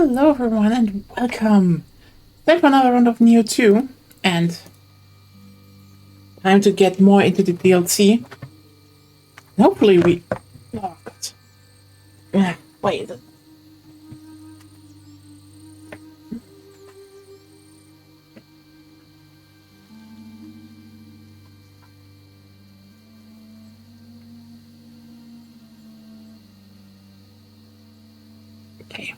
Hello everyone and welcome back for another round of Nioh 2 and time to get more into the DLC. Hopefully we... Oh god. Wait. Okay.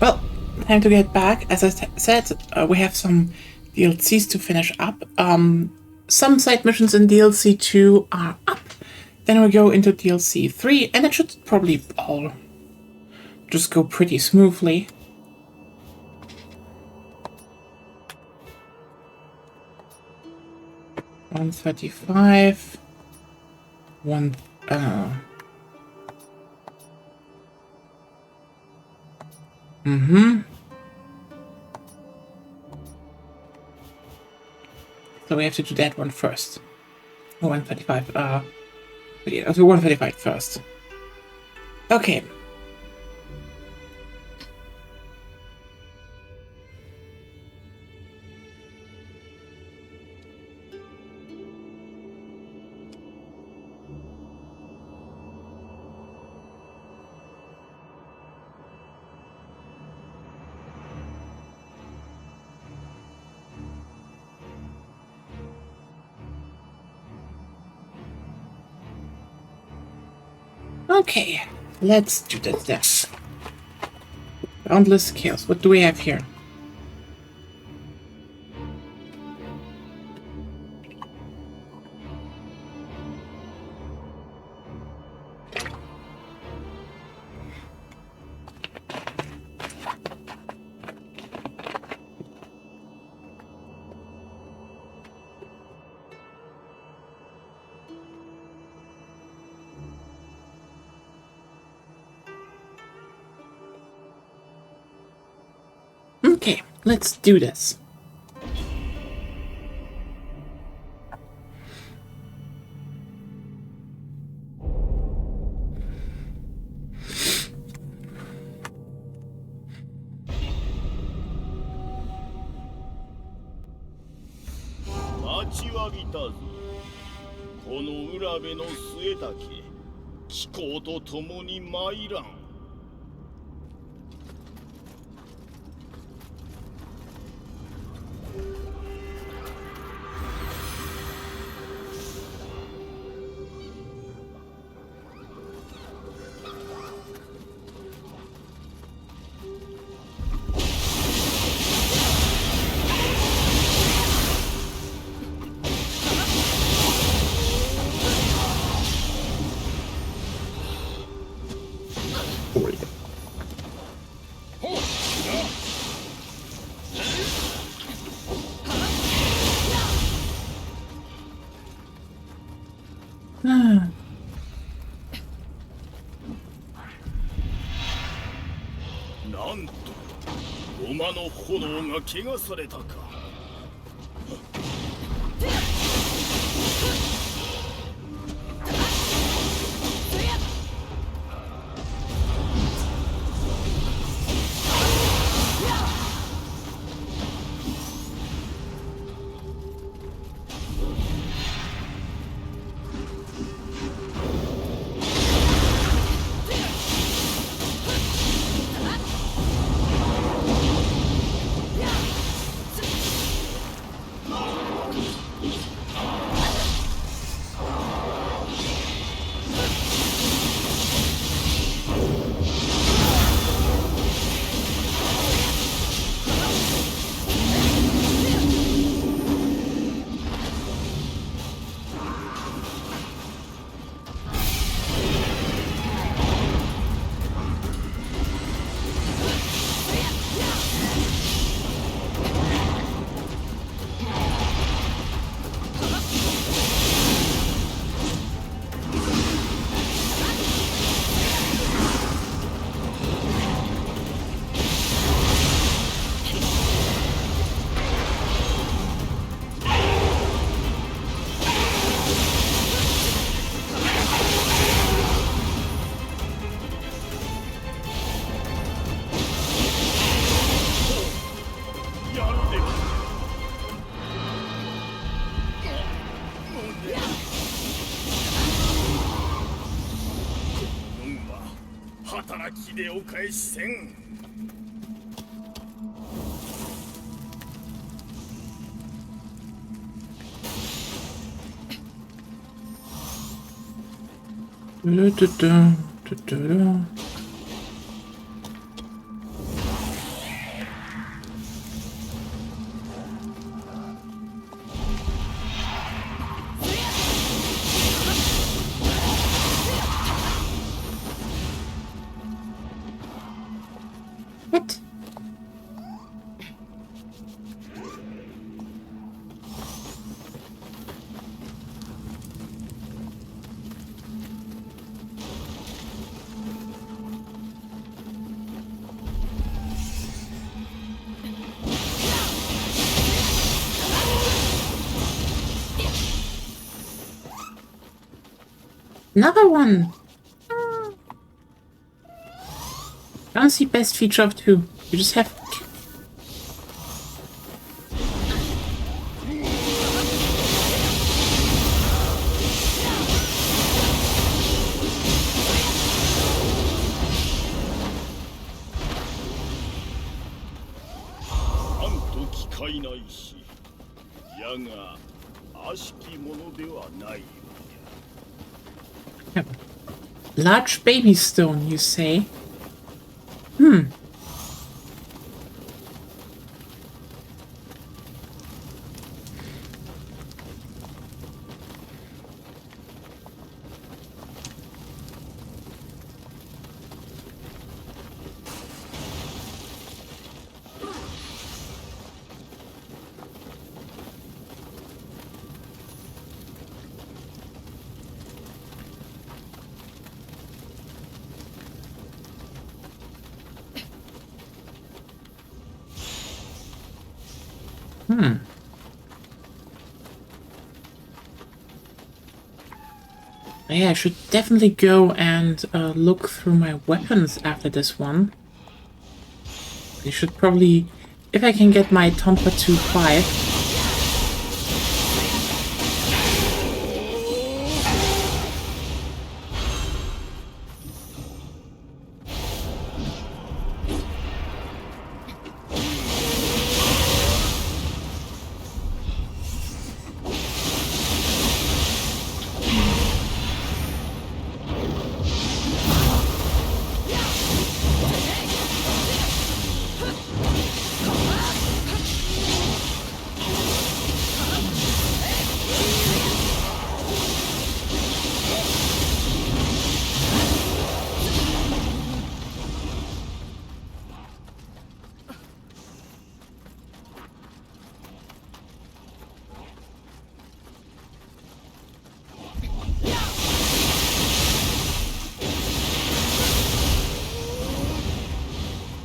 Well, time to get back. As I said, we have some DLCs to finish up. Some side missions in DLC 2 are up. Then we go into DLC 3 and it should probably all just go pretty smoothly. $135. So we have to do that one first. 135. Yeah, so 135 first. Okay. Okay, let's do that then. Boundless Chaos. What do we have here? Okay, let's do this. Ah. なんとロマの炎が怪我されたか。気でお返しせん。What? Another one! That's the best feature of 2. You just have... Large baby stone, you say? Yeah, I should definitely go and look through my weapons after this one. I should probably... If I can get my Tonfa 2-5...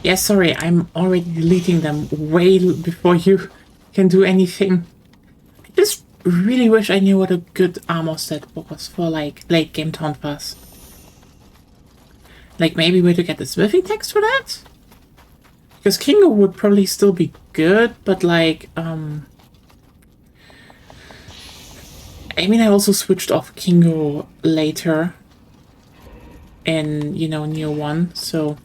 Yeah, sorry, I'm already deleting them way before you can do anything. I just really wish I knew what a good armor set was for, like, late game Tonfas. Like, maybe where to get the smithing text for that? Because Kingo would probably still be good, but, like, I mean, I also switched off Kingo later in, you know, Nioh 1, so...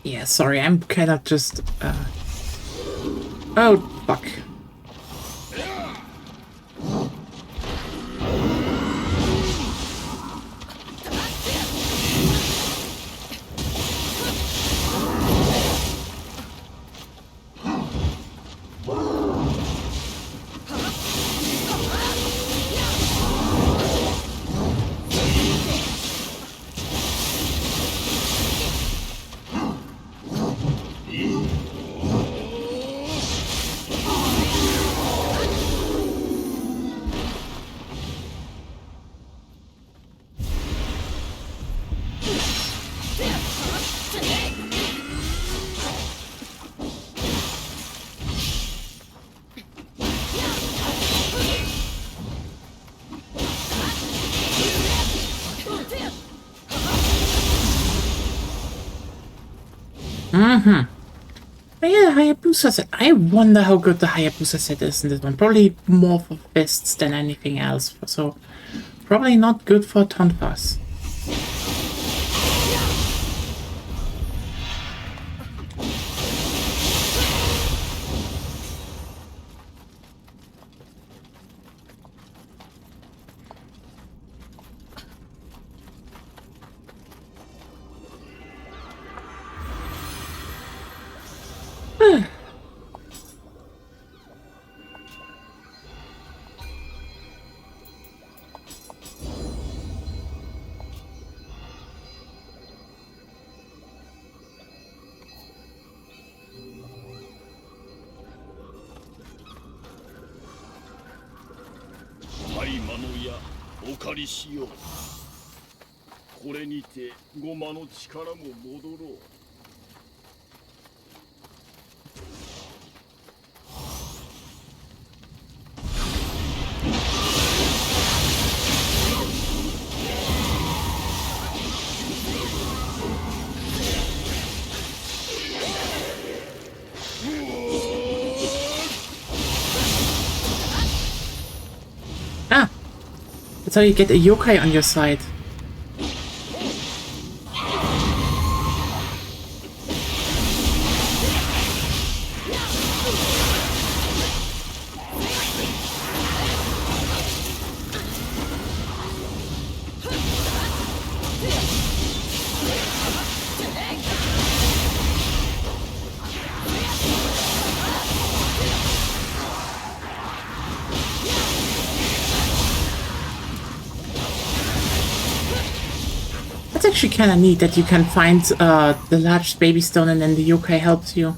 Yeah, sorry, I'm kind of just, oh, fuck. Mm-hmm. But yeah, Hayabusa set. I wonder how good the Hayabusa set is in this one. Probably more for fists than anything else. So, probably not good for Tonfas. Ah, that's how you get a yokai on your side. That's actually kind of neat that you can find the large baby stone and then the yokai helps you.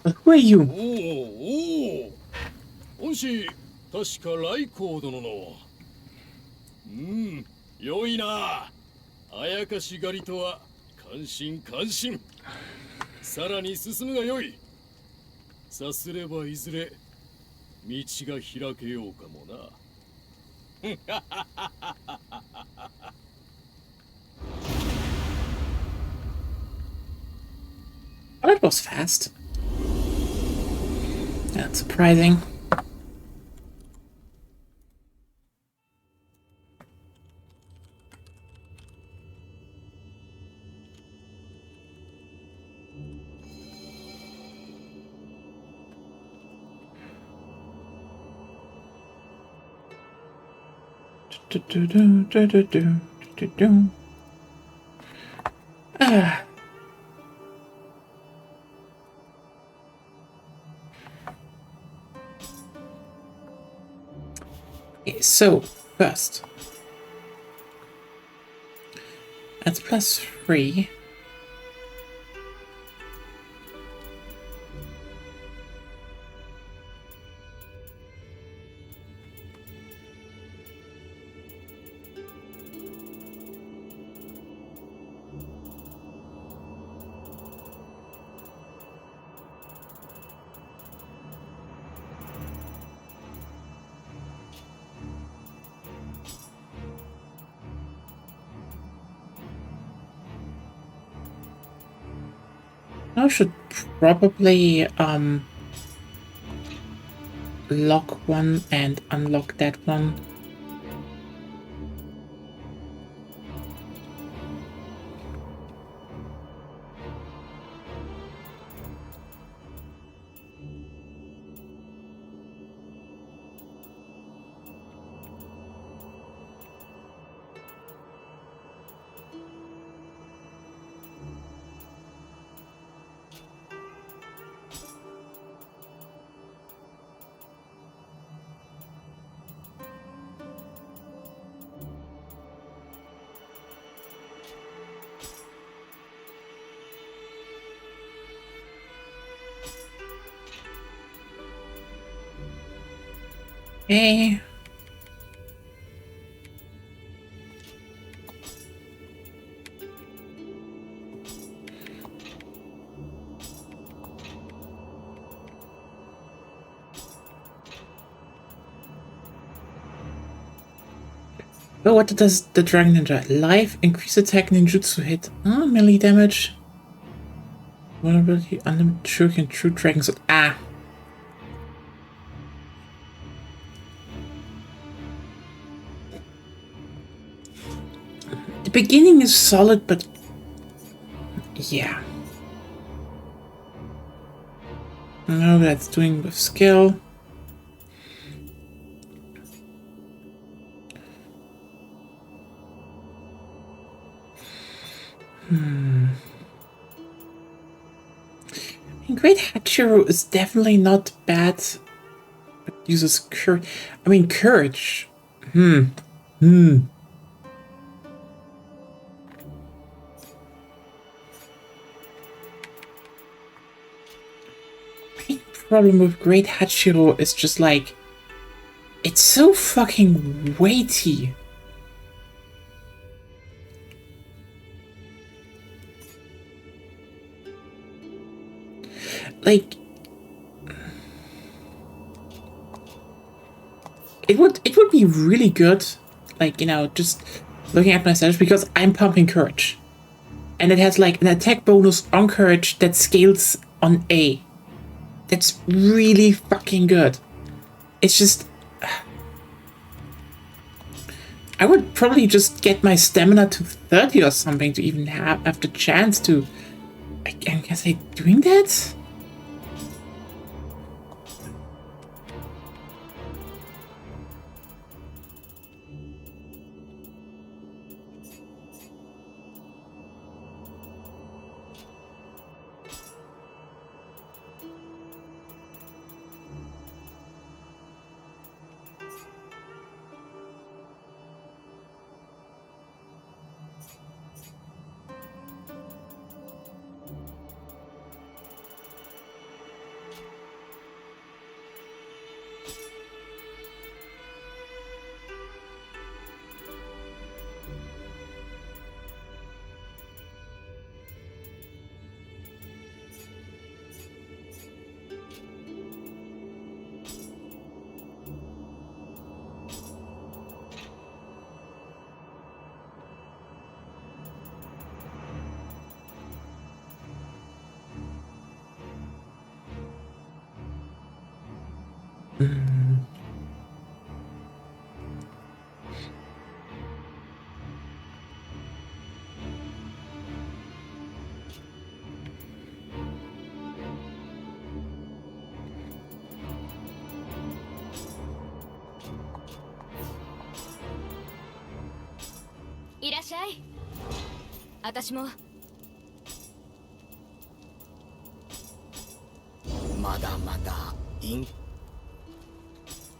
Oh, who are you? おお、恩師、確か来光殿の。良いな。あやかし狩りとは感心感心。さらに進むがよい。さすればいずれ道が開けようかもな。Oh, that was fast. That's surprising. Okay, so first, that's +3. I should probably lock one and unlock that one. Okay. Oh, what does the Dragon Ninja? Life, increase attack, ninjutsu hit. Melee damage. Vulnerability, unlimited shuriken, true dragon sword. The beginning is solid, but yeah. I know that's doing with skill. Great Hachiro is definitely not bad, but uses courage. I mean, courage. Main problem with Great Hachiro is just like, it's so fucking weighty. Like, it would be really good, like, you know, just looking at my stats, because I'm pumping courage. And it has like an attack bonus on courage that scales on A. That's really fucking good. It's just, I would probably just get my stamina to 30 or something to even have the chance to, I guess, doing that?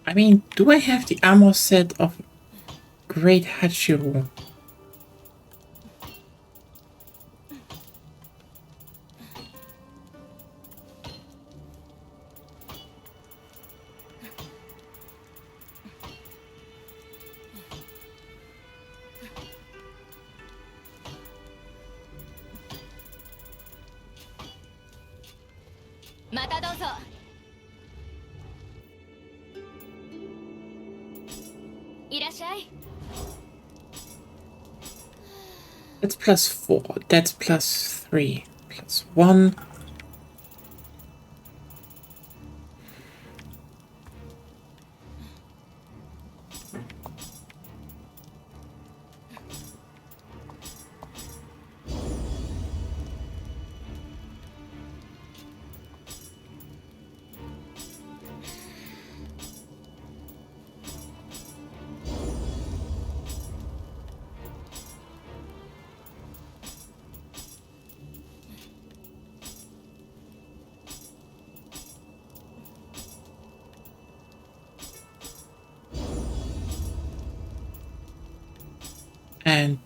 I mean, do I have the armor set of Great Hachiro? That's +4. That's +3. +1. And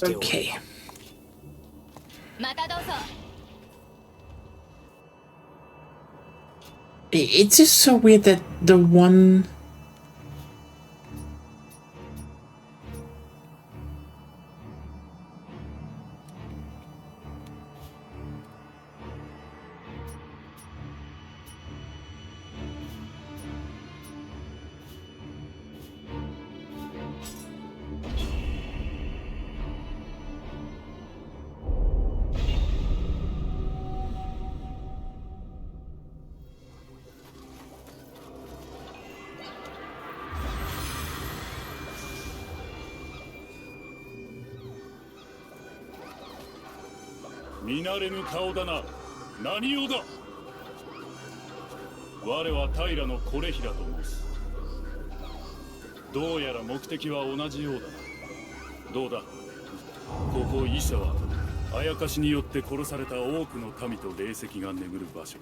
okay. It's just so weird that the one...見慣れぬ顔だな。何用だ。我は平のコレヒラと申す。どうやら目的は同じようだな。どうだ。ここ伊勢はあやかしによって殺された多くの民と霊石が眠る場所。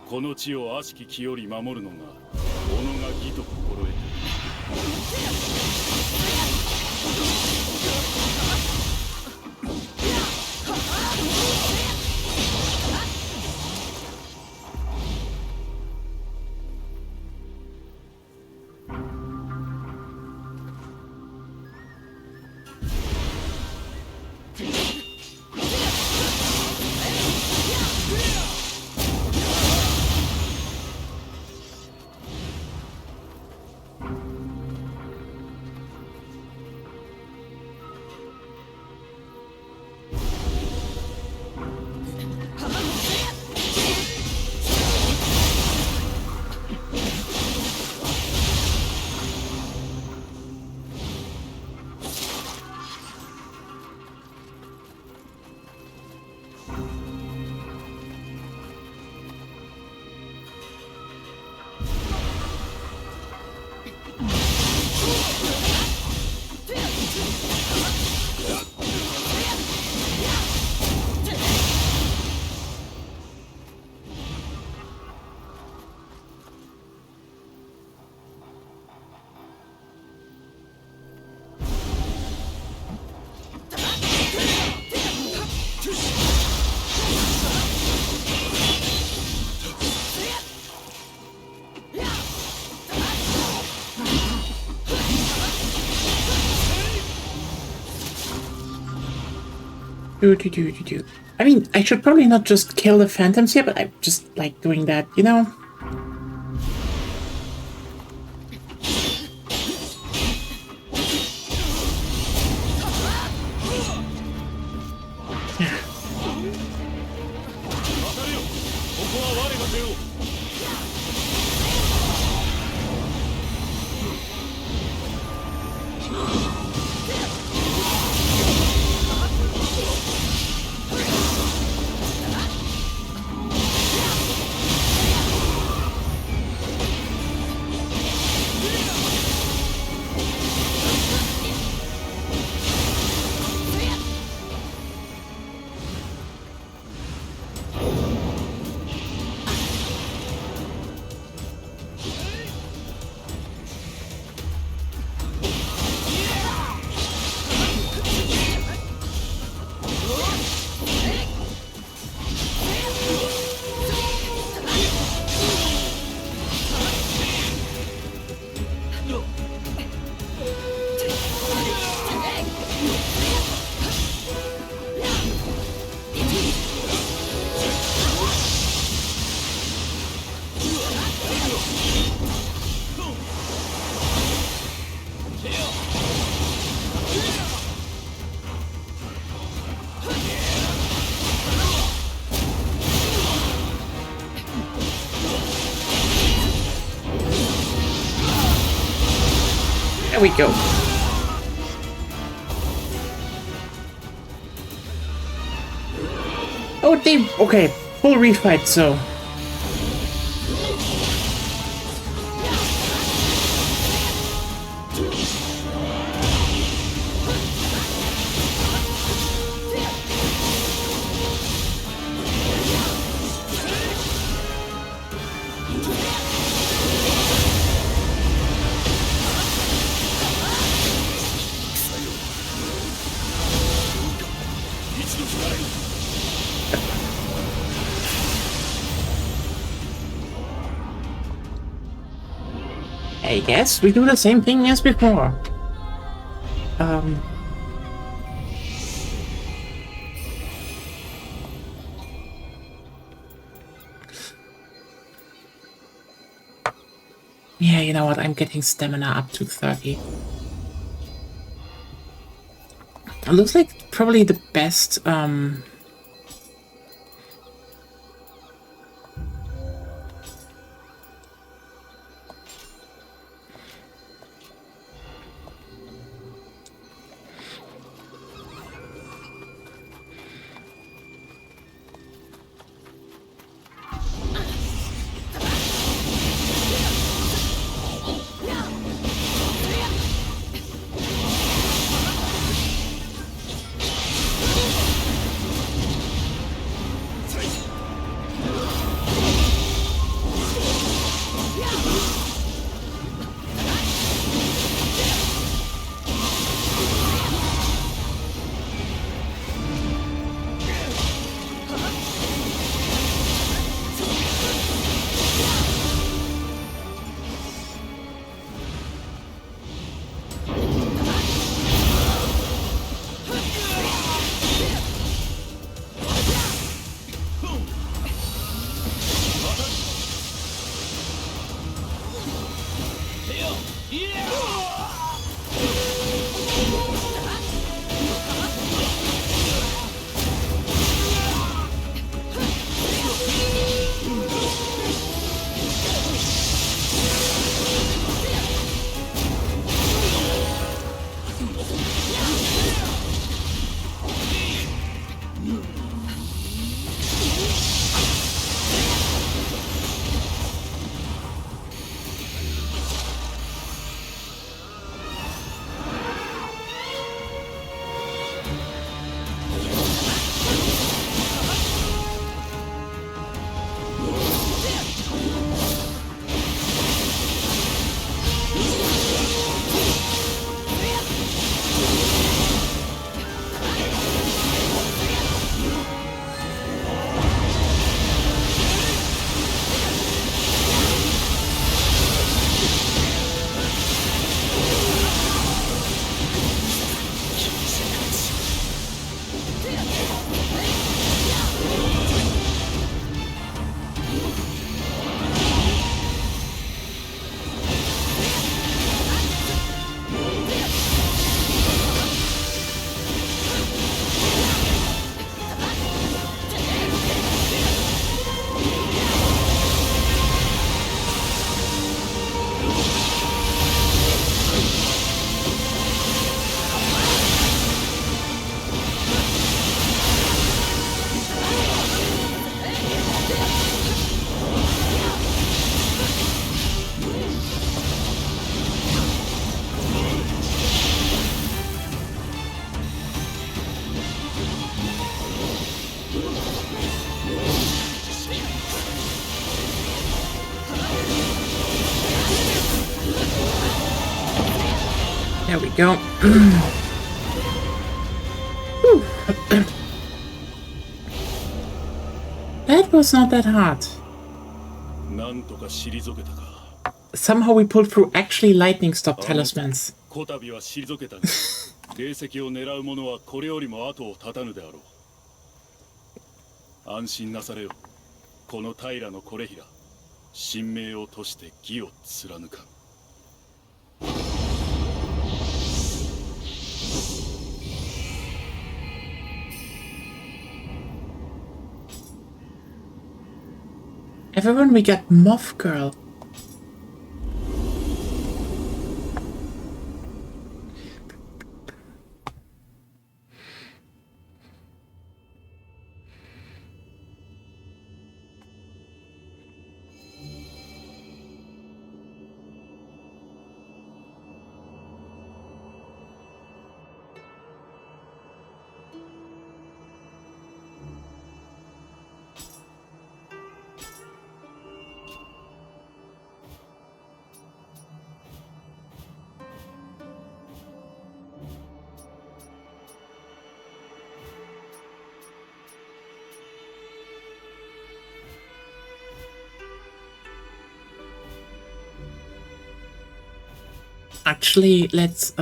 この地を悪しき気より守るのが己が義と心得ている。Do. I mean, I should probably not just kill the phantoms here, but I just like doing that, you know? There we go. Oh, they... Okay, full refight, so... I guess we do the same thing as before. Yeah, you know what? I'm getting stamina up to 30. It looks like probably the best, There we go. That was not that hard. Somehow we pulled through actually lightning stop talismans. Everyone, we got Moth Girl. Actually, let's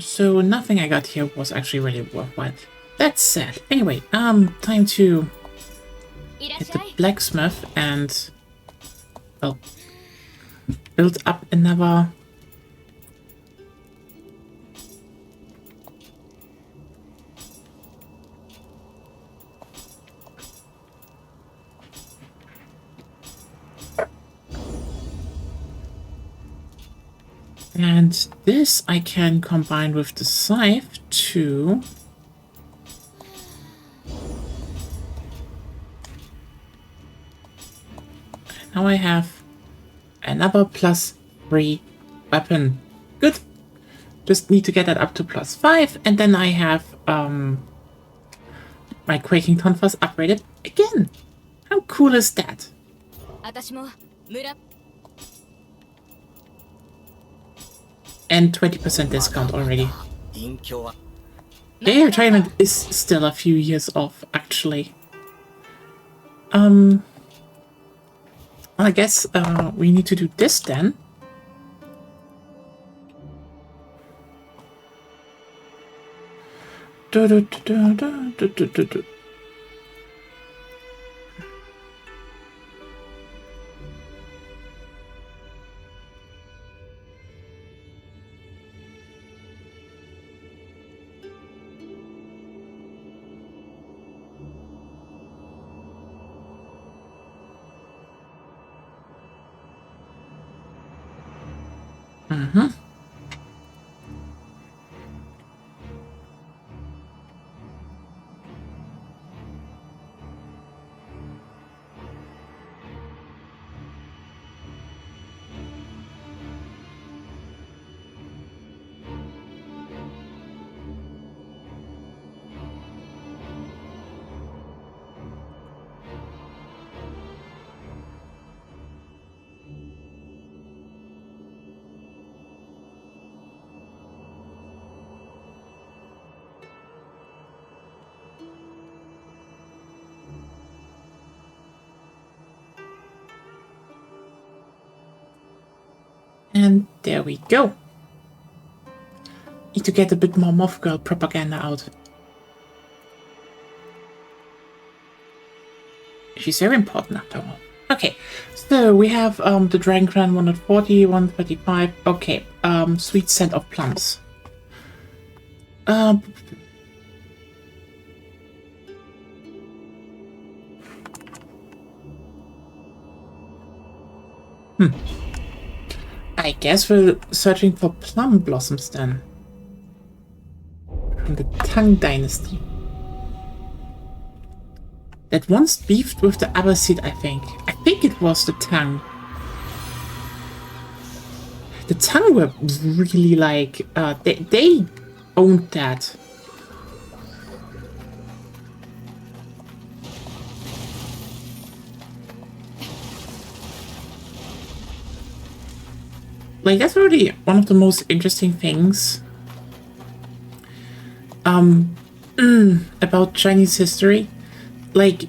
So nothing I got here was actually really worthwhile. That's sad. Anyway, time to hit the blacksmith and, well, build up another. And this I can combine with the scythe to now I have another +3 weapon. Good. Just need to get that up to +5, and then I have my Quaking Tonfas upgraded again. How cool is that? And 20% discount already. Their retirement is still a few years off, actually. I guess we need to do this then. Mm-hmm. And there we go. Need to get a bit more Moth Girl propaganda out. She's very important after all. Okay, so we have the Dragon Crown 140, 135. Okay, sweet scent of plums. I guess we're searching for plum blossoms then. From the Tang Dynasty. That once beefed with the Abbasid, I think. I think it was the Tang. The Tang were really like, they owned that. Like, that's really one of the most interesting things about Chinese history. Like,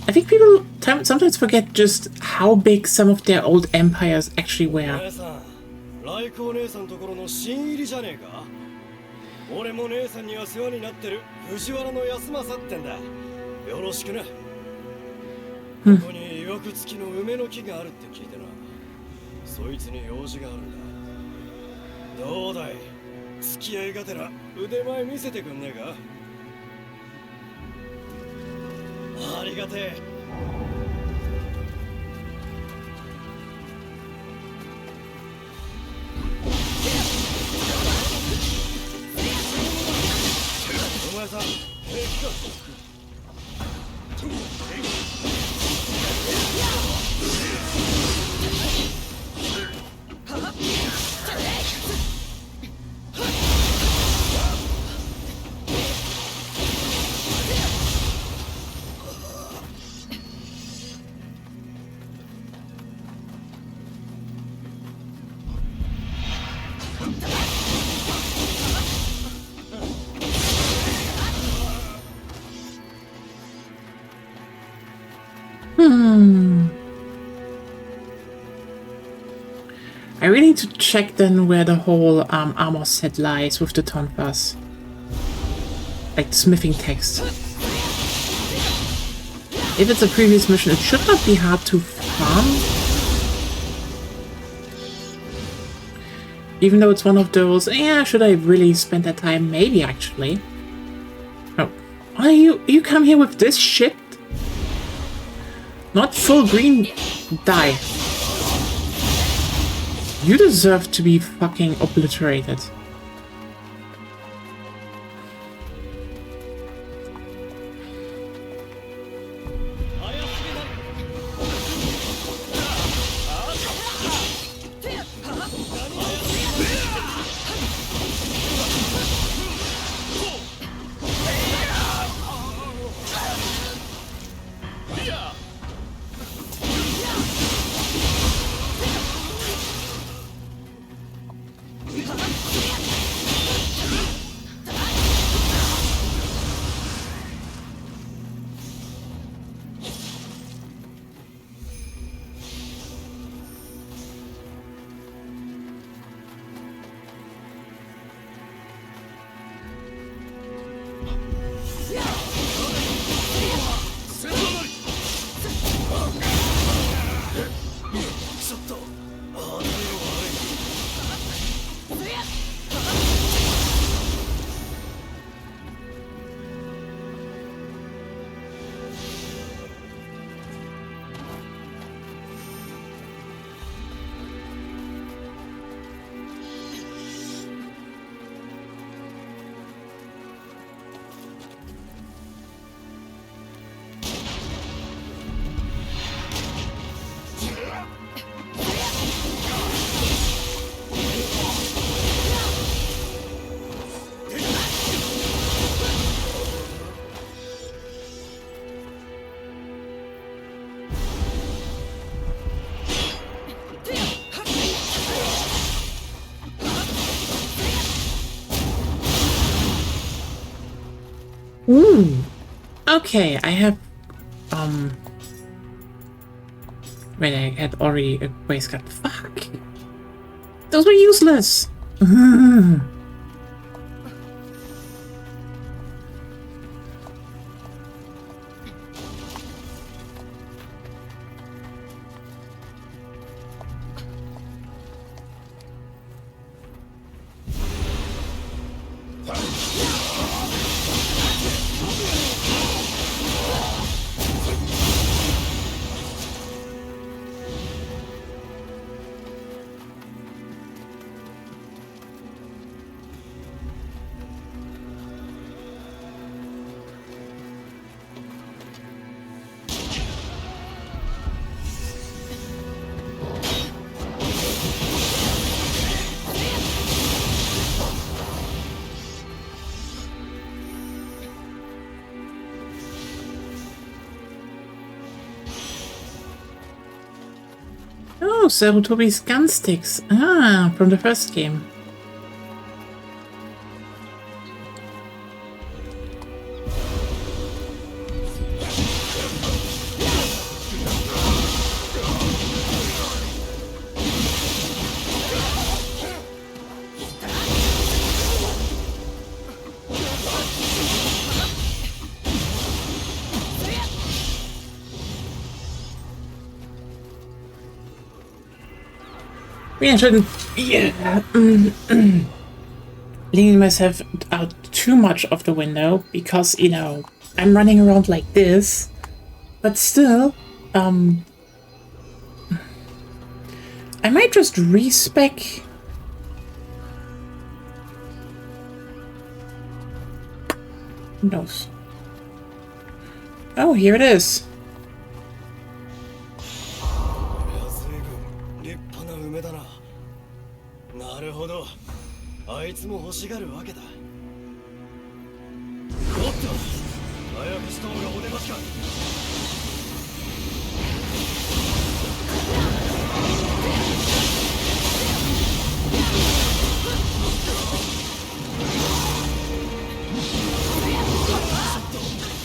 I think people sometimes forget just how big some of their old empires actually were. I really need to check then where the whole armor set lies with the tonfas. Like the smithing text. If it's a previous mission, it should not be hard to farm. Even though it's one of those, yeah, should I really spend that time? Maybe, actually. Oh. You come here with this shit? Not full green dye. You deserve to be fucking obliterated. Ooh. Okay, I have wait, I had already a waistcoat. Fuck. Those were useless. Oh, so Toby's gun sticks. Ah, from the first game. Maybe I shouldn't leaning myself out too much of the window because, you know, I'm running around like this. But still, I might just respec. Who knows? Oh, here it is. なるほど、あいつも欲しがるわけだ。おっと、早くした方がお出ましか。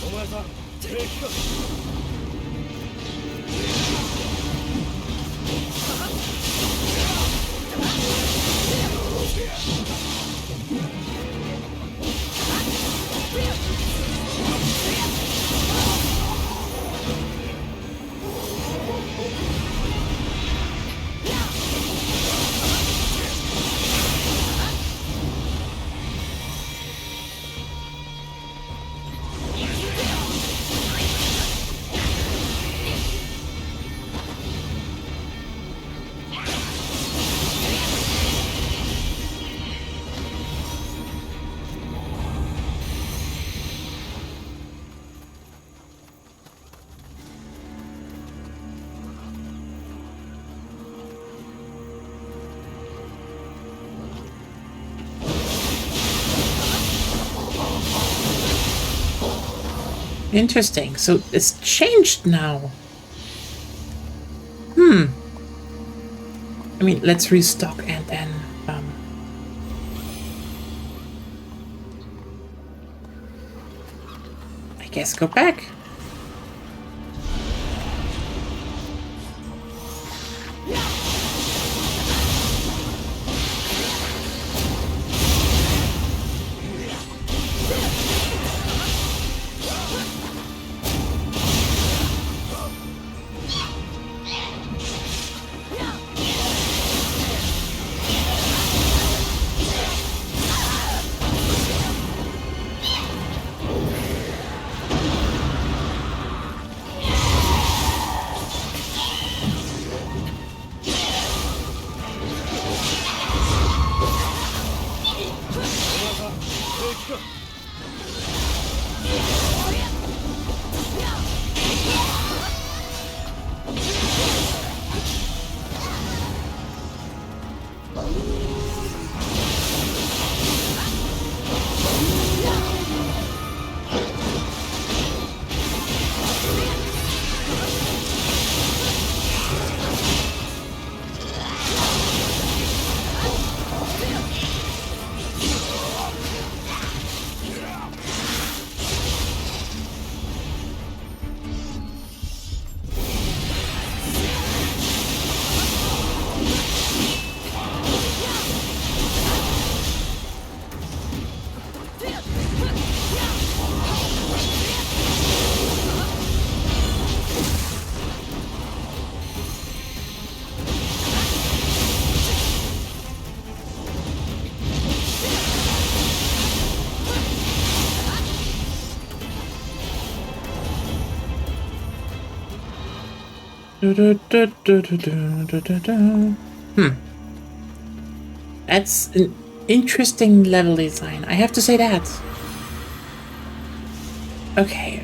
お前さん、敵か。Interesting. So it's changed now. I mean, let's restock and then I guess go back. That's an interesting level design. I have to say that. Okay,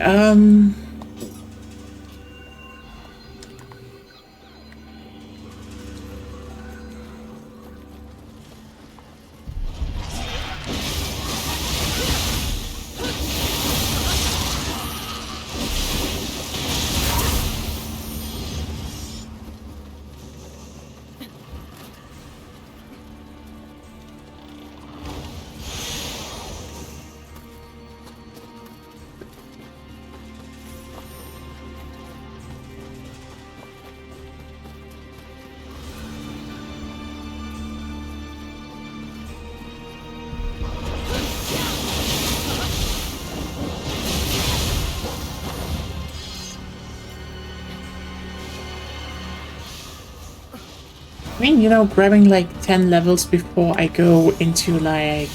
I mean, you know, grabbing like 10 levels before I go into like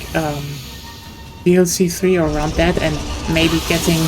DLC 3 or around that, and maybe getting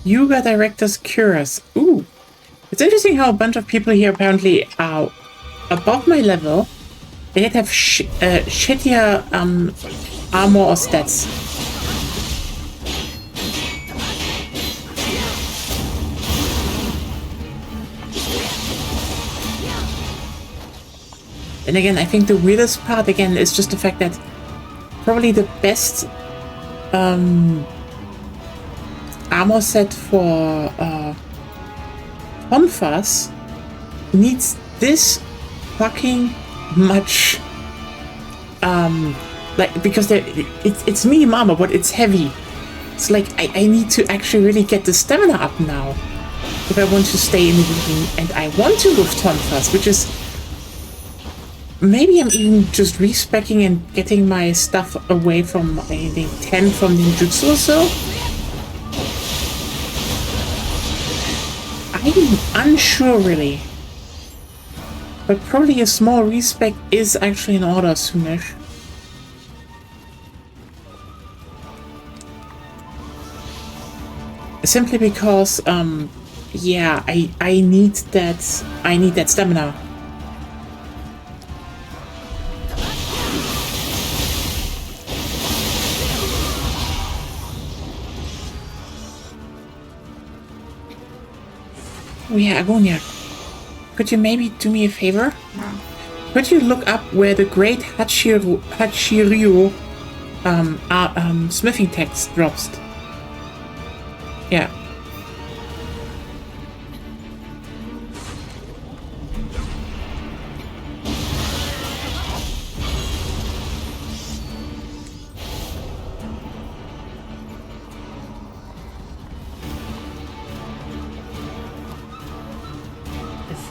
Yuga Director's Cures. Ooh. It's interesting how a bunch of people here apparently are above my level. They yet have shittier armor or stats. And again, I think the weirdest part again is just the fact that probably the best armor set for Tonfas needs this fucking much like, because it's medium armor, but it's heavy. It's like I need to actually really get the stamina up now if I want to stay in the region, and I want to move Tonfas, which is maybe I'm even just respeccing and getting my stuff away from, I think, 10 from ninjutsu or so. I'm unsure really, but probably a small respec is actually in order soonish. Simply because, yeah, I need that stamina. Oh yeah, Agonia. Could you maybe do me a favor? Could you look up where the great Hachiryu smithing text drops? Yeah.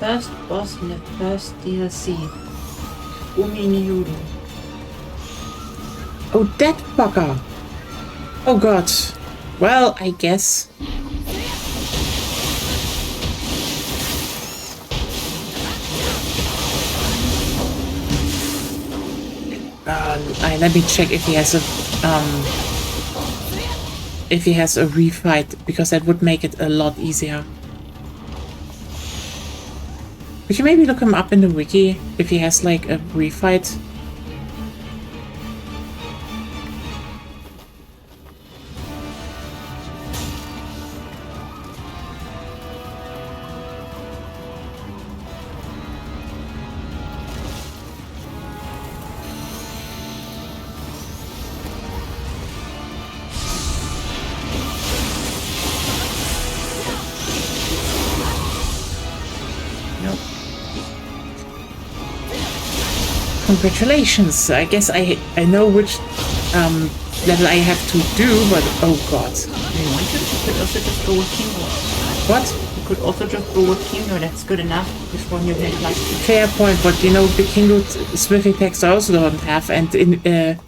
First boss in the first DLC. Nioh. Oh, that fucker! Oh god. Well, I guess. Let me check if he has a refight, because that would make it a lot easier. Could you maybe look him up in the wiki if he has like a refight? Congratulations. I guess I know which level I have to do, but oh god. Do you want to? You could also just go with Kingo. What? You could also just go with Kingo. That's good enough. This one you had like. Fair point, but you know the Kingo smithing text I also don't have, and in the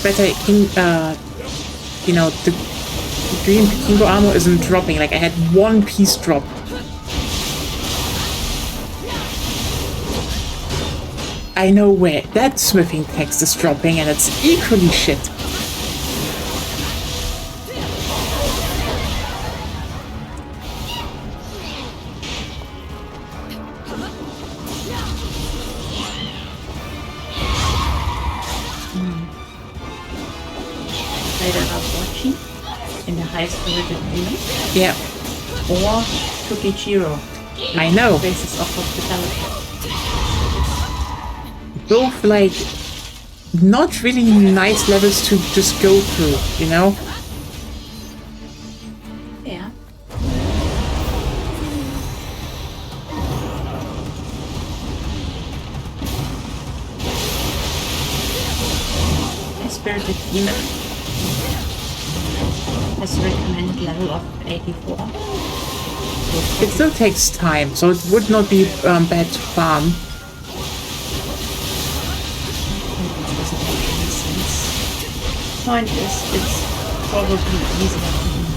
better you know the green Kingo armor isn't dropping. Like I had one piece drop. I know where that smithing text is dropping, and it's equally shit. Either Abachi in the highest rated unit, Yeah, or Tokichiro. I know. Basis of hospitality. Both like not really nice levels to just go through, you know? Yeah. A spirited demon has a recommended level of 84. It still takes time, so it would not be bad to farm. Point is, it's probably easier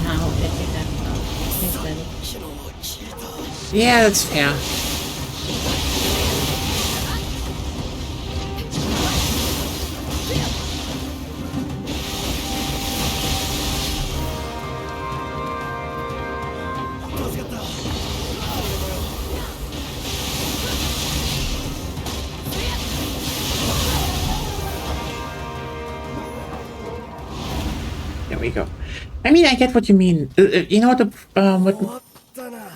now that you have his level. Yeah, that's fair. There we go. I mean, I get what you mean. You know what? What? 終わったな。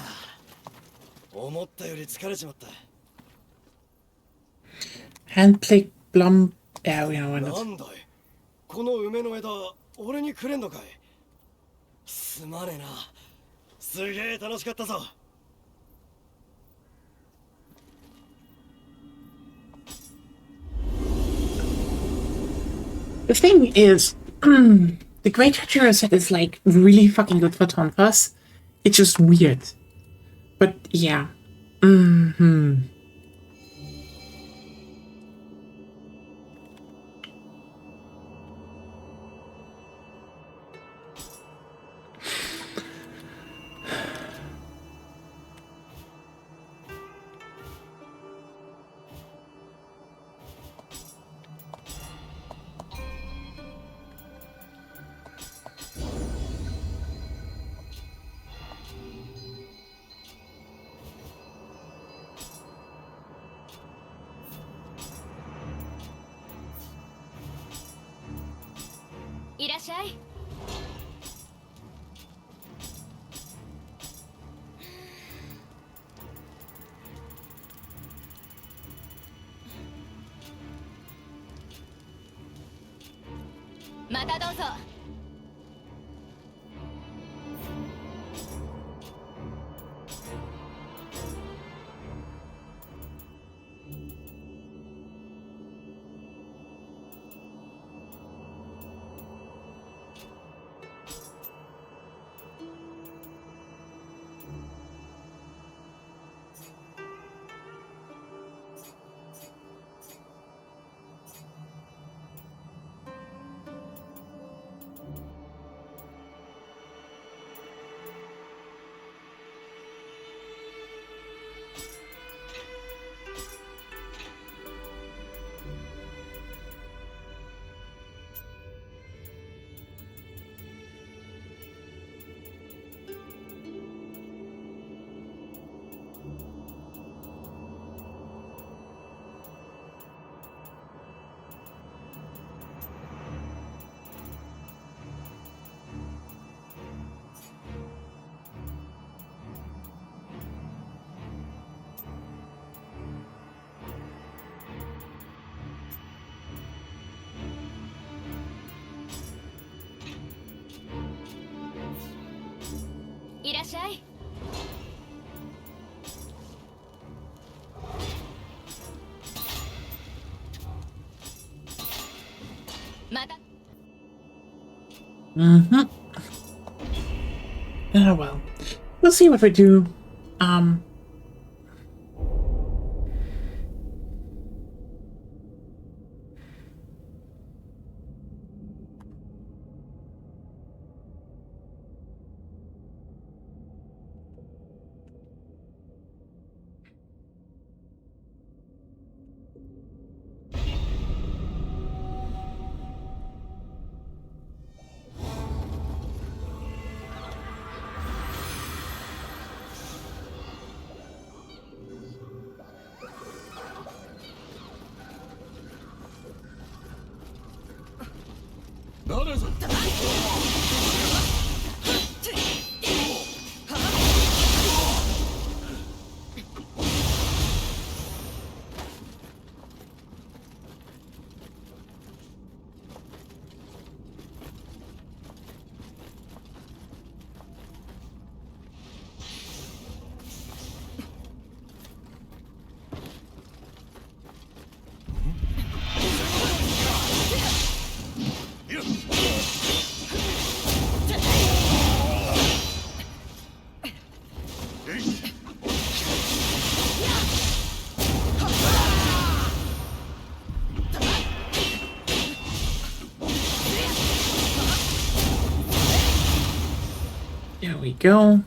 思ったより疲れちまった。 Handpick Blum. Yeah, we know what な it. んだい。この梅の枝、俺にくれんのかい。すまねえな。すげえ楽しかったぞ。 The thing is, the Great Hachiro set is like really fucking good for Tonfas. It's just weird. But yeah. Mm-hmm. Well, we'll see what we do. There we go.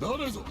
誰ぞ。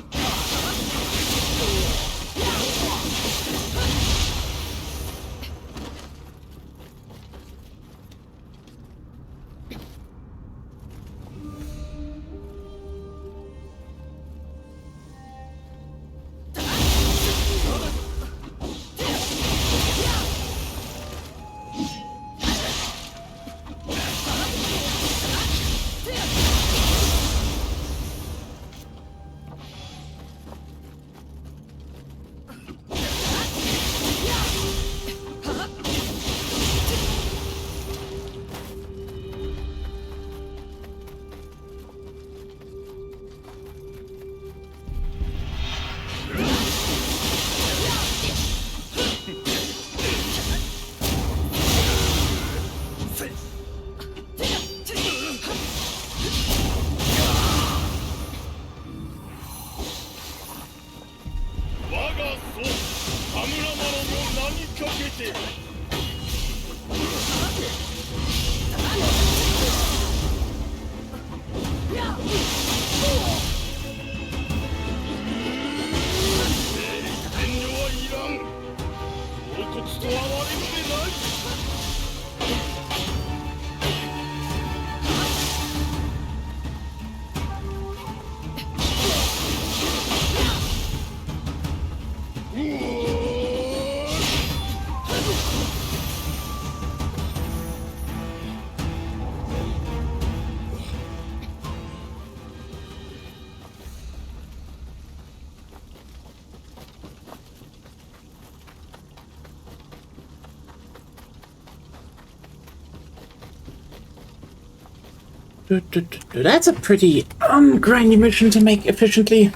That's a pretty grindy mission to make efficiently.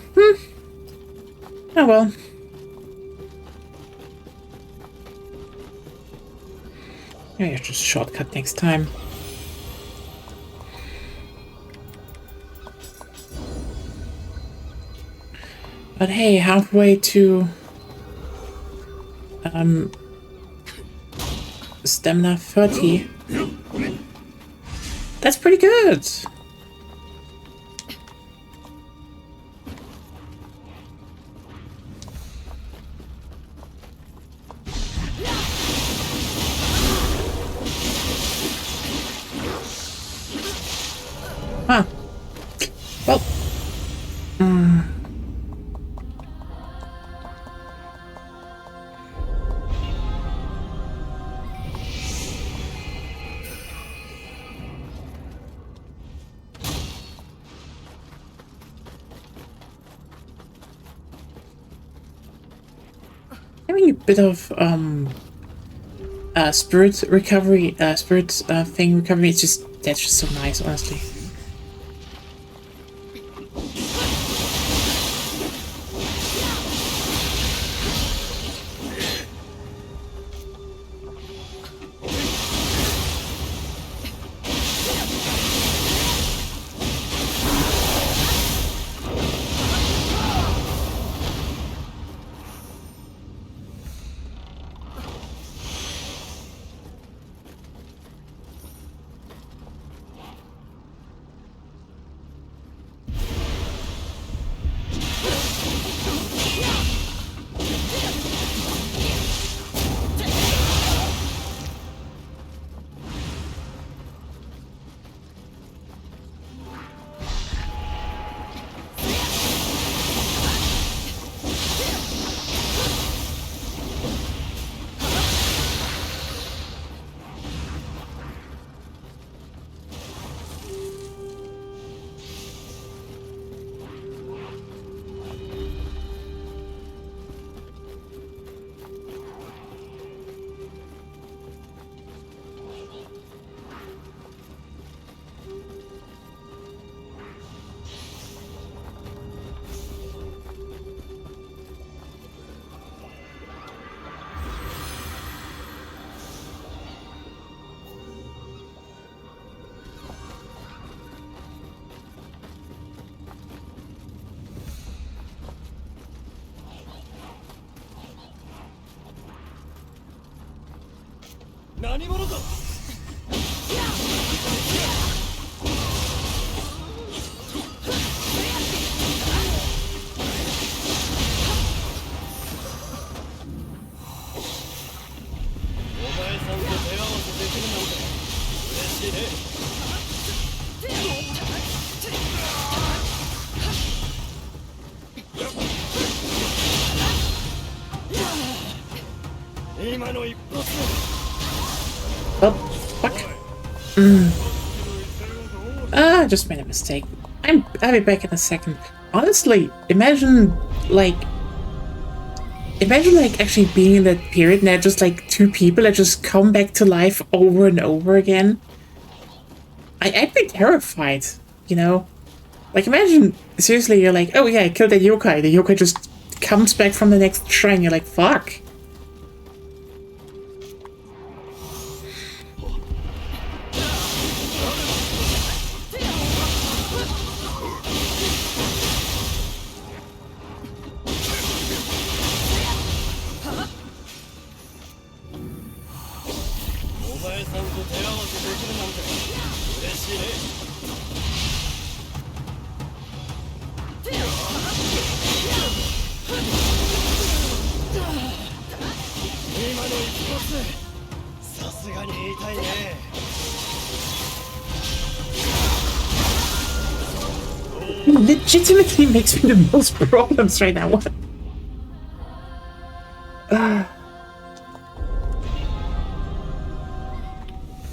Oh well. Yeah, just shortcut next time. But hey, halfway to stamina 30. That's pretty good. Huh. Well. Having a bit of spirit recovery, thing recovery. It's just that's just so nice, honestly. Oh, fuck. I just made a mistake. I'll be back in a second. Honestly, imagine like actually being in that period and they're just like two people that just come back to life over and over again. I'd be terrified, you know? Like imagine, seriously, you're like, oh yeah, I killed that yokai. The yokai just comes back from the next shrine. You're like, fuck. Legitimately makes me the most problems right now. What?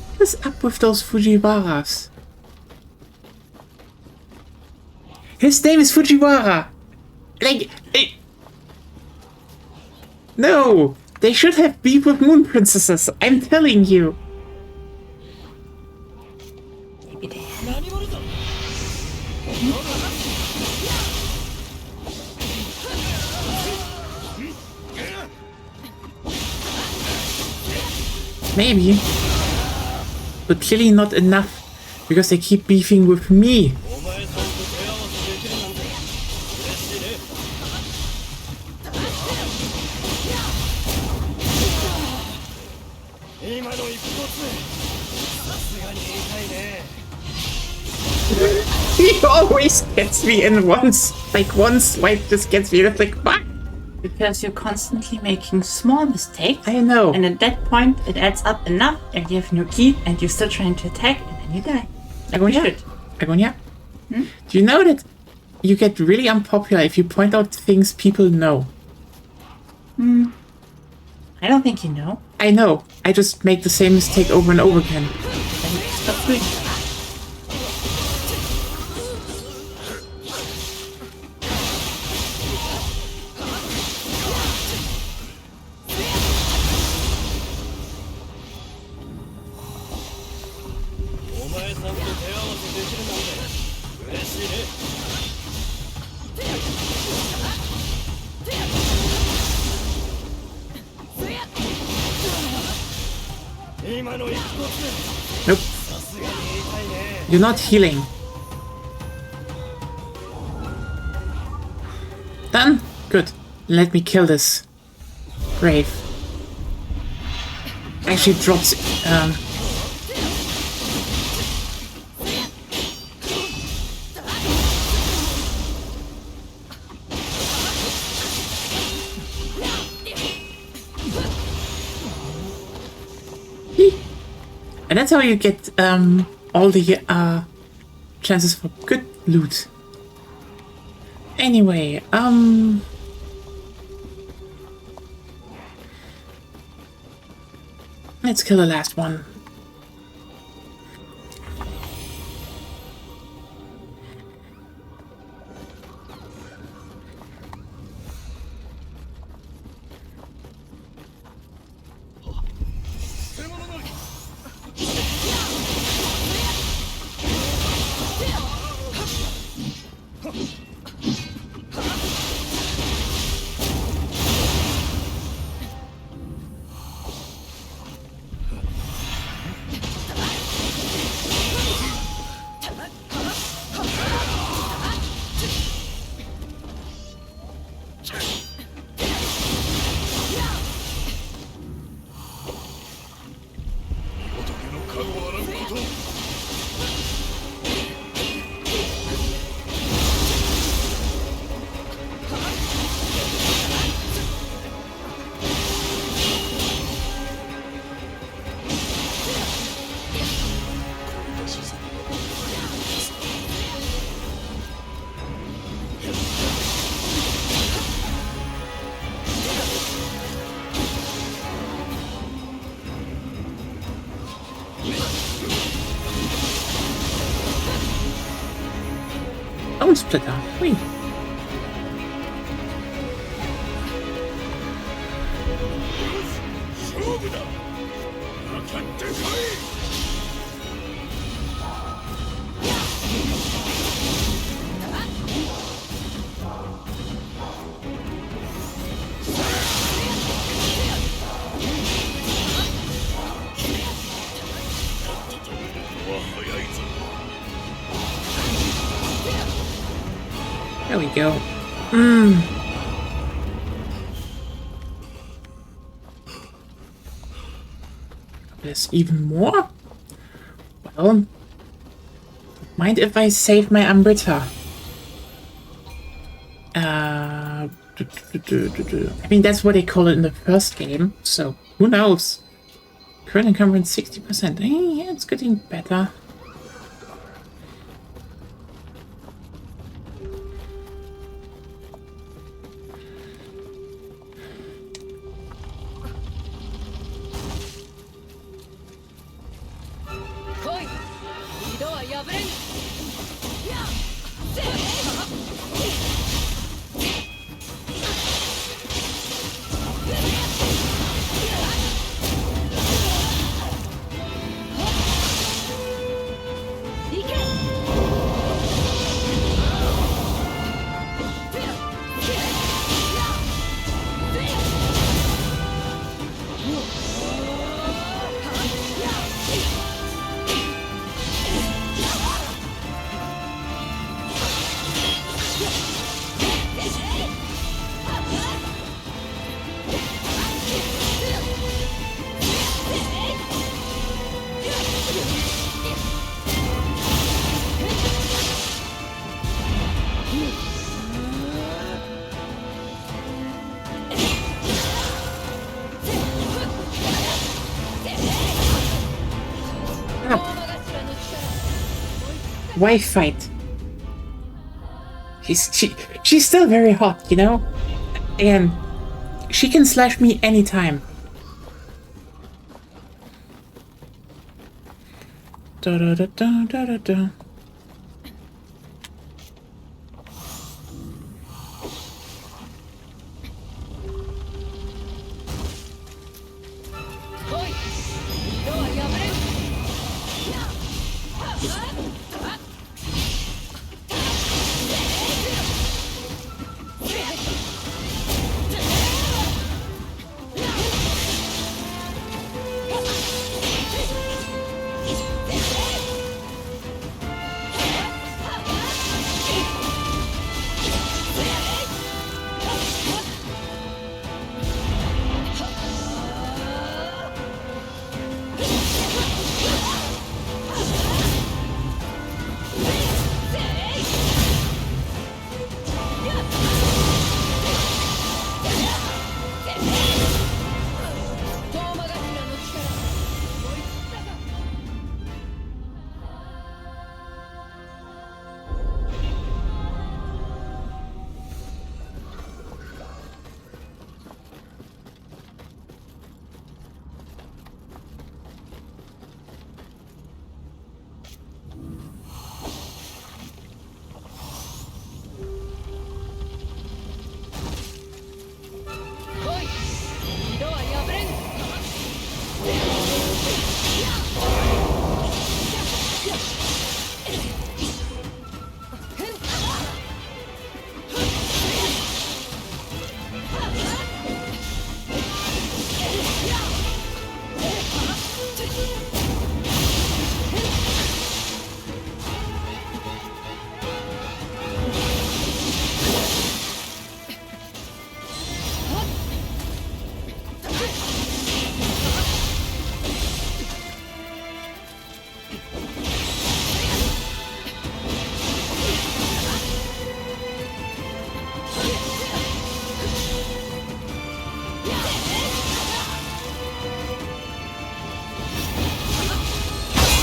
What is up with those Fujiwaras? His name is Fujiwara! Like, no! They should have been with Moon Princesses, I'm telling you! Maybe they have. Maybe. But clearly not enough, because they keep beefing with me. He always gets me in once. Like one swipe just gets me. That's like, fuck. Because you're constantly making small mistakes. I know. And at that point, it adds up enough, and you have no key, and you're still trying to attack, and then you die. Agonia? Do you know that you get really unpopular if you point out things people know? I don't think you know. I know. I just make the same mistake over and over again. Then stop doing it. Nope. You're not healing. Done? Good. Let me kill this grave. Actually drops and that's how you get all the chances for good loot. Anyway, let's kill the last one. Bone Splitter. Wait. There we go. There's even more? Well, mind if I save my Amrita? I mean, that's what they call it in the first game, so who knows? Current encumbrance 60%. Yeah, it's getting better. Why fight? She's still very hot, you know? And she can slash me anytime. Da da da da da da da.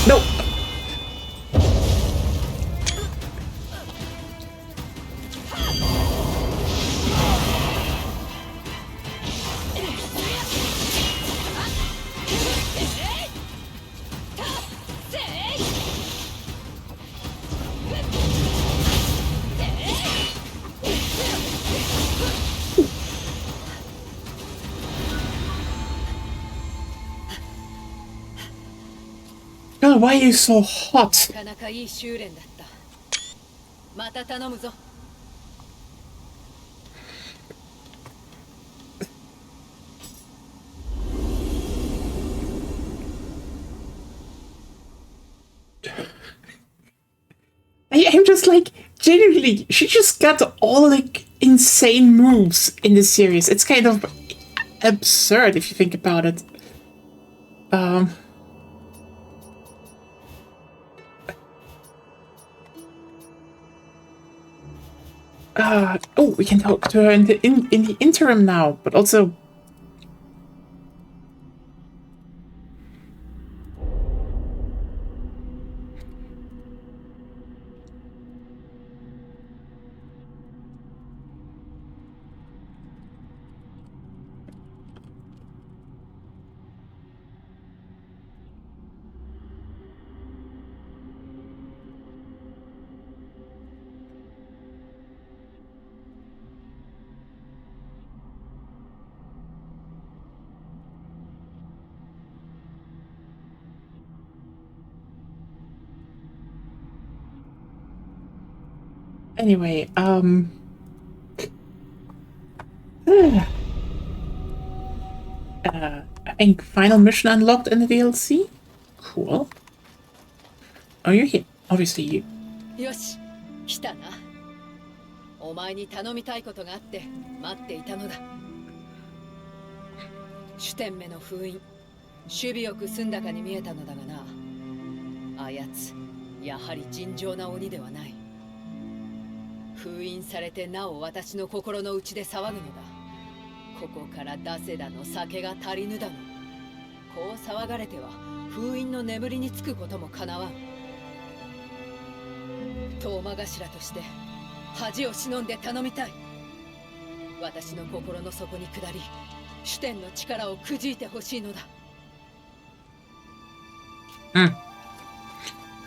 No! hell? Why are you so hot? なかなかいい修練だった。また頼むぞ。I'm just like, genuinely, she just got all like insane moves in this series. It's kind of absurd if you think about it. Oh, we can talk to her in the interim now, but also. Anyway, I think final mission unlocked in the DLC. Cool. Oh, you're here. Obviously, you. よし、来たな。お前に頼みたいことがあって待っていたのだ。主典目の封印、守備よく済んだかに見えたのだがな。あやつ、やはり尋常な鬼ではない。封印されてなお私の心の内で騒ぐのだ。ここから出せだの酒が足りぬだの。こう騒がれては封印の眠りにつくこともかなわん。遠間頭として恥を忍んで頼みたい。私の心の底に下り、主典の力をくじいてほしいのだ。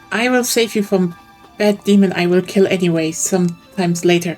I will save you from bad demon I will kill anyway, sometimes later.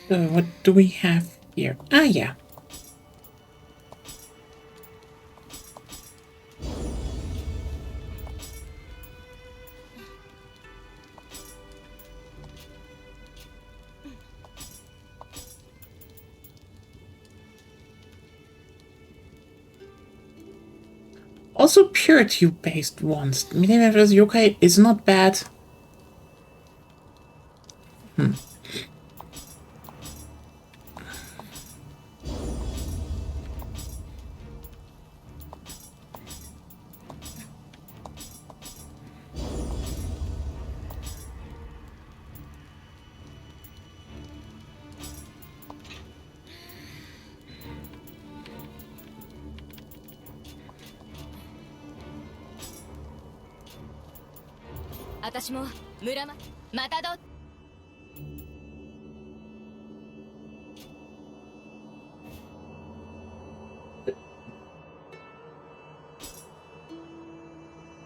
So what do we have here? Ah, yeah. Also purity-based ones. Medium vs. yokai is not bad.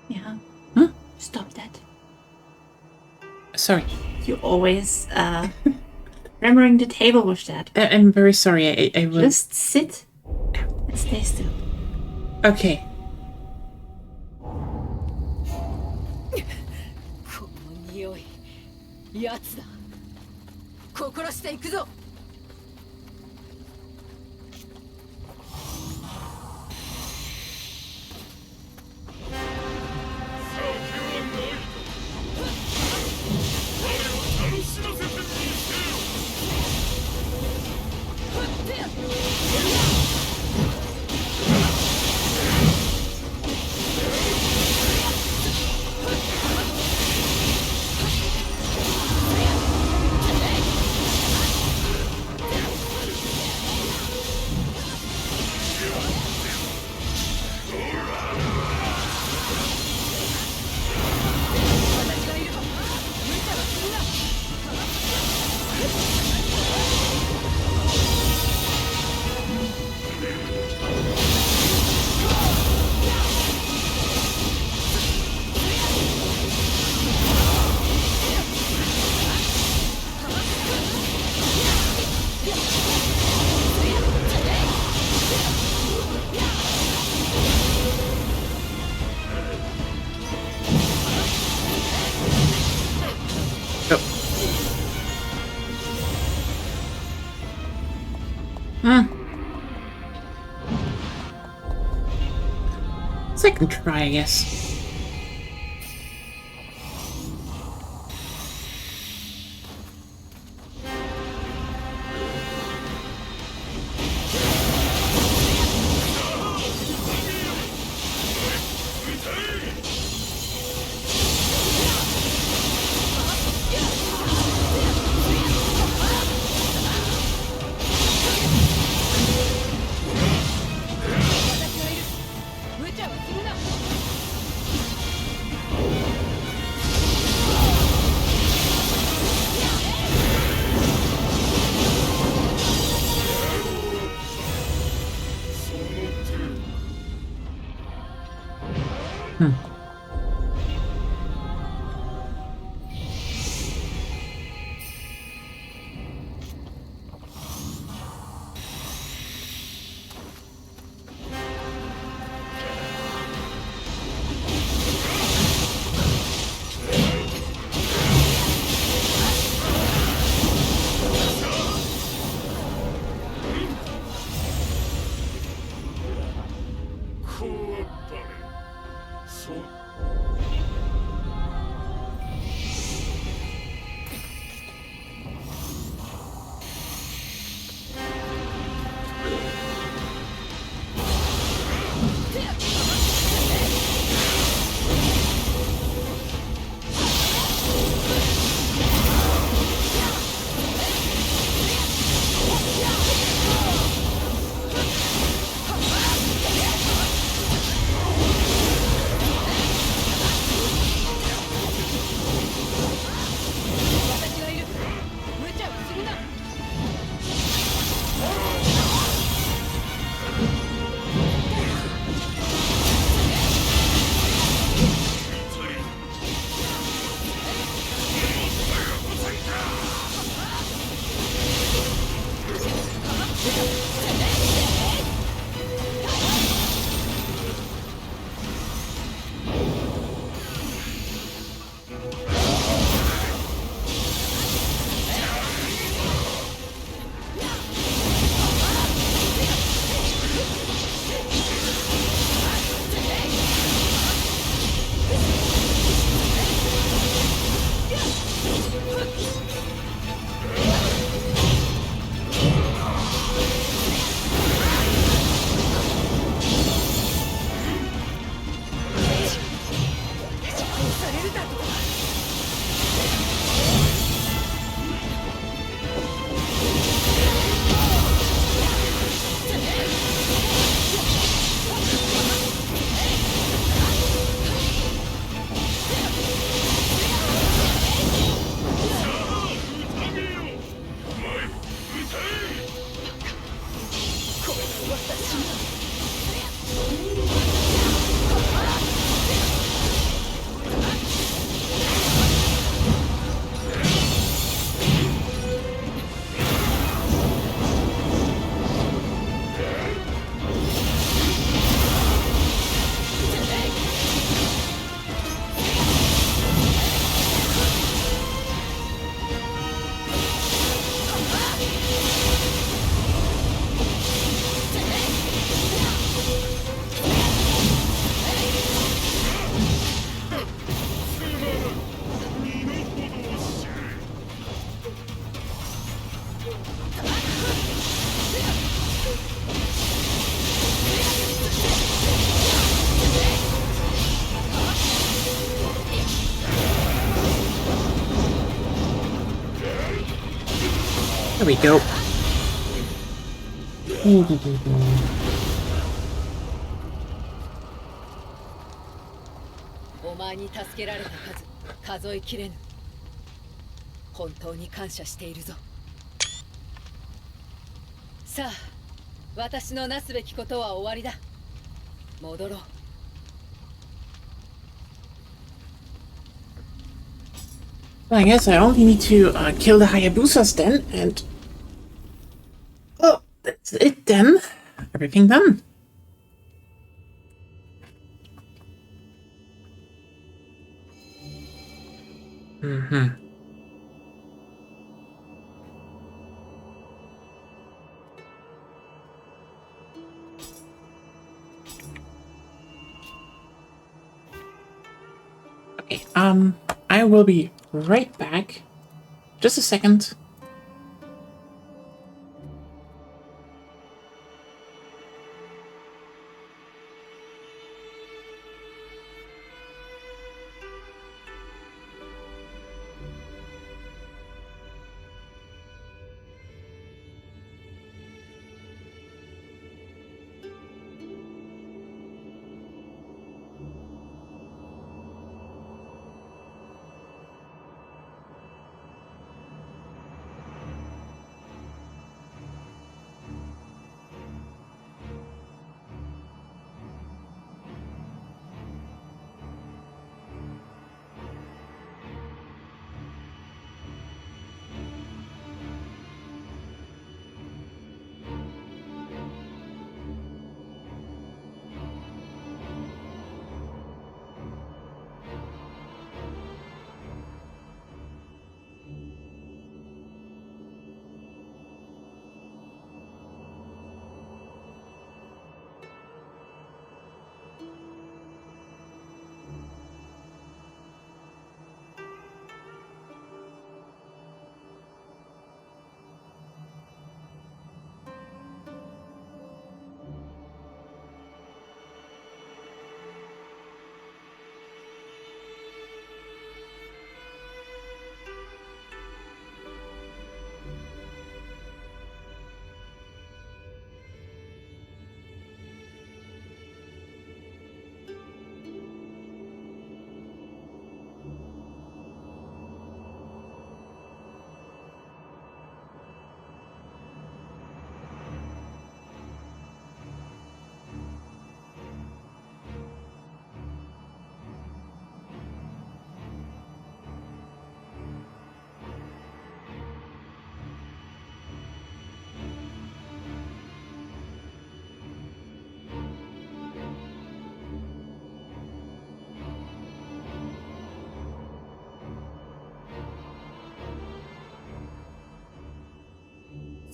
Yeah. Huh? Stop that. Sorry. You always remembering the table with that. I'm very sorry. I will. Just sit and stay still. Okay. この匂い、やつだ。心していくぞ。Second try, I guess. There we go. お前に助けられた数、数えきれぬ。本当に感謝しているぞ。さあ、私のなすべきことは終わりだ。戻ろう。Well, I guess I only need to kill the Hayabusas then, and... Oh, that's it then. Everything done. Okay, I will be right back. Just a second.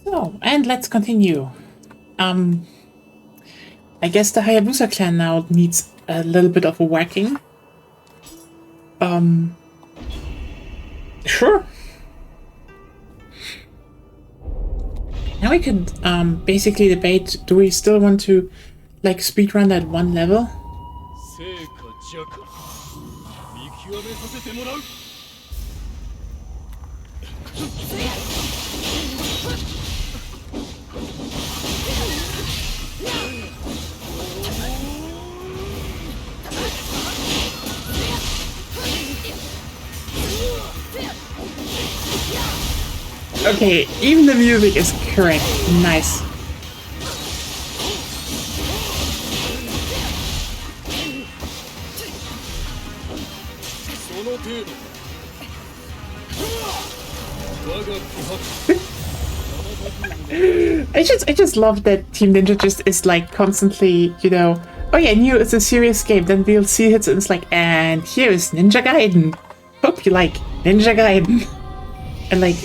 So, and let's continue. I guess the Hayabusa clan now needs a little bit of a whacking. Sure. Now we could basically debate, do we still want to like speedrun that one level? Okay, even the music is correct. Nice. I just love that Team Ninja just is like constantly, you know, oh yeah, Nioh is a serious game, then DLC hits and it's like, and here is Ninja Gaiden. Hope you like Ninja Gaiden. And like,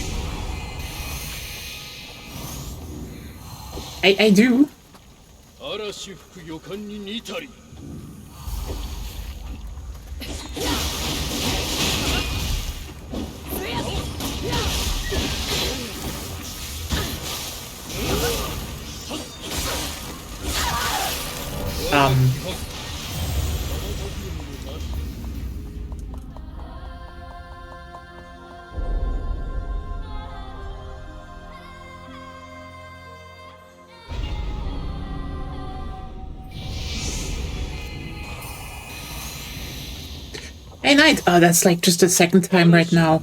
I do. Hey, Knight! Oh, that's like just the second time right now.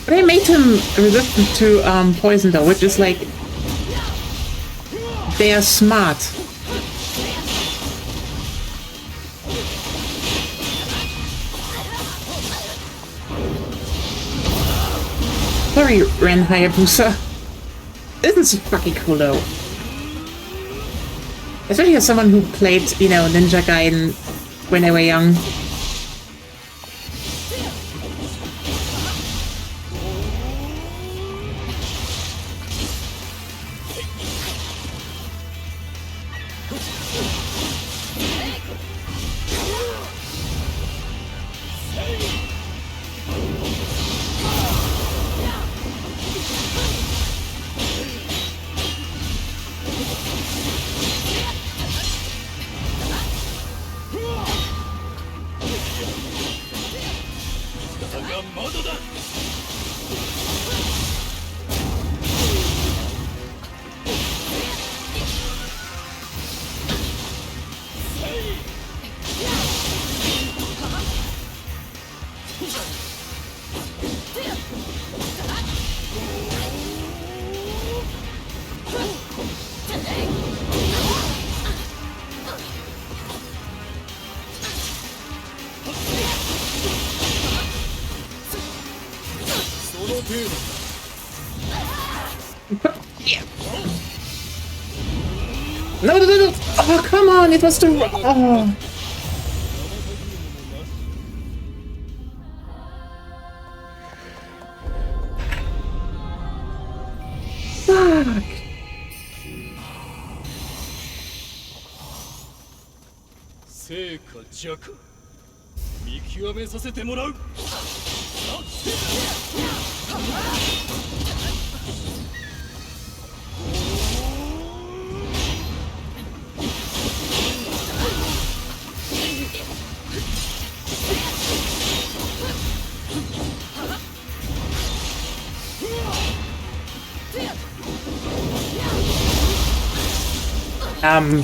But I made him resistant to poison though, which is like, they are smart. Sorry, Ren Hayabusa. This is fucking cool though. Especially as someone who played, you know, Ninja Gaiden when they were young. No, no, no, no. Oh, come on. It was too... Oh. Fuck. 成か弱見極めさせてもらう。Um...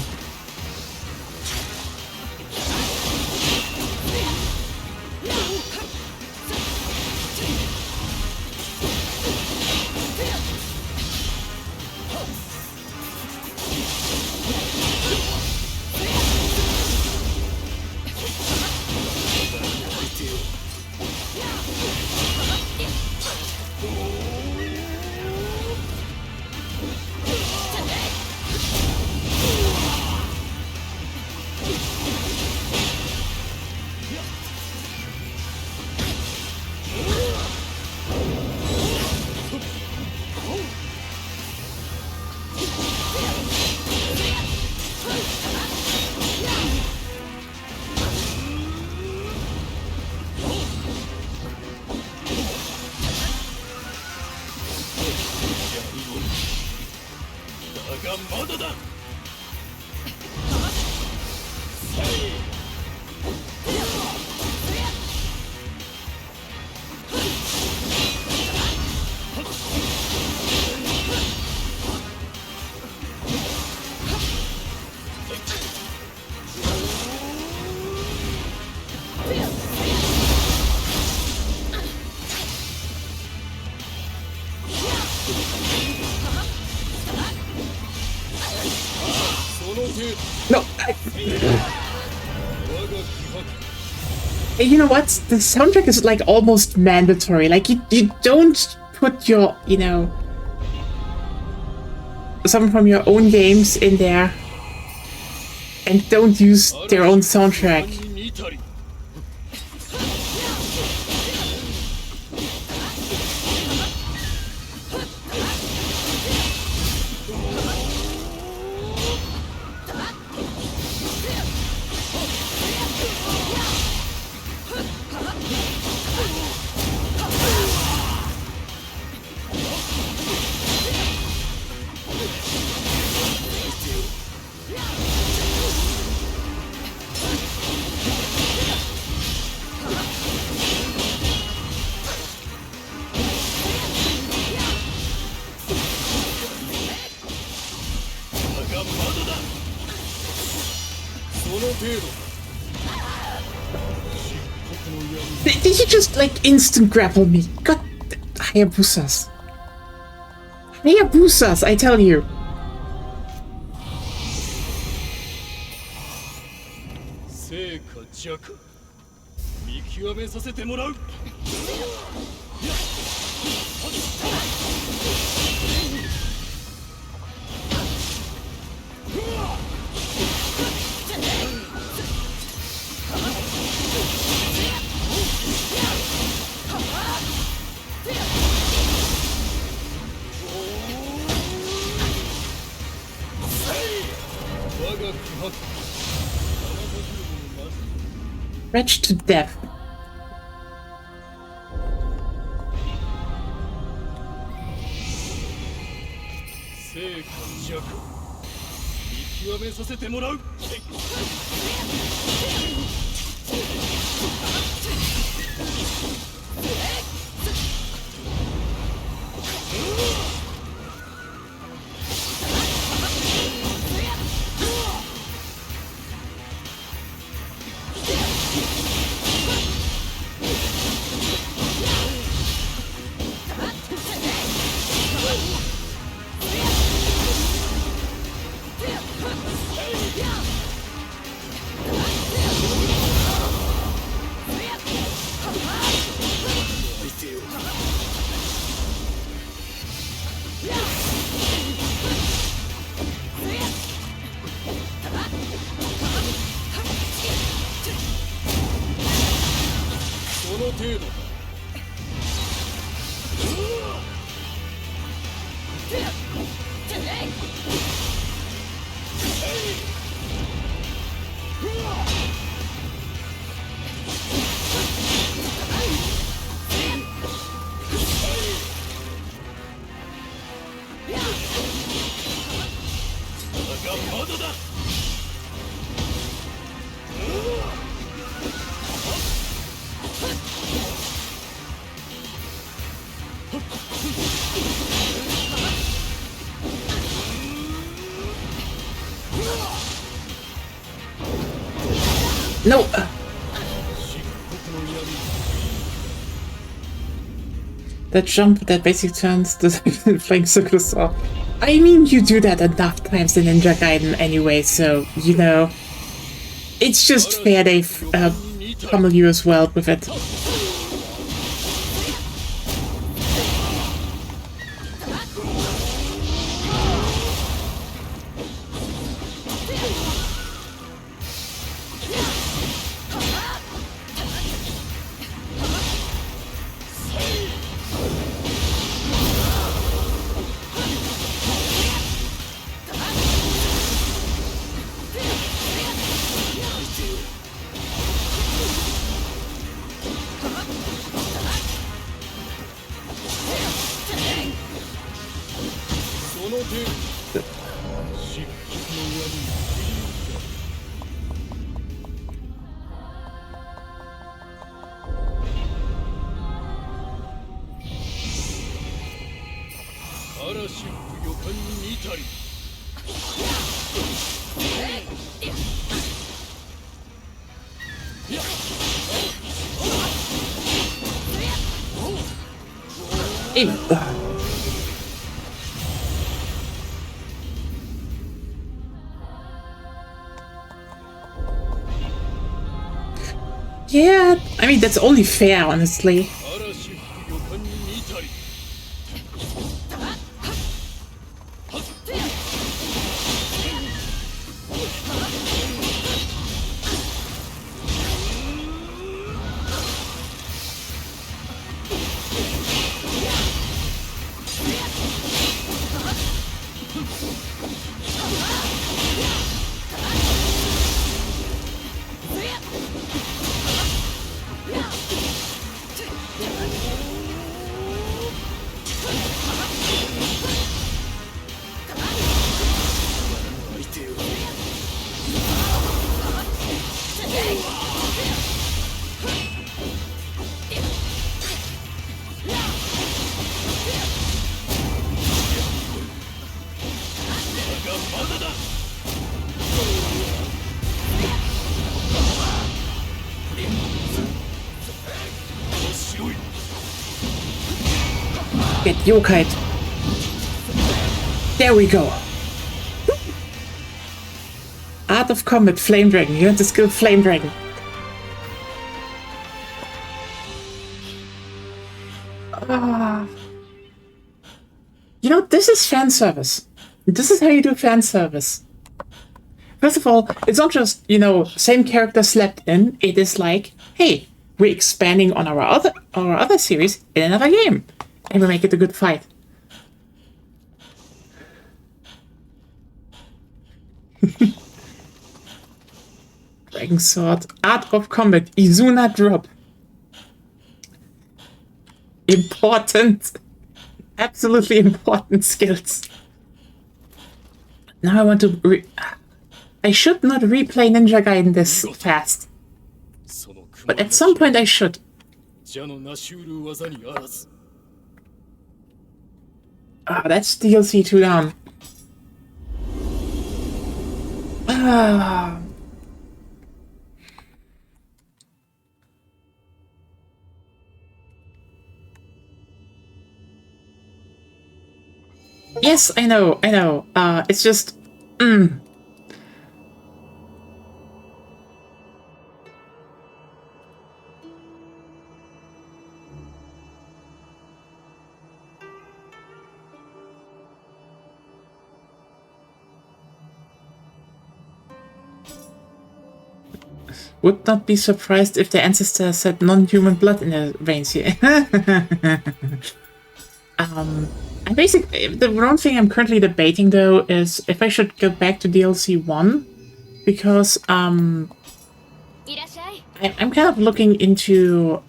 No, you know what? The soundtrack is like almost mandatory. Like you don't put your, you know, some from your own games in there and don't use their own soundtrack. Did you just like instant grapple me? God, Hayabusas. Hayabusas, I tell you. Wretched to death. 程度か。だがまだだ。No! That jump that basically turns the flying circus off. I mean, you do that enough times in Ninja Gaiden anyway, so, you know, it's just fair they pummel you as well with it. Yeah, I mean, that's only fair, honestly. Get yokai. There we go. Art of Combat, Flame Dragon. You have the skill Flame Dragon. You know, this is fan service. This is how you do fan service. First of all, it's not just, you know, same character slapped in. It is like, hey, we're expanding on our other series in another game. And we make it a good fight. Dragon Sword, Art of Combat, Izuna drop. Important. Absolutely important skills. Now I want to I should not replay Ninja Gaiden this fast. But at some point I should. Ah, that's DLC 2 down. Ah. Yes, I know. It's just... Would not be surprised if their ancestors had non-human blood in their veins here. I basically, the one thing I'm currently debating though is if I should go back to DLC 1, because I'm kind of looking into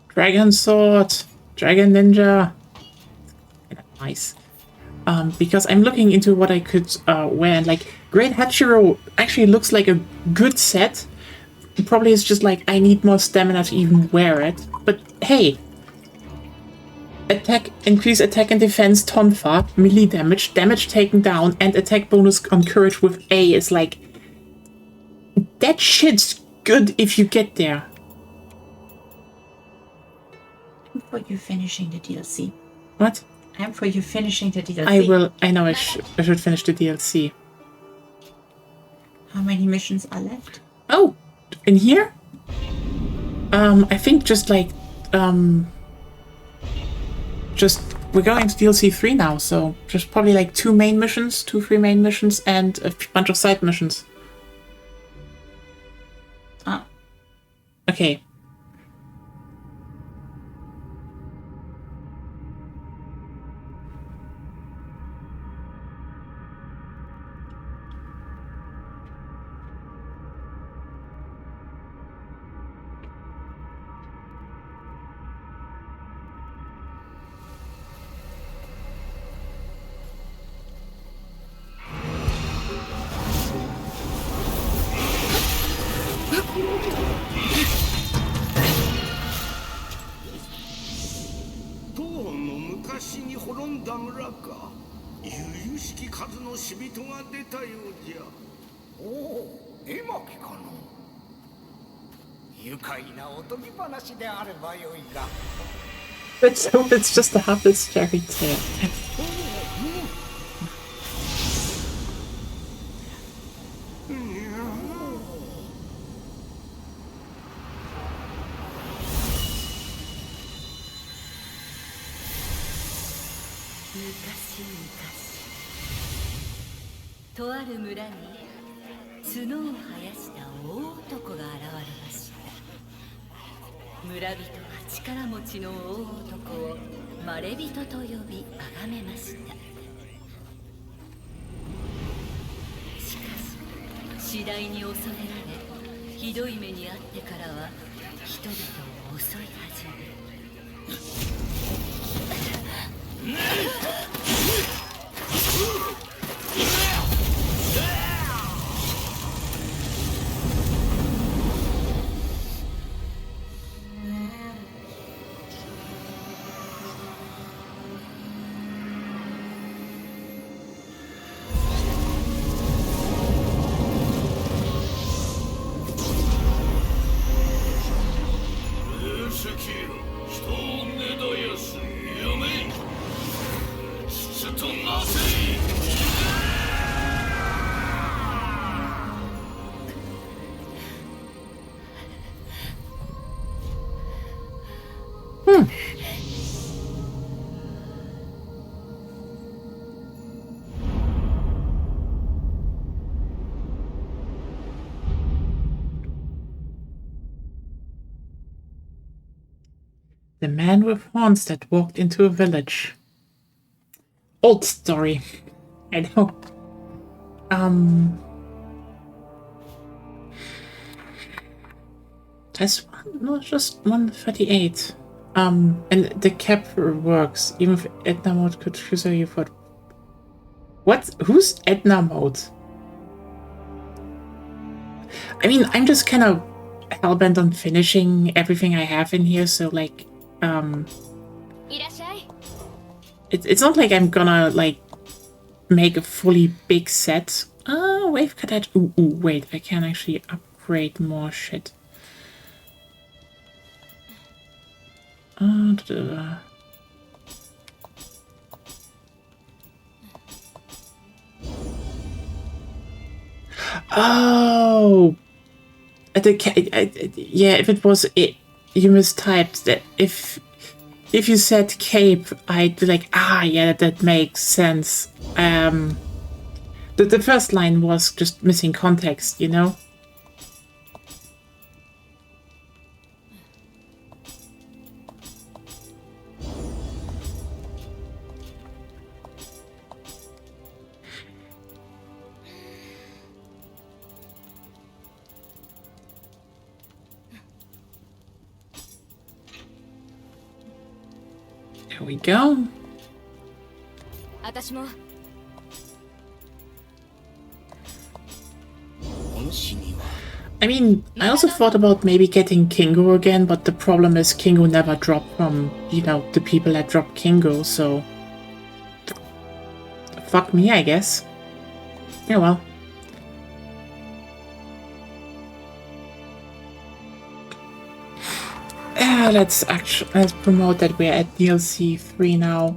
Dragon Sword, Dragon Ninja. Nice. Because I'm looking into what I could wear, and like Great Hachiro actually looks like a good set. Probably it's just like I need more stamina to even wear it. But hey, increase attack and defense tonfa, melee damage, damage taken down, and attack bonus on courage with A is like that shit's good if you get there. I'm for you finishing the DLC. What? I'm for you finishing the DLC. I will. I know I should finish the DLC. How many missions are left? Oh, in here? I think just like just we're going to DLC 3 now, so just probably like 2 main missions, 2-3 main missions, and a bunch of side missions. Ah. Okay. Let's hope it's just a Harvest fairy tale. The man with horns that walked into a village. Old story. I know. That's one, no, just 138. And the cap works, even if Edna mode could trigger you for. What? Who's Edna mode? I mean, I'm just kind of hellbent on finishing everything I have in here, so like, it's not like I'm gonna like make a fully big set. Wave cadet. Ooh, wait, I can actually upgrade more shit. Oh, yeah. If it was it, you mistyped that. If you said cape, I'd be like, yeah, that makes sense. The first line was just missing context, you know? There we go. 私も I mean, I also thought about maybe getting Kingo again, but the problem is Kingo never dropped from, you know, the people that dropped Kingo, so... Fuck me, I guess. Yeah, well. Let's promote that we're at DLC 3 now.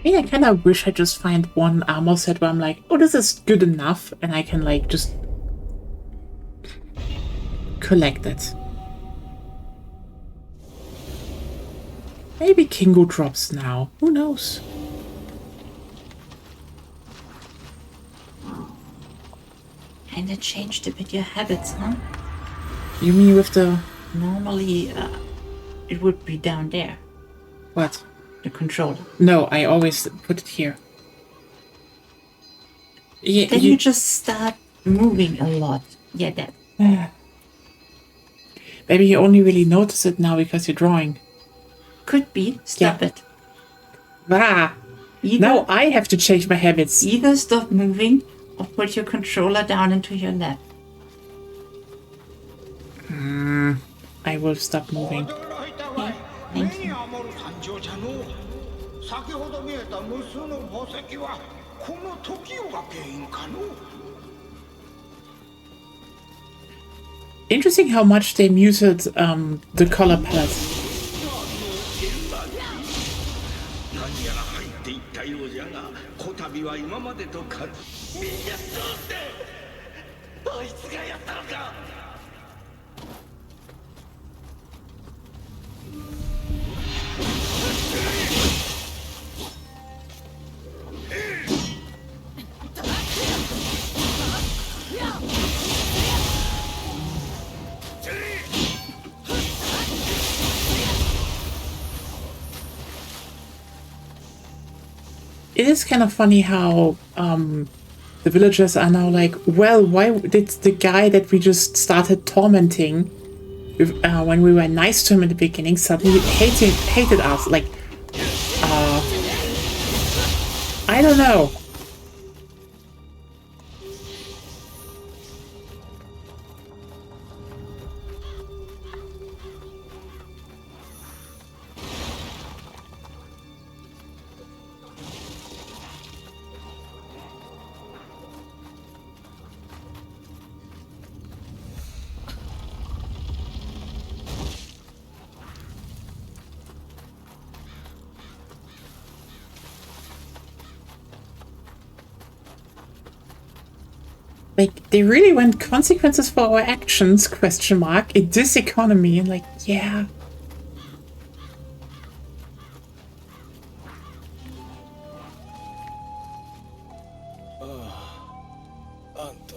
I mean, I kind of wish I just find one armor set where I'm like, oh, this is good enough, and I can, like, just collect it. Maybe Kingo drops now. Who knows? And it changed a bit your habits, huh? You mean with the... Normally, it would be down there, What? the controller. No, I always put it here. Yeah, Then you just start moving a lot. Yeah, that. Maybe you only really notice it now because you're drawing. Could be. Stop Yeah. it. Ah! Either, Now I have to change my habits. either stop moving or put your controller down into your lap. I will stop moving. Thank you. 先ほど見えた無数の宝石はこの時代が原因かの Interesting how much they muted the color palette. 何やら入っていったようじゃがこたびは今までとかみんなどうしてあいつがやったのか It is kind of funny how the villagers are now like, well, why did the guy that we just started tormenting when we were nice to him in the beginning suddenly hated us? Like, I don't know. Like, they really went consequences for our actions, question mark, in this economy, and like, yeah. あんた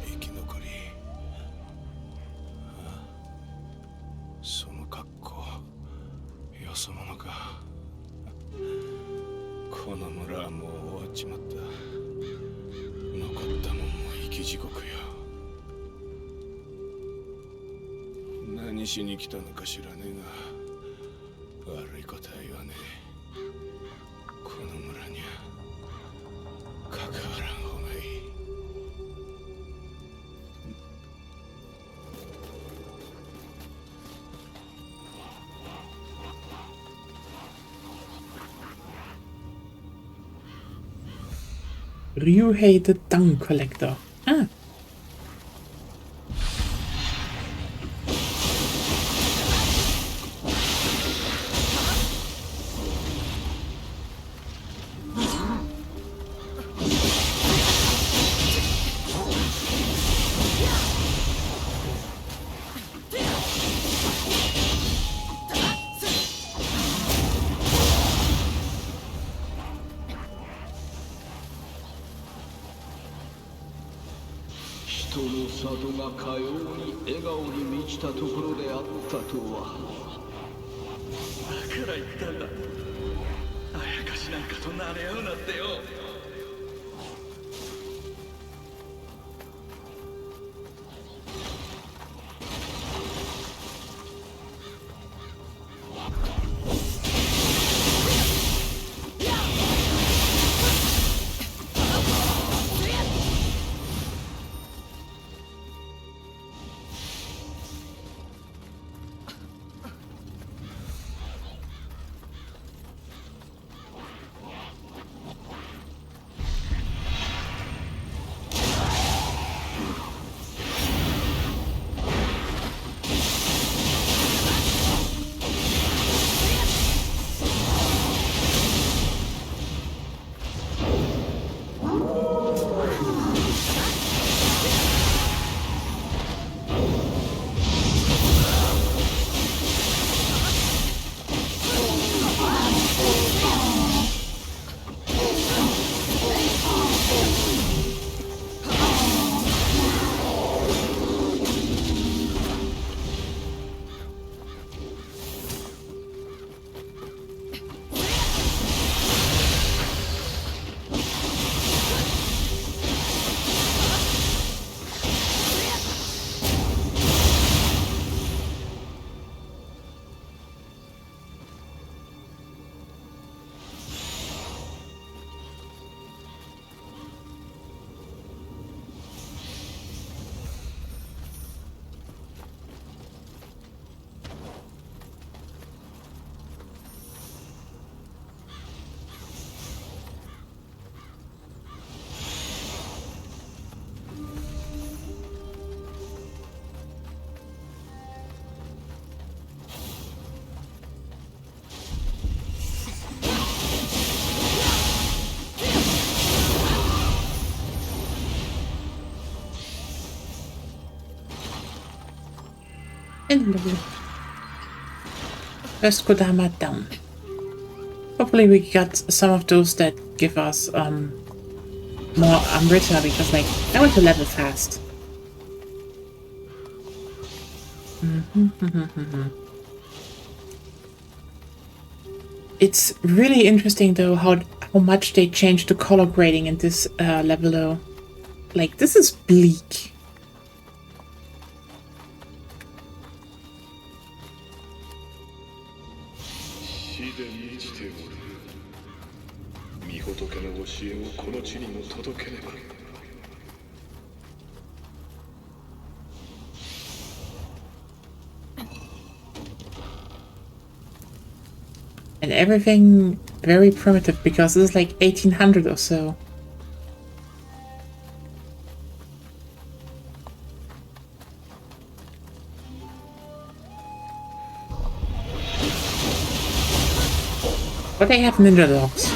生き残りその格好よそ者かこの村はもう終わっちまった残ったもんも生き地獄よにしに来たのか知らねえが、悪いことは言わねえ。この村には関わらん方がいい。Ryuhei the Dung Collector. Ah. Hello. First Kodama down. Hopefully we got some of those that give us more Amrita, because like I want to level fast. It's really interesting though how much they changed the color grading in this level though. Like this is bleak. 教えをこの地にも届けねば。And everything very primitive because this is like 1800 or so. But they have ninja dogs.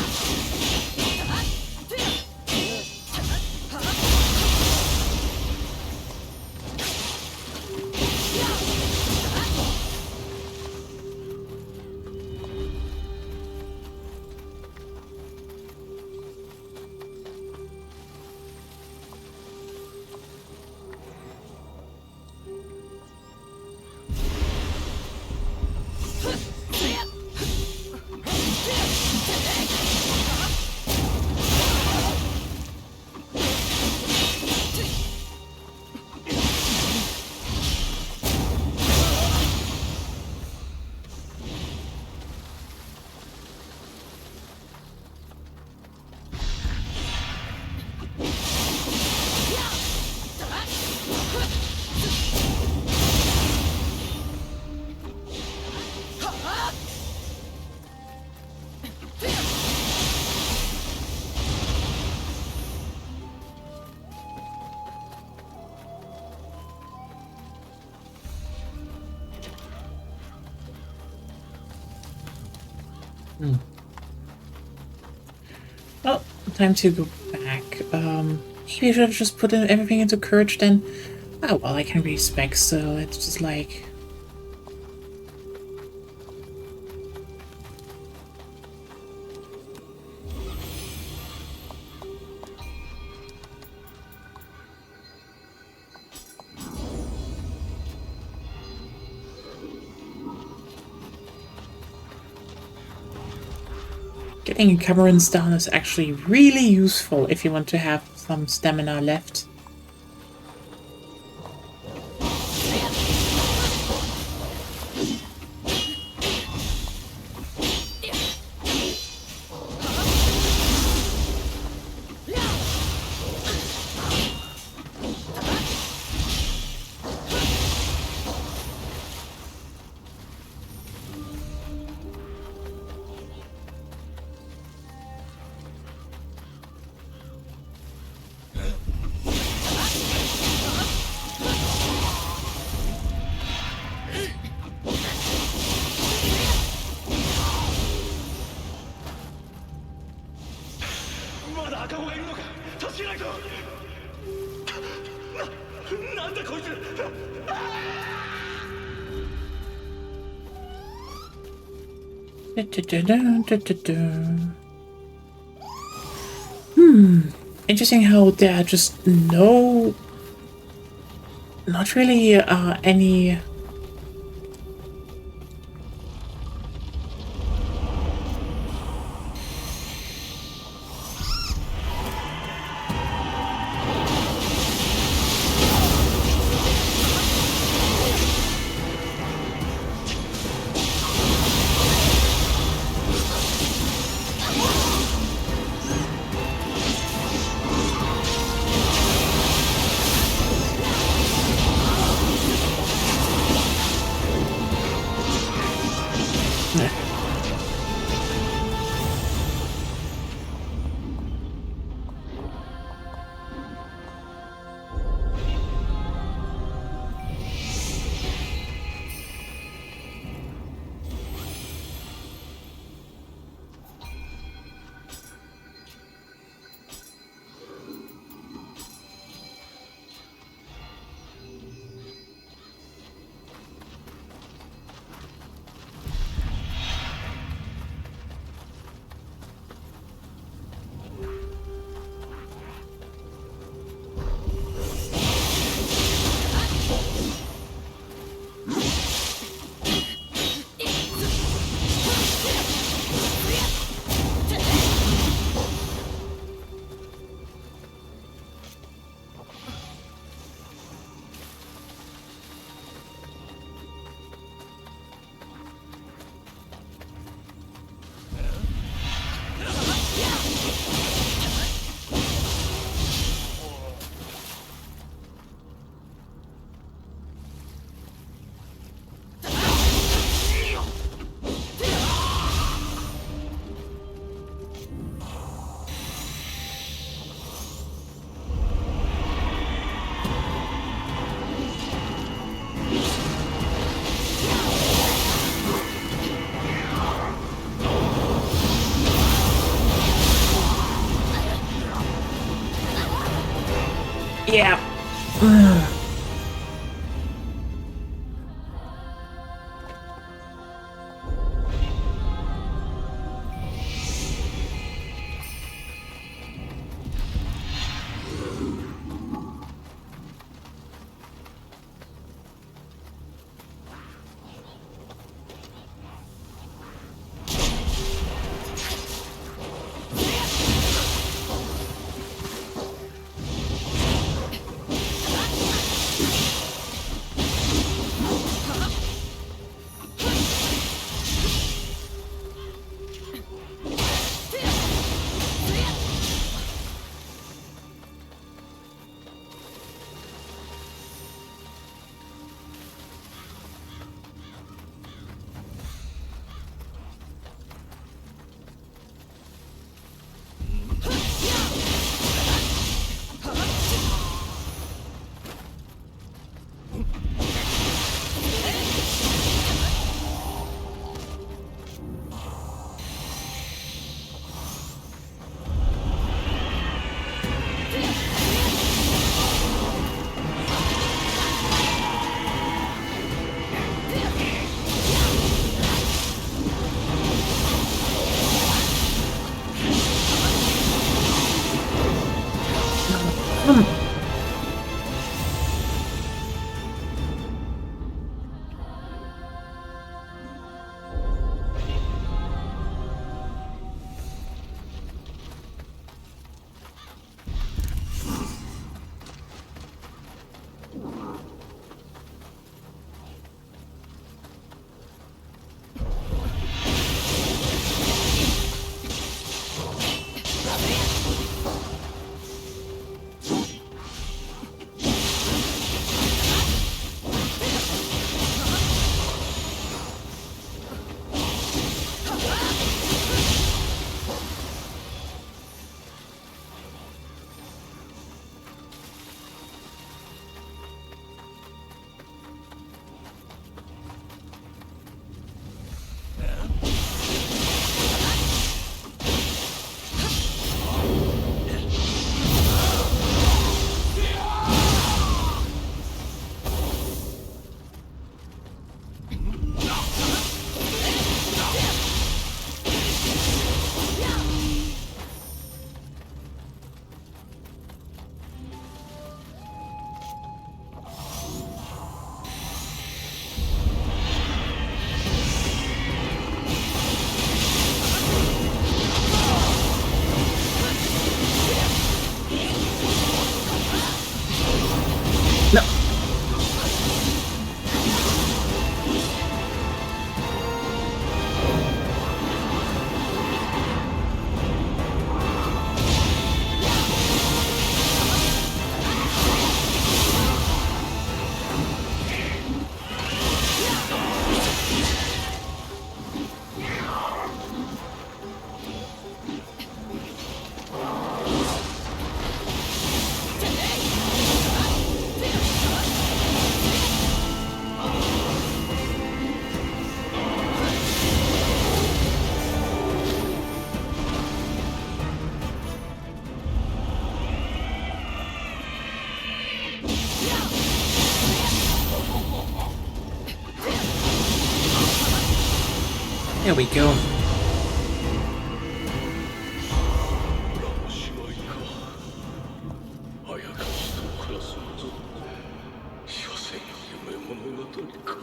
Well, time to go back. Maybe I should have just put everything into courage then. Oh, well, I can read specs, so let's just like... Getting encumbrance down is actually really useful if you want to have some stamina left. Interesting how there are just not really any... Yeah. Come. No. There we go. 死はいかあやかしと暮らすこと所詮夢物語か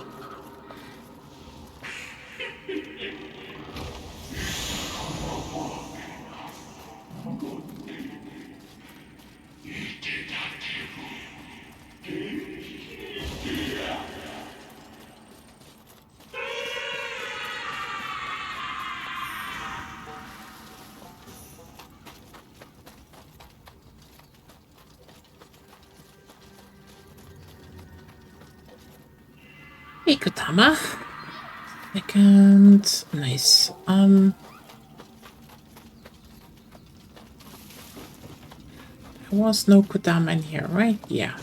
Hey, Kodama. Second. Nice. There was no Kodama in here, right? Yeah.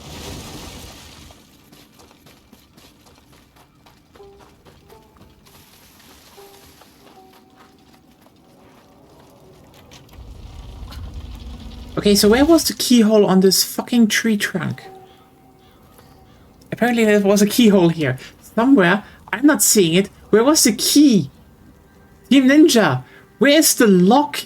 Okay, so where was the keyhole on this fucking tree trunk? Apparently there was a keyhole here. Somewhere. I'm not seeing it. Where was the key? Team Ninja! Where is the lock?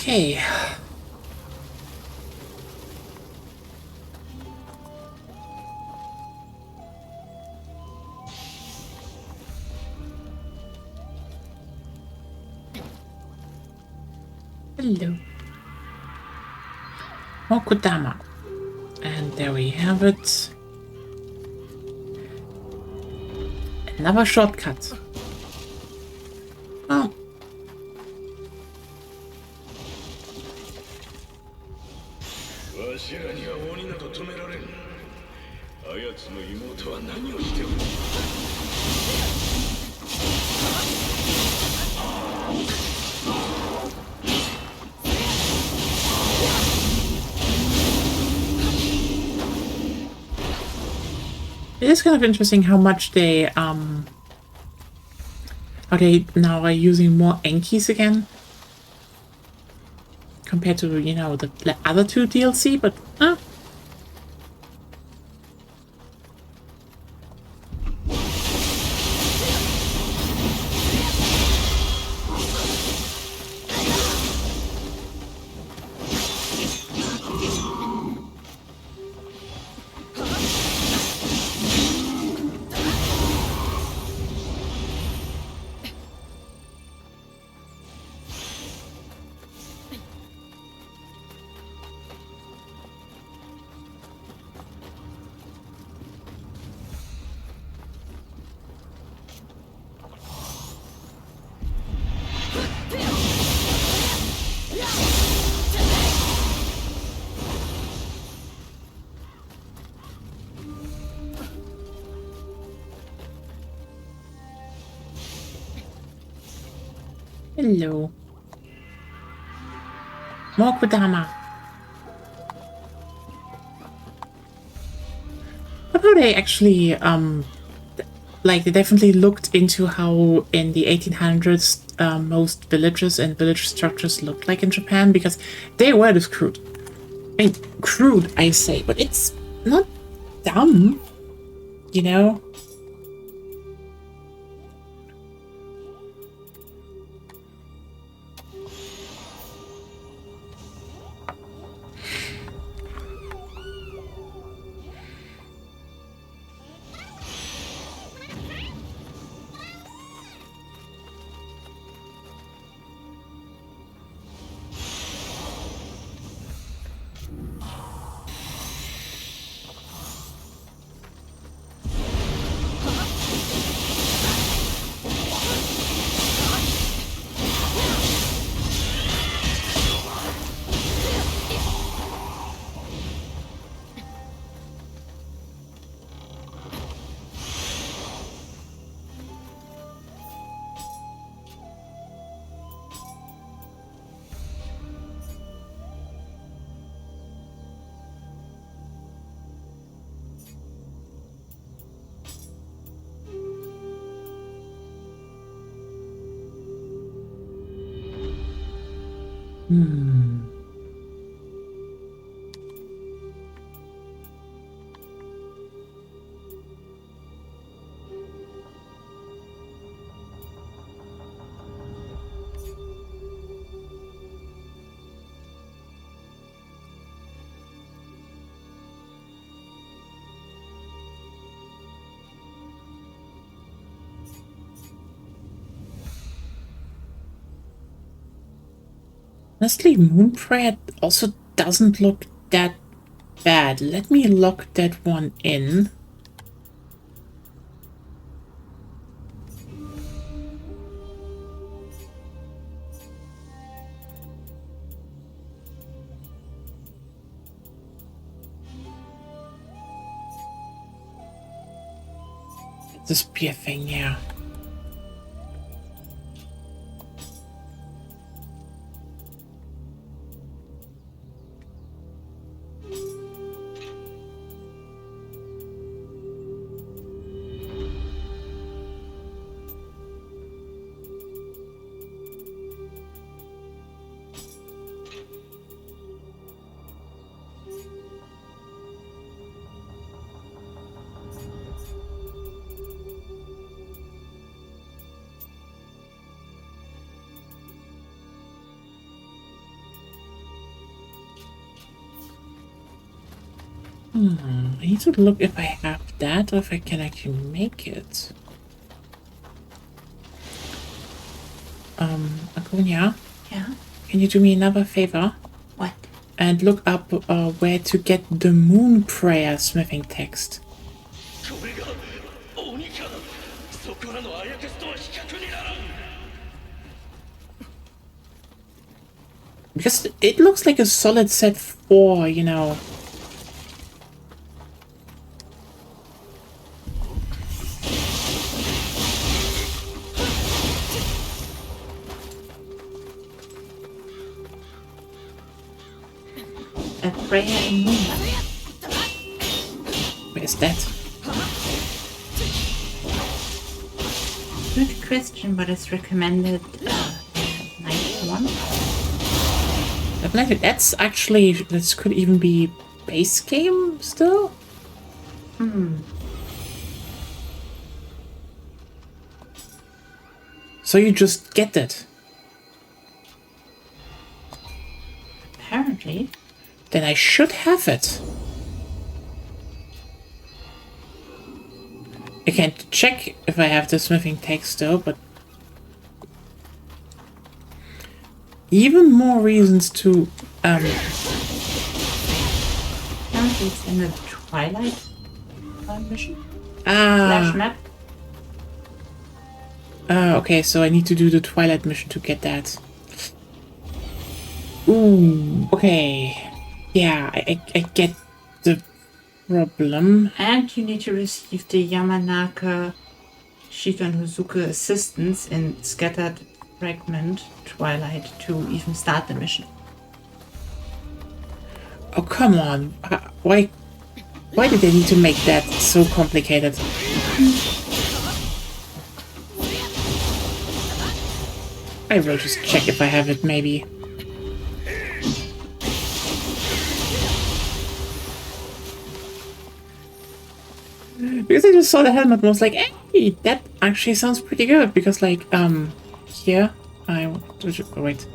Okay. Hello. Mokodama. And there we have it. Another shortcut. Oh. わしらには鬼など止められん。あやつの妹は何をしておる。It is kind of interesting how much they now are using more Enkis again compared to, you know, the other two DLC, but hello. Mokodama. But how they actually, like, they definitely looked into how in the 1800s most villages and village structures looked like in Japan, because they were this crude. I mean, crude, I say, but it's not dumb, you know? Honestly, Moon Prayer also doesn't look that bad. Let me lock that one in. The spear thing, yeah. I need to look if I have that or if I can actually make it. Agonia, Yeah? can you do me another favor? What? And look up where to get the moon prayer smithing text. これが鬼か。そこらのあやかしとは比較にならん。 Because it looks like a solid set 4, you know. A prayer in moonlight. Where's that? Good question, but it's recommended night one. That's actually, this could even be base game still? So you just get it. Apparently. Then I should have it. I can't check if I have the smithing text though, but even more reasons to Apparently it's in the Twilight mission. ah Flash map. okay, so I need to do the Twilight mission to get that. Ooh, okay. Yeah, I get the problem. And you need to receive the Yamanaka Shikanhuzuka assistance in Scattered Fragment Twilight to even start the mission. Oh, come on. Why did they need to make that so complicated? I will just check if I have it, maybe. Because I just saw the helmet and was like, hey, that actually sounds pretty good. Because, like, here, wait,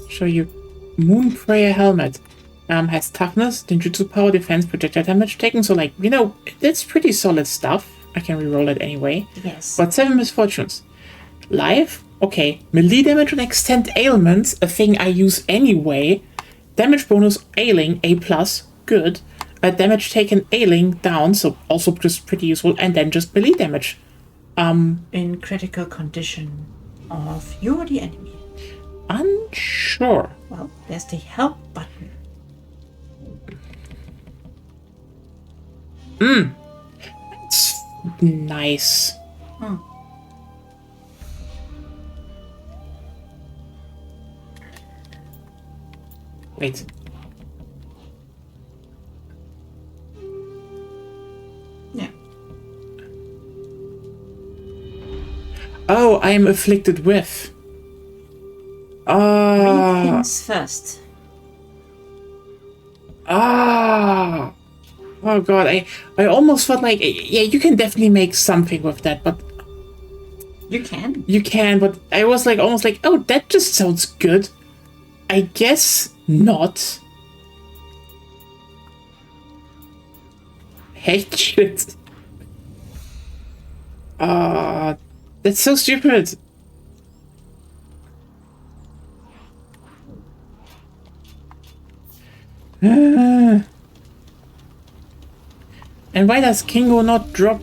show you. Moon Prayer helmet. Has toughness, ninjutsu power, defense, projectile damage taken. So, like, you know, that's pretty solid stuff. I can reroll it anyway. Yes. But 7 misfortunes. Life, okay. Melee damage and extend ailments, a thing I use anyway. Damage bonus ailing, A+, good. Damage taken ailing down, so also just pretty useful. And then just melee damage. In critical condition of you or the enemy. Unsure. Well, there's the help button. It's nice. Wait. Yeah. Oh, I am afflicted with. Read things first. Oh god, I almost felt like, yeah, you can definitely make something with that, but You can. you can, but I was like, almost like, oh, that just sounds good. I guess not. Hatred. That's so stupid. And why does Kingo not drop?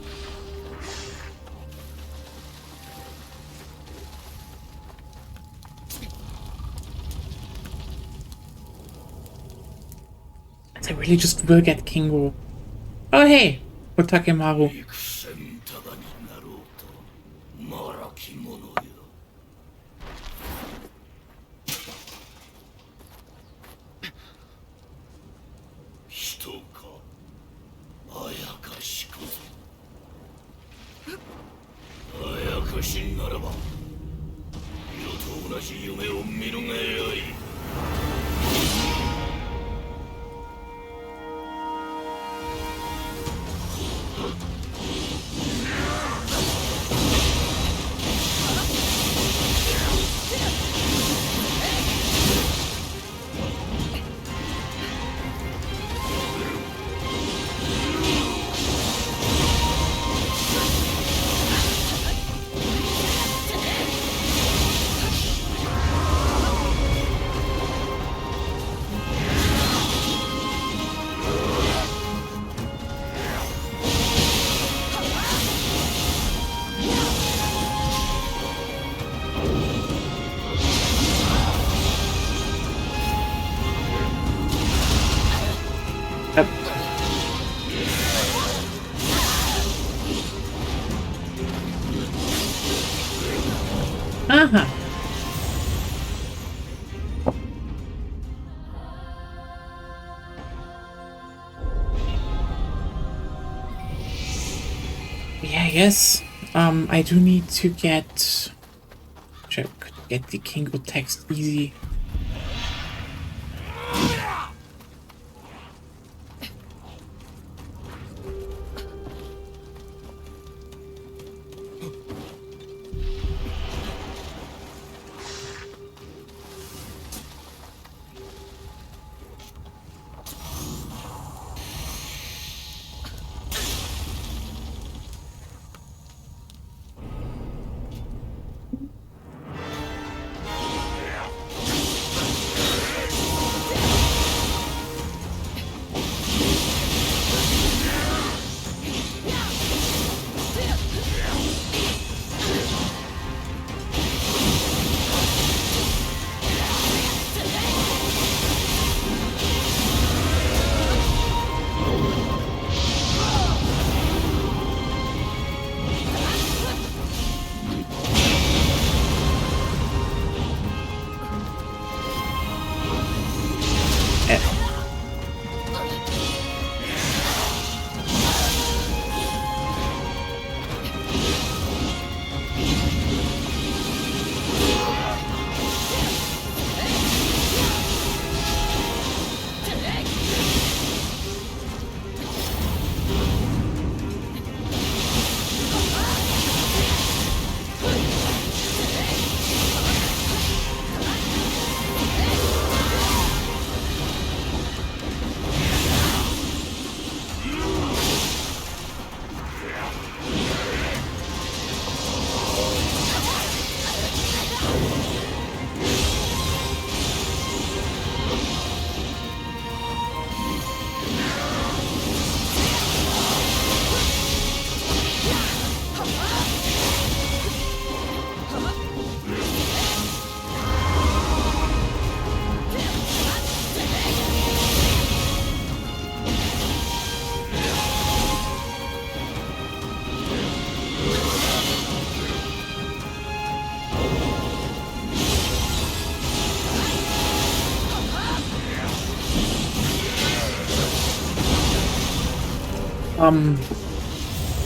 I really just will get Kingo. Oh hey, Otakemaru. 戦ただになろうとまらき者よ。人かあやかしこそ。あやかしならば世と同じ夢を見るがよい。Yeah, I guess. I do need to get... Which I could get the Kingo text easy.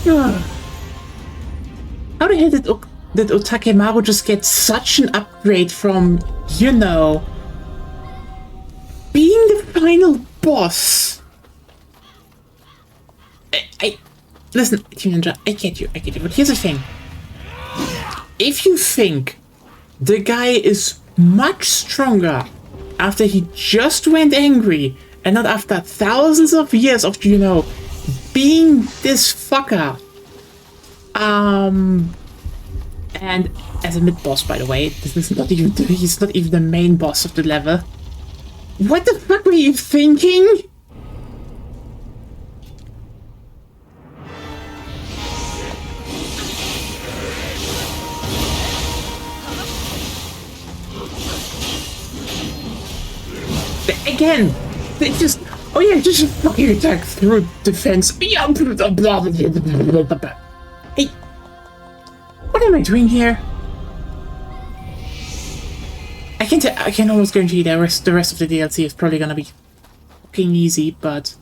Yeah. How the hell did Otakemaru just get such an upgrade from, you know, being the final boss? Listen, Team Ninja, I get you, but here's the thing. If you think the guy is much stronger after he just went angry and not after thousands of years of, you know, being this fucker, and as a mid-boss, by the way, this is not even, he's not even the main boss of the level. What the fuck were you thinking? Again, they just, oh yeah, just fucking attack through defense. Hey, what am I doing here? I can almost guarantee the rest of the DLC is probably gonna be fucking easy, but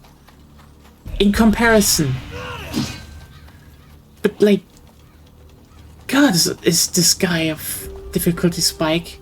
in comparison, but like, God, is this guy of difficulty spike?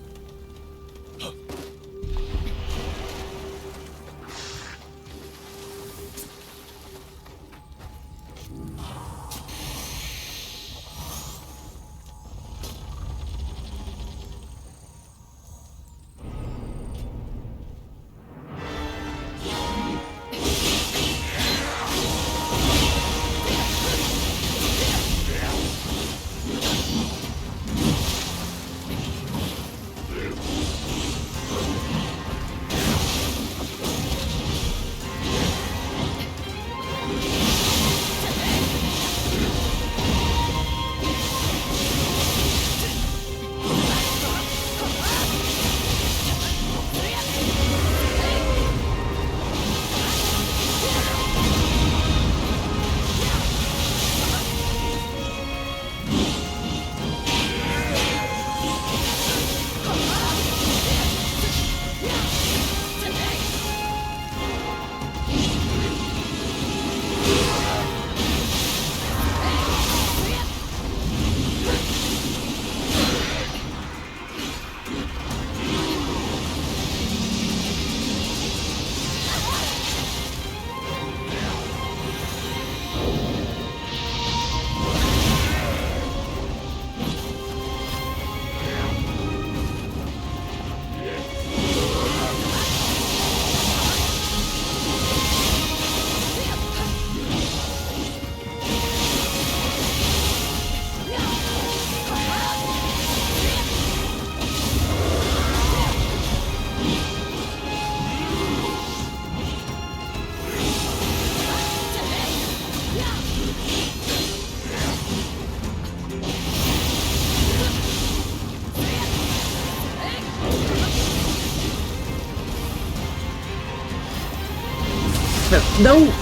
No!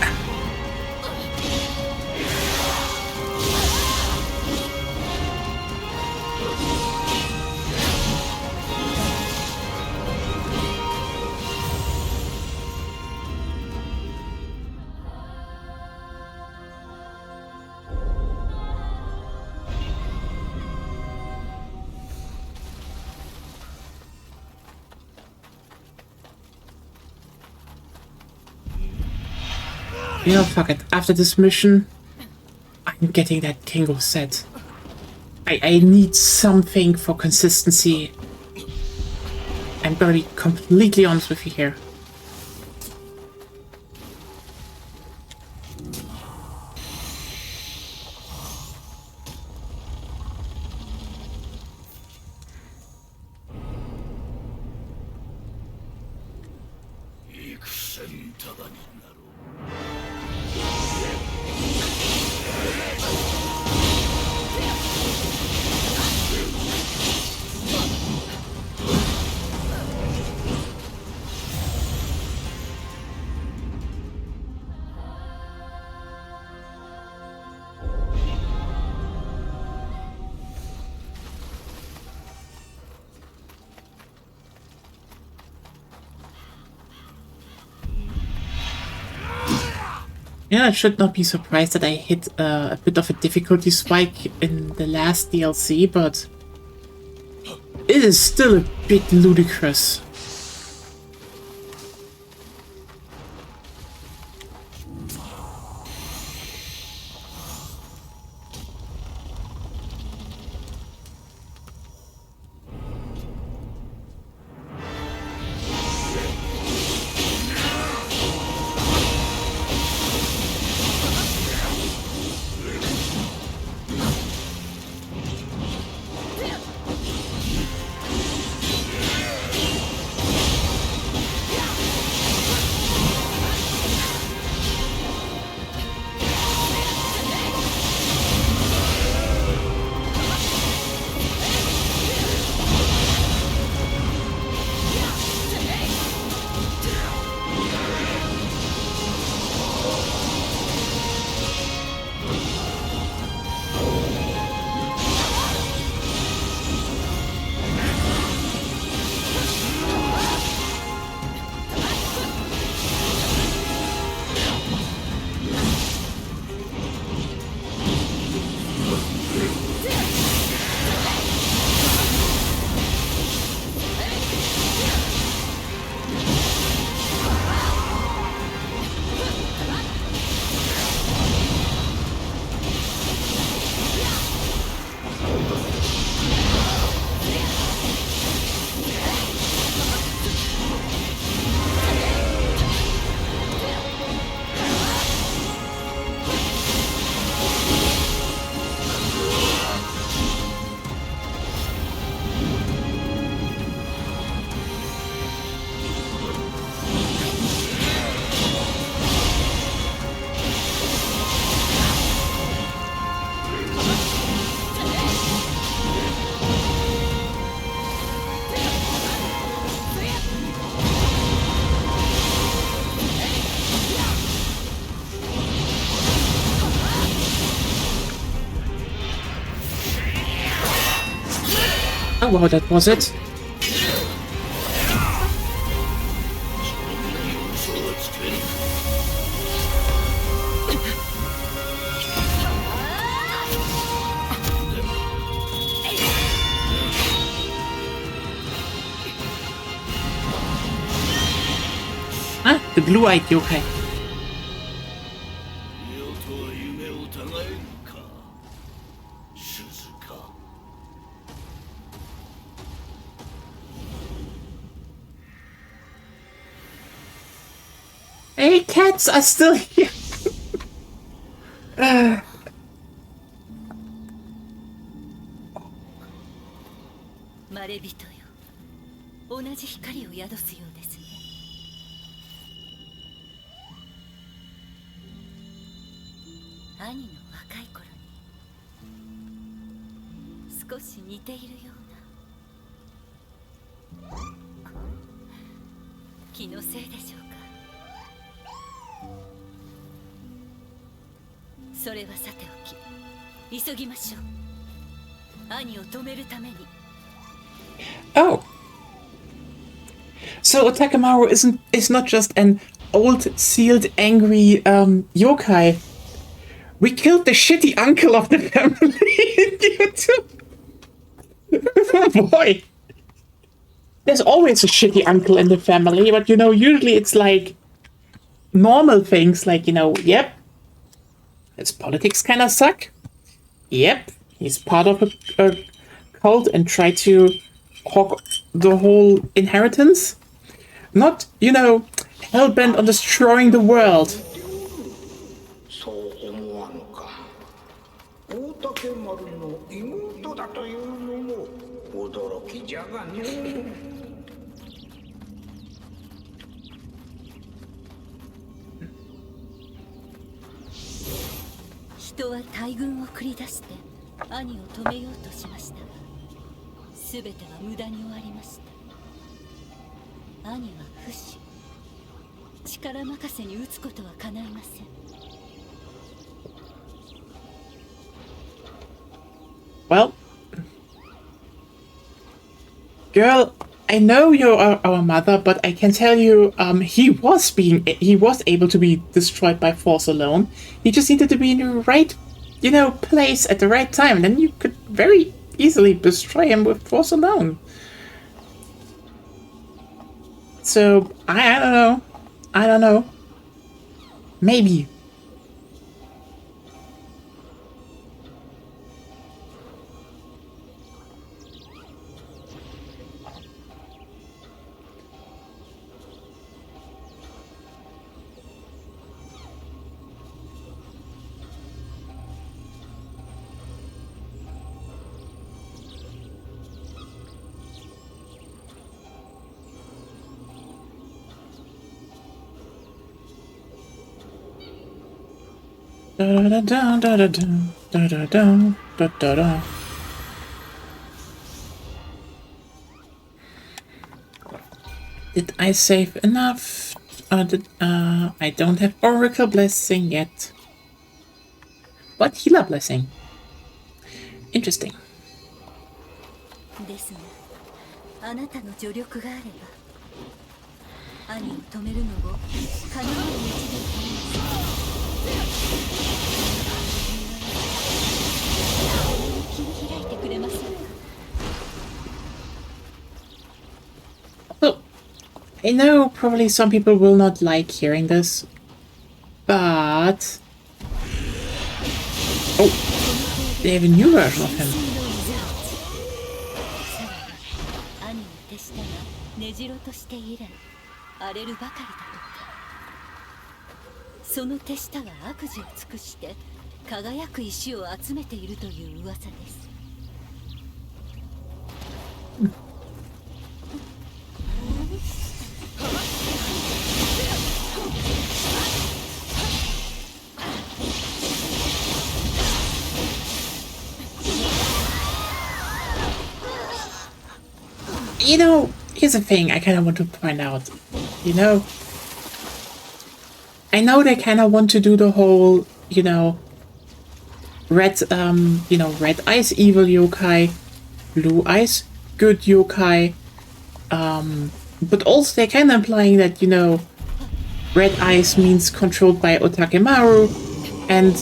You know, fuck it. After this mission, I'm getting that Kingo set. I need something for consistency. I'm gonna be completely honest with you here. Yeah, I should not be surprised that I hit a bit of a difficulty spike in the last DLC, but it is still a bit ludicrous. Oh wow, that was it. Ah, the blue-eyed yokai. Hey, cats are still here. まれびとよ、同じ光を宿すようですね。兄の若い頃に少し似ているような。気のせいでしょうか。それはさておき、急ぎましょう。兄を止めるために。 Oh. So Otakemaru is not just an old, sealed, angry yokai. We killed the shitty uncle of the family. Oh boy. There's always a shitty uncle in the family, but you know, usually it's like normal things like, you know, yep, his politics kind of suck. Yep, he's part of a cult and tried to hog the whole inheritance. Not, you know, hell-bent on destroying the world. そう思わぬか。大竹丸の妹だというのも驚きじゃがの。人は大軍を繰り出して兄を止めようとしましたが、全ては無駄に終わりました。兄は不死、力任せに撃つことは叶いません。 Well, girl, I know you're our mother, but I can tell you, he was able to be destroyed by force alone. He just needed to be in the right, you know, place at the right time, and then you could very easily destroy him with force alone. So I don't know. I don't know. Maybe. Da da da da da da da da da da da. Did I save enough? I don't have Oracle Blessing yet. But Healer Blessing. Interesting. ですが、あなたの助力があれば、兄を止めるのも叶う道ではありません。切り開いてくれませんか。 So, I know probably some people will not like hearing this, but... Oh, they have a new version of him. 兄の手下が根城として以来荒れるばかりだとか。その手下が悪事を尽くして輝く石を集めているという噂です。 You know, here's the thing I kind of want to point out. You know, I know they kind of want to do the whole, you know, red eyes evil yokai, blue eyes good yokai, but also they're kind of implying that, you know, red eyes means controlled by Otakemaru, and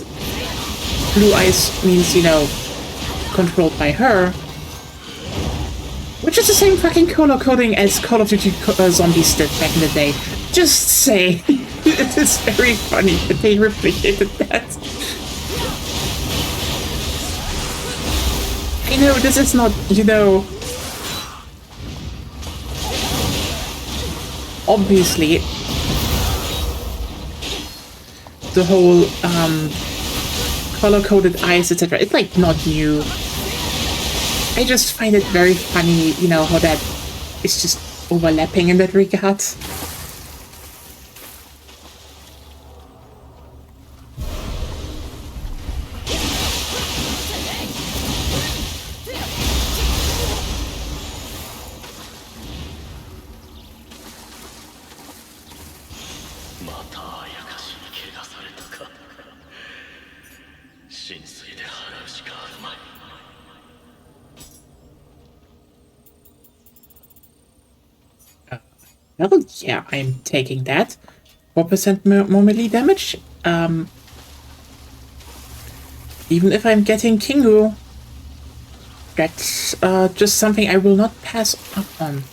blue eyes means, you know, controlled by her. Which is the same fucking color coding as Call of Duty Zombies did back in the day. Just say. It is very funny that they replicated that. I know, this is not, you know... Obviously, the whole color-coded eyes, etc. It's like not new. I just find it very funny, you know, how that is just overlapping in that regard. 浸水で払うしかあるまい。 Well, yeah, I'm taking that. 4% more melee damage. Even if I'm getting Kingu, that's just something I will not pass up on.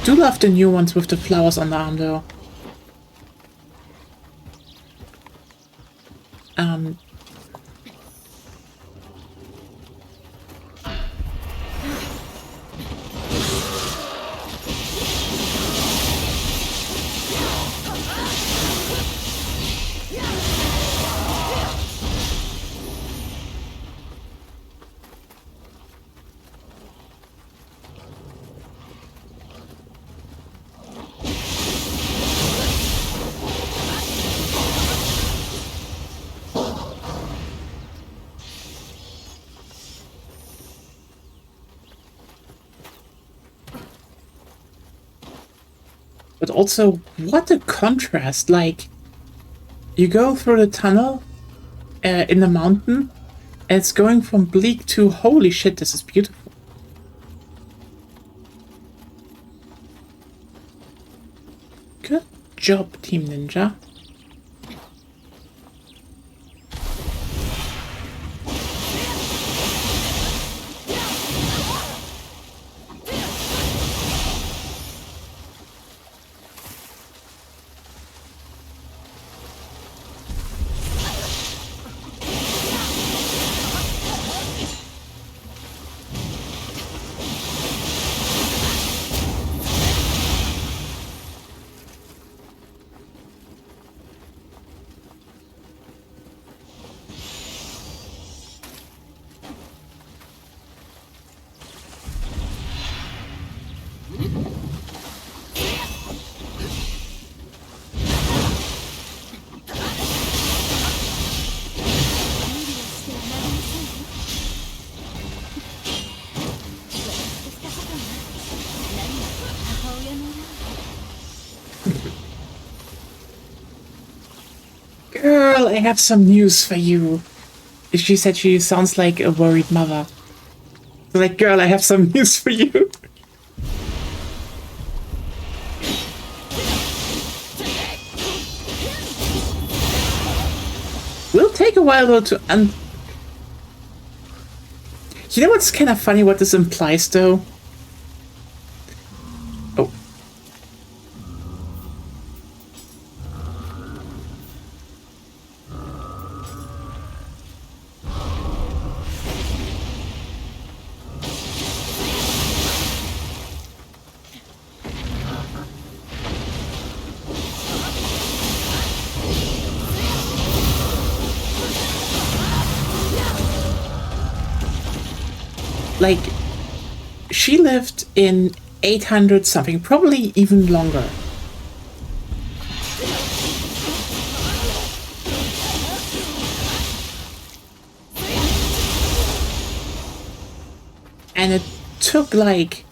Do love the new ones with the flowers on the arm, though. But also, what a contrast. Like, you go through the tunnel in the mountain, and it's going from bleak to holy shit, this is beautiful. Good job, Team Ninja. Girl, I have some news for you. She said she sounds like a worried mother. Like, girl, I have some news for you. Will take a while though to You know what's kind of funny what this implies though? Oh. Like, she lived in 800 something, probably even longer. And it took like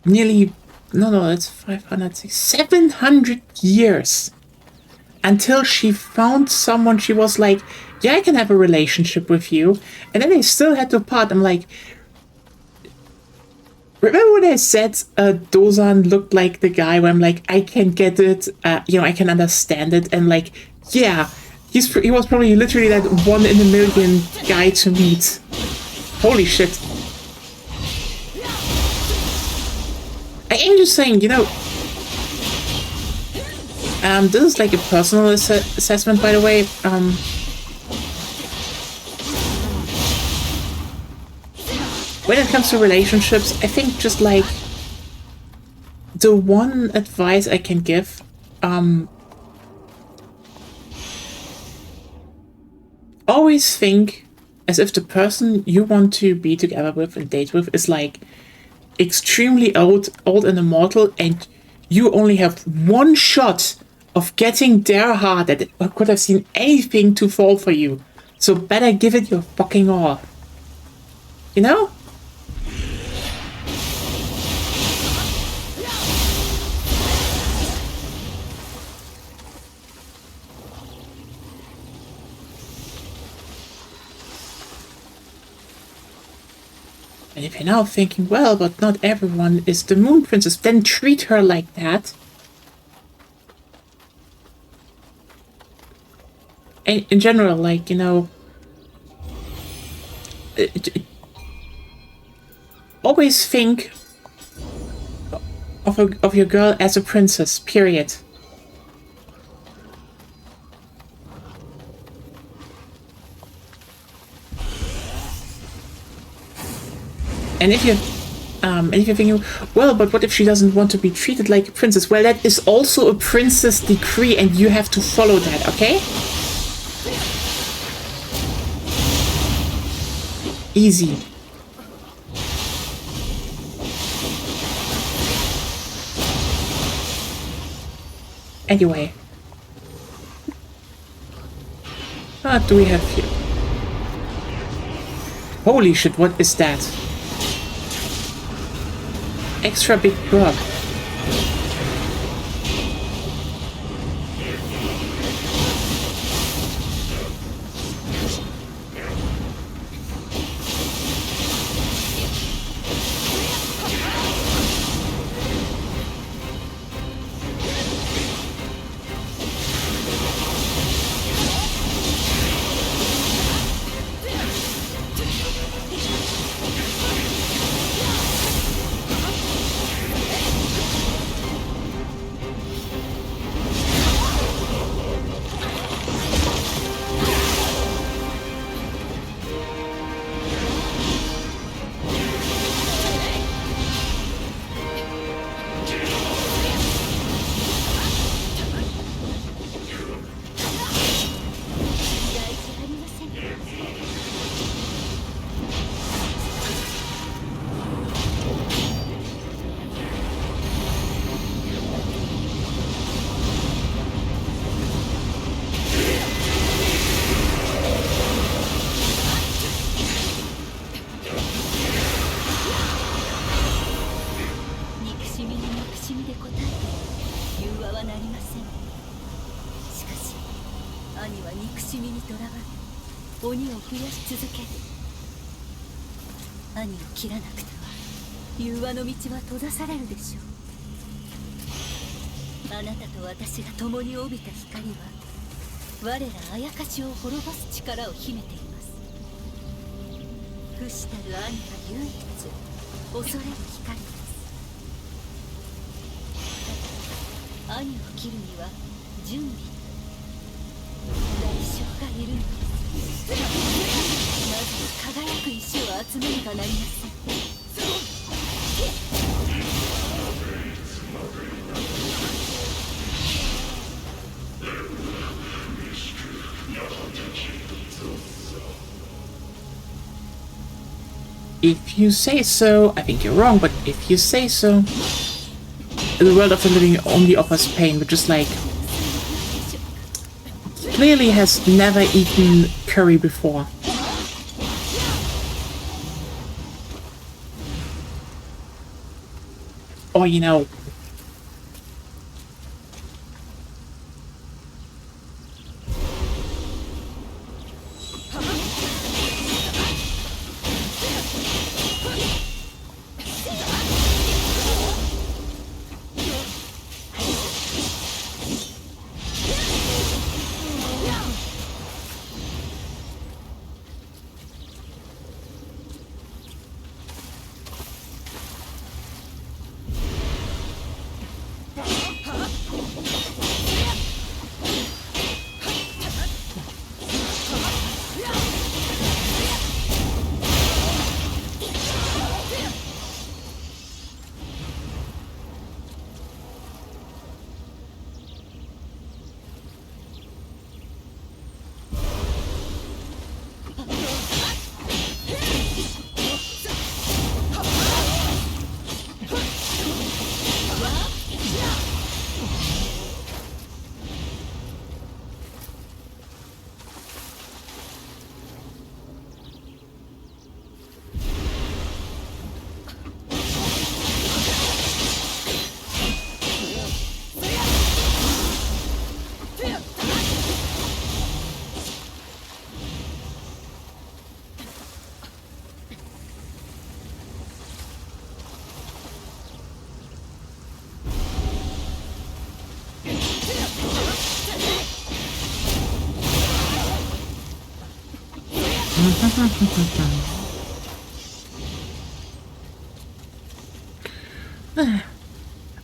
nearly, no, it's 500, 700 years until she found someone she was like, yeah, I can have a relationship with you. And then they still had to part. I'm like, remember when I said Dozan looked like the guy where I'm like, I can get it, I can understand it. And like, yeah, he was probably literally that 1 in a million guy to meet. Holy shit. I am just saying, this is like a personal assessment, by the way. When it comes to relationships, I think just like the one advice I can give, always think as if the person you want to be together with and date with is like extremely old and immortal, and you only have one shot of getting their heart that could have seen anything to fall for you. So better give it your fucking all. You know? And if you're now thinking, well, but not everyone is the Moon Princess, then treat her like that. And in general, like, you know, always think of your girl as a princess, period. And if you're thinking, well, but what if she doesn't want to be treated like a princess? Well, that is also a princess decree, and you have to follow that, okay? Easy. Anyway. What do we have here? Holy shit, what is that? Extra big block. If you say so, I think you're wrong, but if you say so, the world of the living only offers pain, which is like, clearly has never eaten curry before. Or, you know,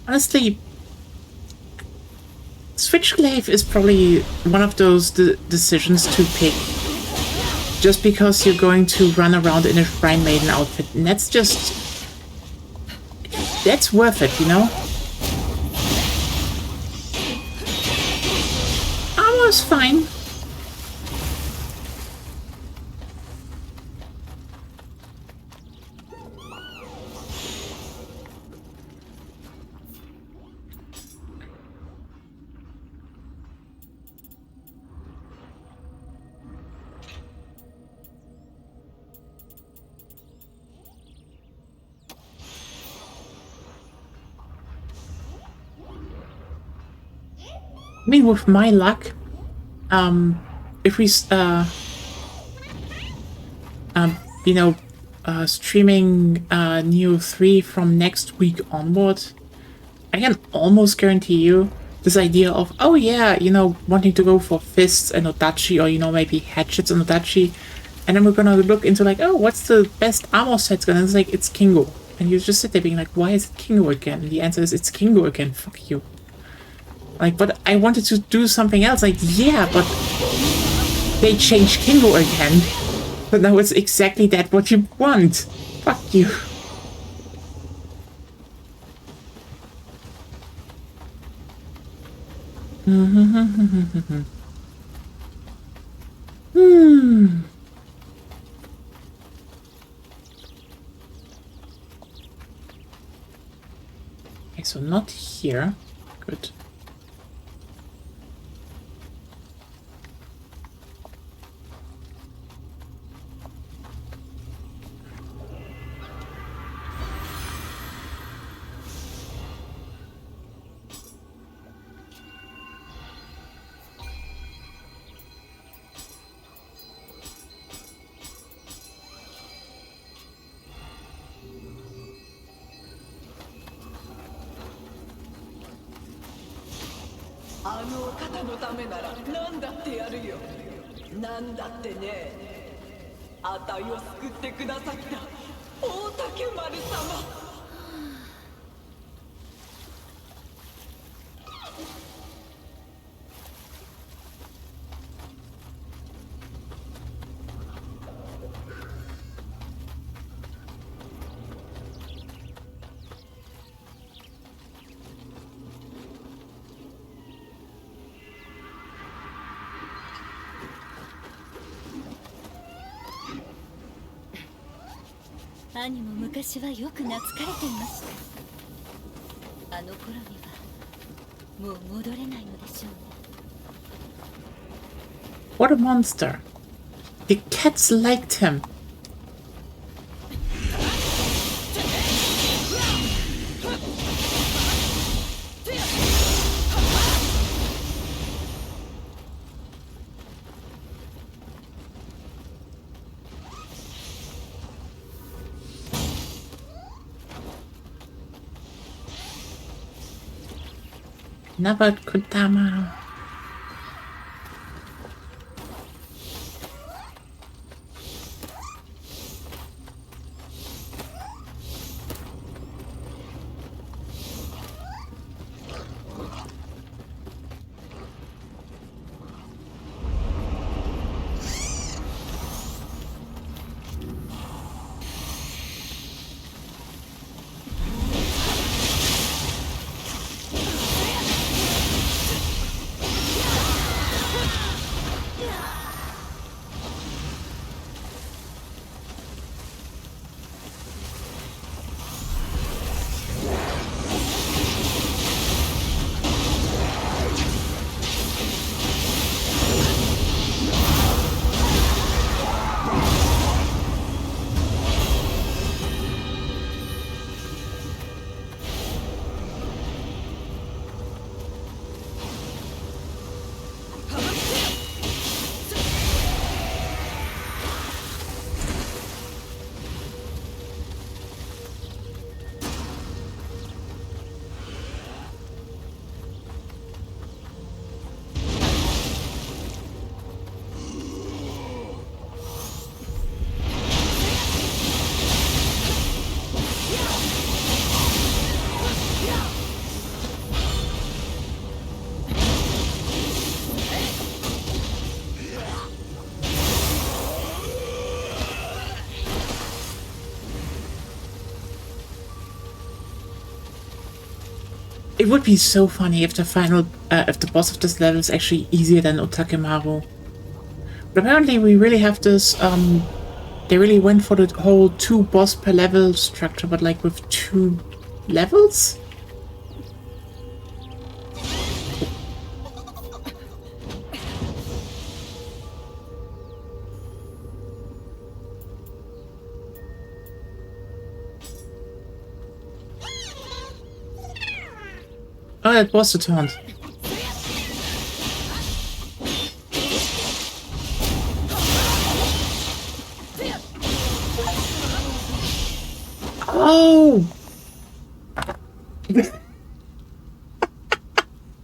Honestly, Switchglaive is probably one of those decisions to pick just because you're going to run around in a Shrine Maiden outfit, and that's worth it, you know? Armor's fine. I mean, with my luck, if we, streaming Nioh 3 from next week onward, I can almost guarantee you this idea of, oh yeah, wanting to go for fists and Odachi, or, maybe hatchets and Odachi, and then we're gonna look into like, oh, what's the best armor set? And it's like, it's Kingo. And you just sit there being like, why is it Kingo again? And the answer is, it's Kingo again, fuck you. Like, but I wanted to do something else. Like, yeah, but they changed Kingo again. But now it's exactly that what you want. Fuck you. Okay, so not here. Good.兄も昔はよく懐かれていました。あの頃にはもう戻れないのでしょうね。What a monster. The cats liked him. Never Kodama. It would be so funny if if the boss of this level is actually easier than Otakemaru. But apparently we really have this, they really went for the whole 2 boss per level structure, but like with 2 levels? Oh, that was the taunt. Oh! That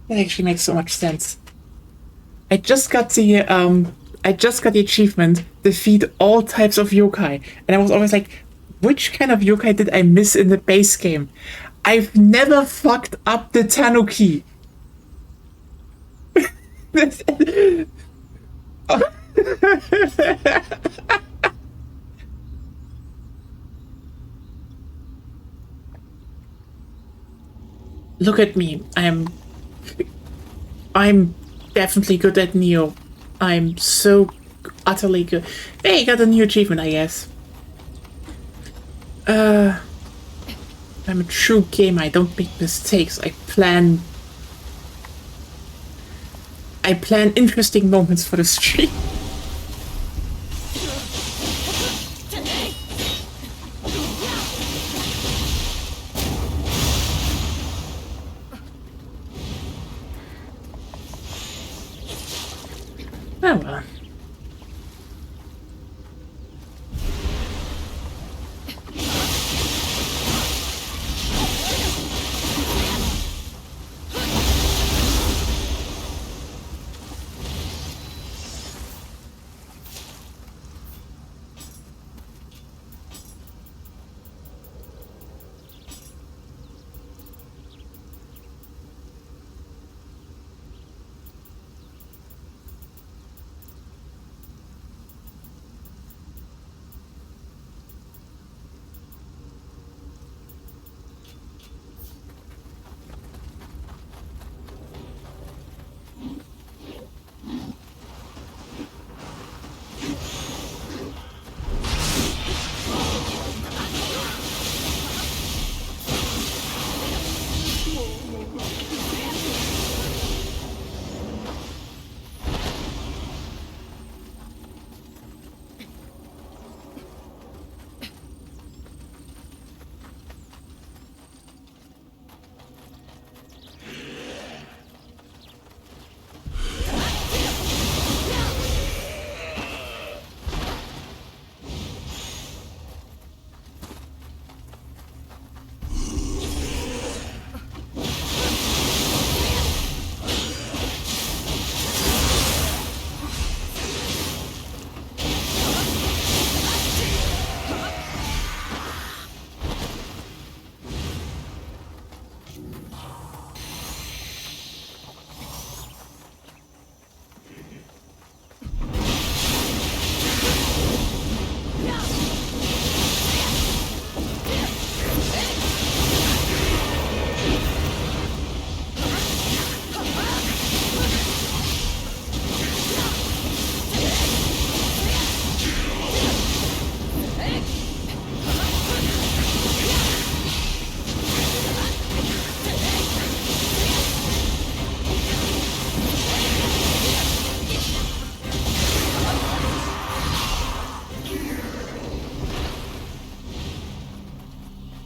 actually makes so much sense. I just got the achievement, defeat all types of yokai. And I was always like, which kind of yokai did I miss in the base game? I've never fucked up the Tanuki. Look at me. I'm definitely good at Nioh. I'm so utterly good. Hey, got a new achievement, I guess. I'm a true gamer. I don't make mistakes. I plan interesting moments for the stream. Oh well.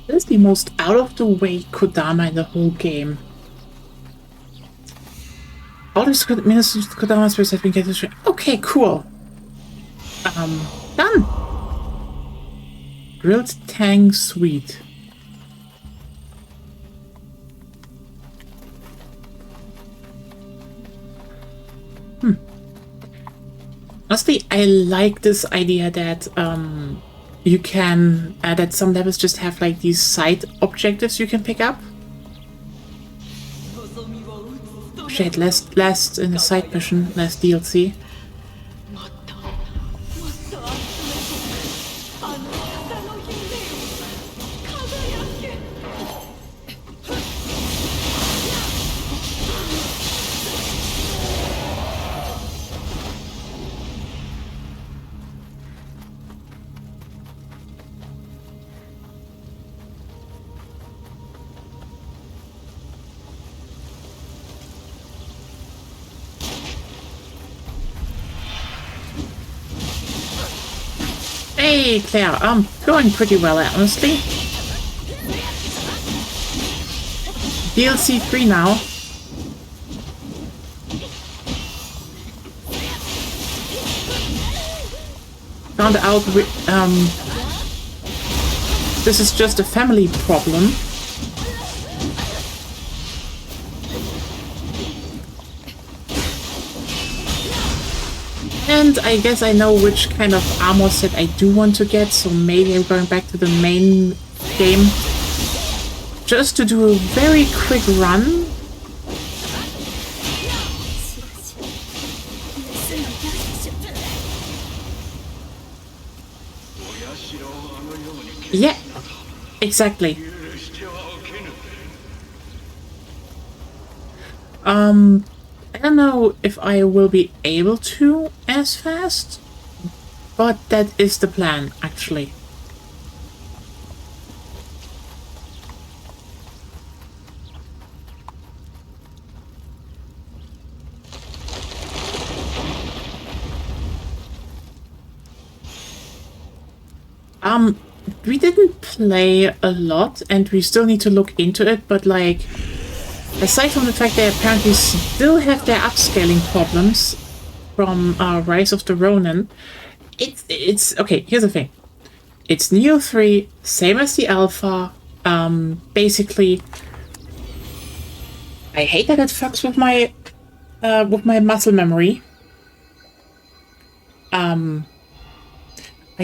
That is the most out of the way Kodama in the whole game. All these ministers of Kodama spirits have been getting. Okay, cool. Done. Grilled Tang Sweet. Honestly, I like this idea that you can that some levels just have like these side objectives you can pick up. Shit, last in the side mission, last DLC. Hey, Claire. Going pretty well, honestly. DLC 3 now. Found out this is just a family problem. And I guess I know which kind of armor set I do want to get, so maybe I'm going back to the main game just to do a very quick run. Yeah, exactly. I don't know if I will be able to as fast, but that is the plan, actually. We didn't play a lot, and we still need to look into it, but like, aside from the fact they apparently still have their upscaling problems from Rise of the Ronin, it's okay, here's the thing. It's Nioh 3, same as the alpha. Basically, I hate that it fucks with my muscle memory. I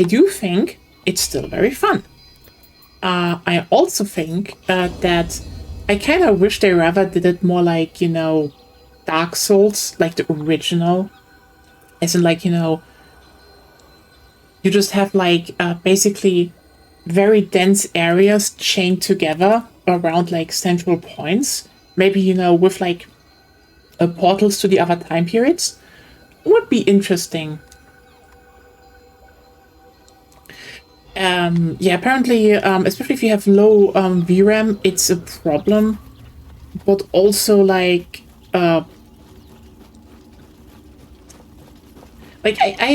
do think it's still very fun. I also think that I kind of wish they rather did it more like, you know, Dark Souls, like the original. As in, like, you know, you just have, like, basically very dense areas chained together around, like, central points. Maybe, you know, with, like, portals to the other time periods. Would be interesting. Yeah, apparently, especially if you have low VRAM, it's a problem. But also, like I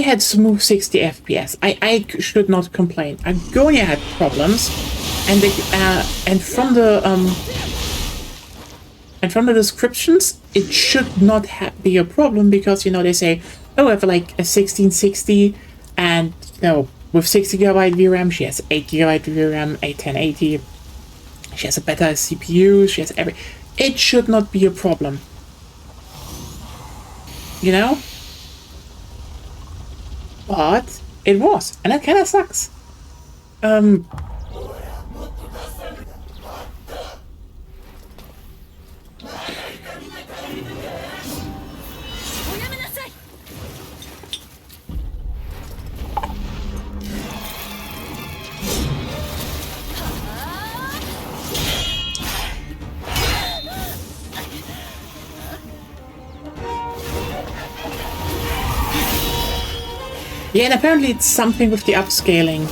had smooth 60 FPS. I should not complain. Agonia had problems, and from the descriptions, it should not be a problem because, you know, they say, oh, I have like a 1660, and, you know, with 60 GB VRAM, she has 8 GB VRAM, a 1080. She has a better CPU. She has It should not be a problem. You know? But it was, and that kind of sucks. Yeah, and apparently it's something with the upscaling.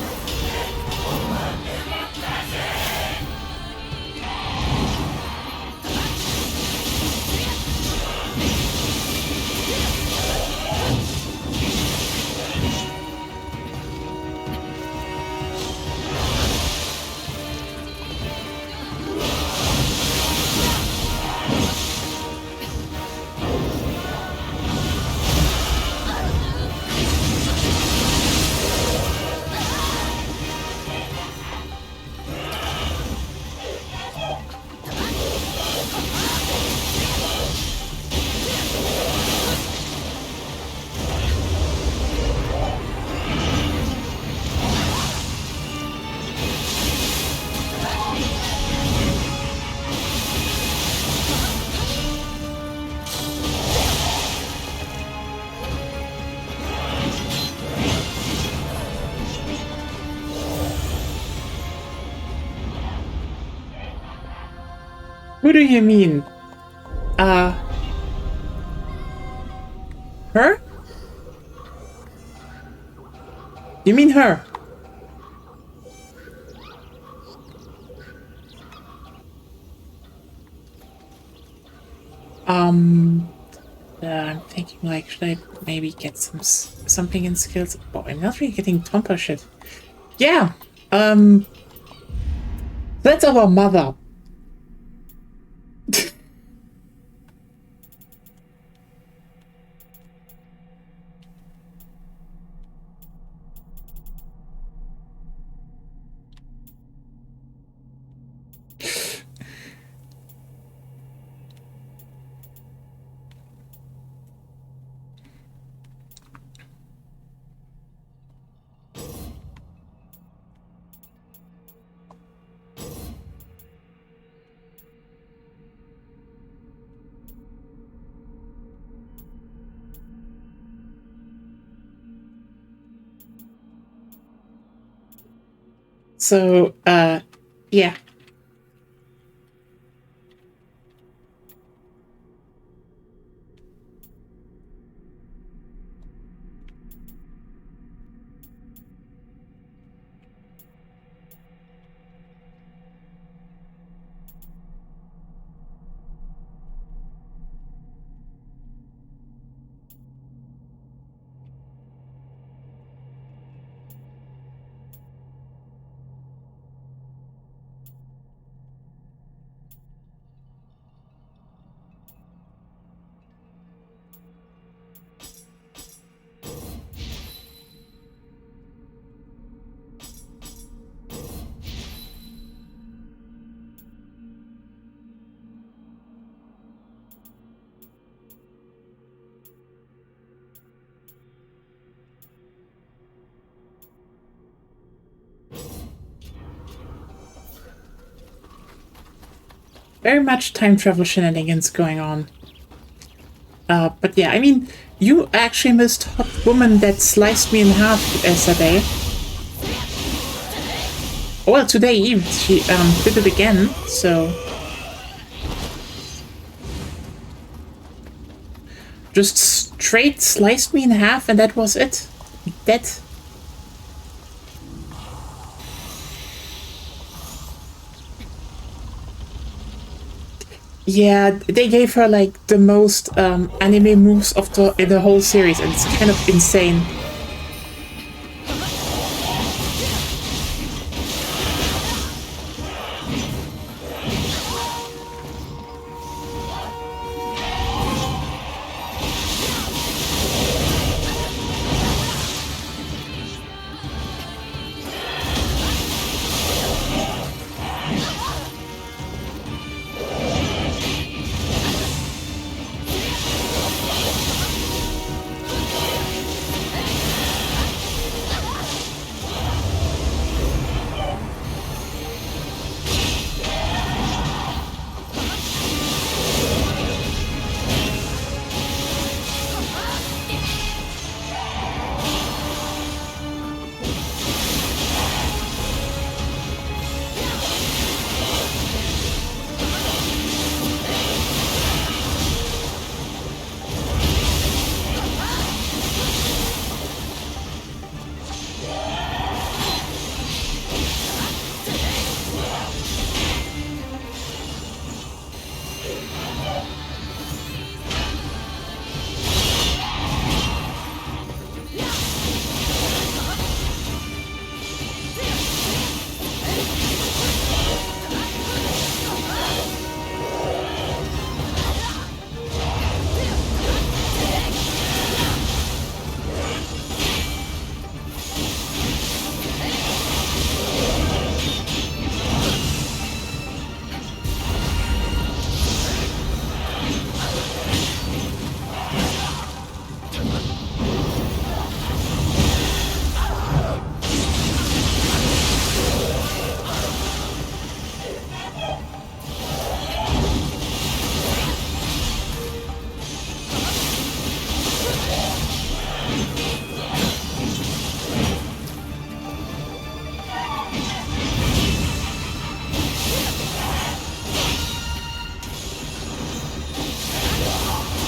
Who do you mean? Her? You mean her? I'm thinking, like, should I maybe get something in skills? Well, I'm not really getting Tompa shit. Yeah, that's our mother. So, yeah. Very much time travel shenanigans going on. But yeah, I mean, you actually missed Hot Woman that sliced me in half yesterday. Well, today even she did it again, so just straight sliced me in half and that was it. Dead. Yeah, they gave her like the most anime moves of the whole series, and it's kind of insane.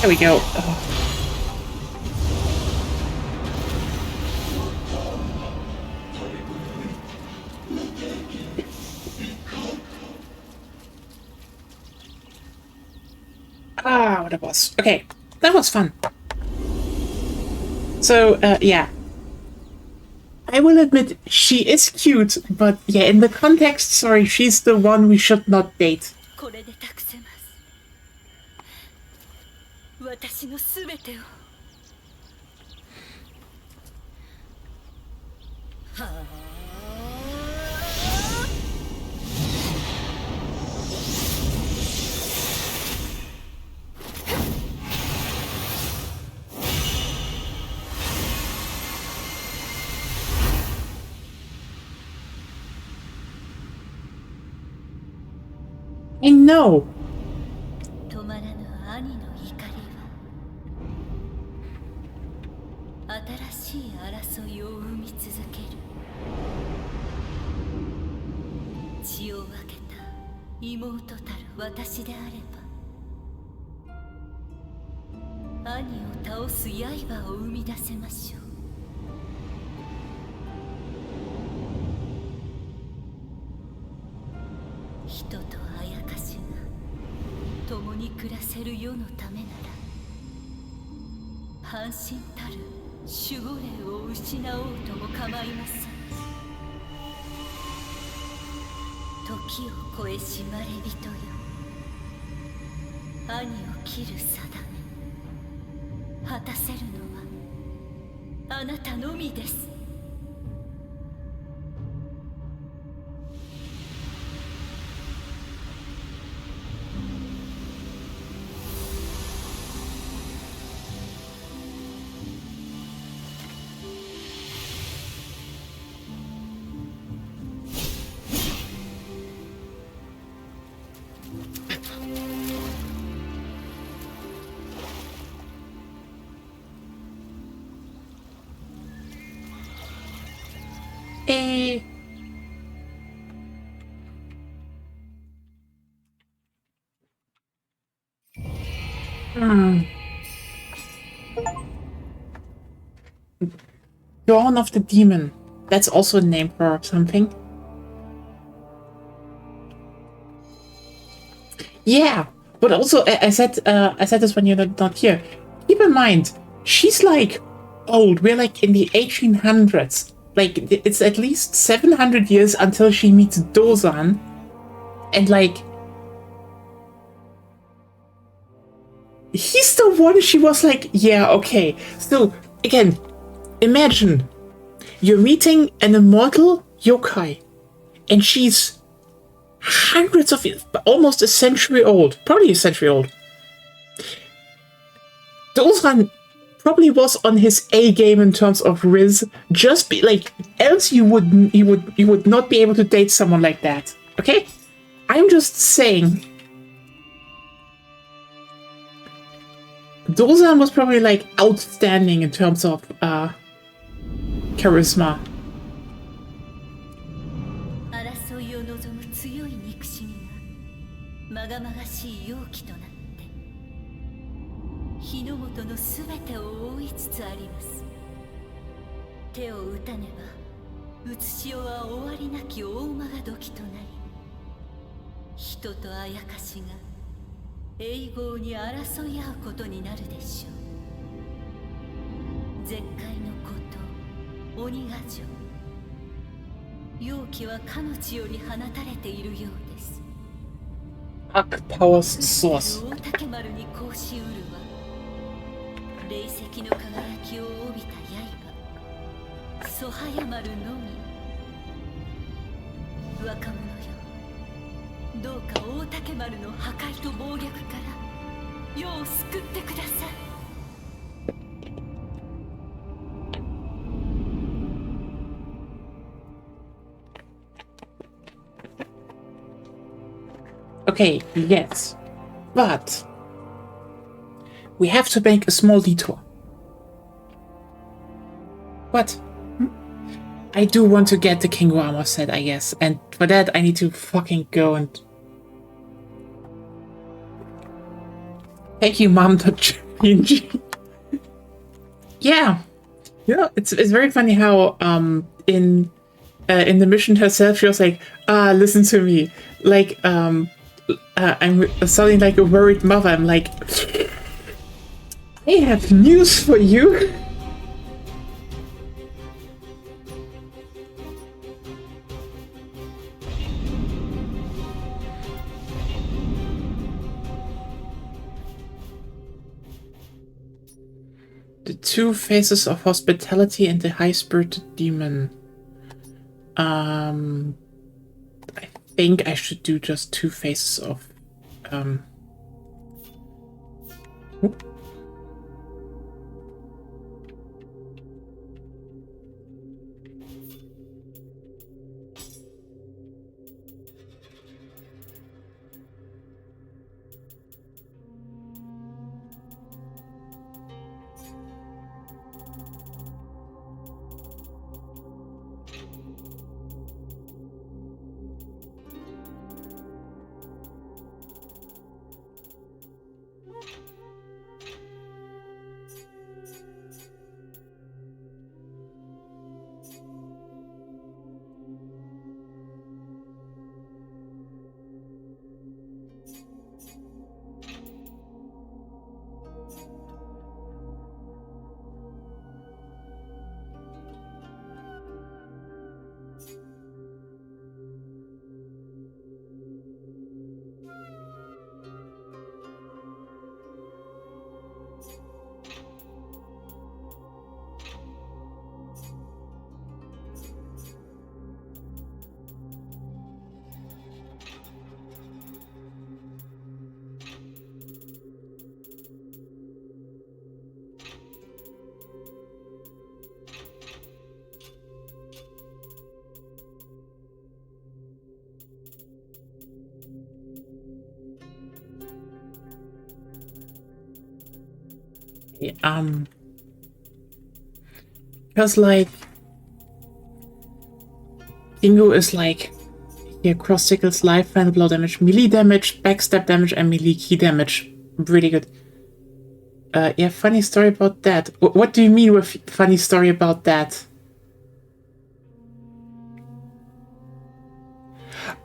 There we go. Oh. Ah, what it was. Okay. that was fun. So, yeah. I will admit, she is cute, but yeah, in the context, sorry, she's the one we should not date. これで託せます。私のすべてを。はあ。I know. 止まらぬ兄の怒りは新しい争いを生み続ける。血を分けた妹たる私であれば、兄を倒す刃を生み出せましょう。人とあやかしが共に暮らせる世のためなら、半身たる守護霊を失おうとも構いません。時を超えしまれびとよ、兄を切る定め、果たせるのはあなたのみです。Dawn of the Demon. That's also a name for something. Yeah, but also I said this when you're not here. Keep in mind, she's like old. We're like in the 1800s. Like it's at least 700 years until she meets Dozan, and like he's the one she was like, yeah, okay. So again, imagine you're meeting an immortal yokai, and she's hundreds of years, almost a century old, probably a century old. Dozan probably was on his A game in terms of Riz. Just be like, else you would not be able to date someone like that. Okay, I'm just saying. Dozan was probably like outstanding in terms of charisma. 争いを望む強い憎しみがまがまがしい容器となって日の本のすべてを覆いつつあります。手を打たねばうつしおは終わりなき大間が時となり、人とあやかしが永劫に争い合うことになるでしょう。絶海のこと鬼ヶ城、容器はかの地より放たれているようです。 Arc Power's source. 大竹丸に格子うるは霊石の輝きを帯びた刃、ソハヤ丸のみ。若者よ、どうか大竹丸の破壊と暴虐から世を救ってください。Okay, yes, but we have to make a small detour. What? I do want to get the King Armor set, I guess, and for that I need to fucking go and... Thank you, Mom.png. Yeah, it's very funny how in the mission herself she was like, listen to me, like I'm sounding like a worried mother. I'm like, I have news for you. The two faces of hospitality and the high-spirited demon. I think I should do just two faces of because like Dingo is like here cross sickles life, final blow damage, melee damage, backstab damage, and melee key damage. Really good. Yeah, funny story about that. What do you mean with funny story about that?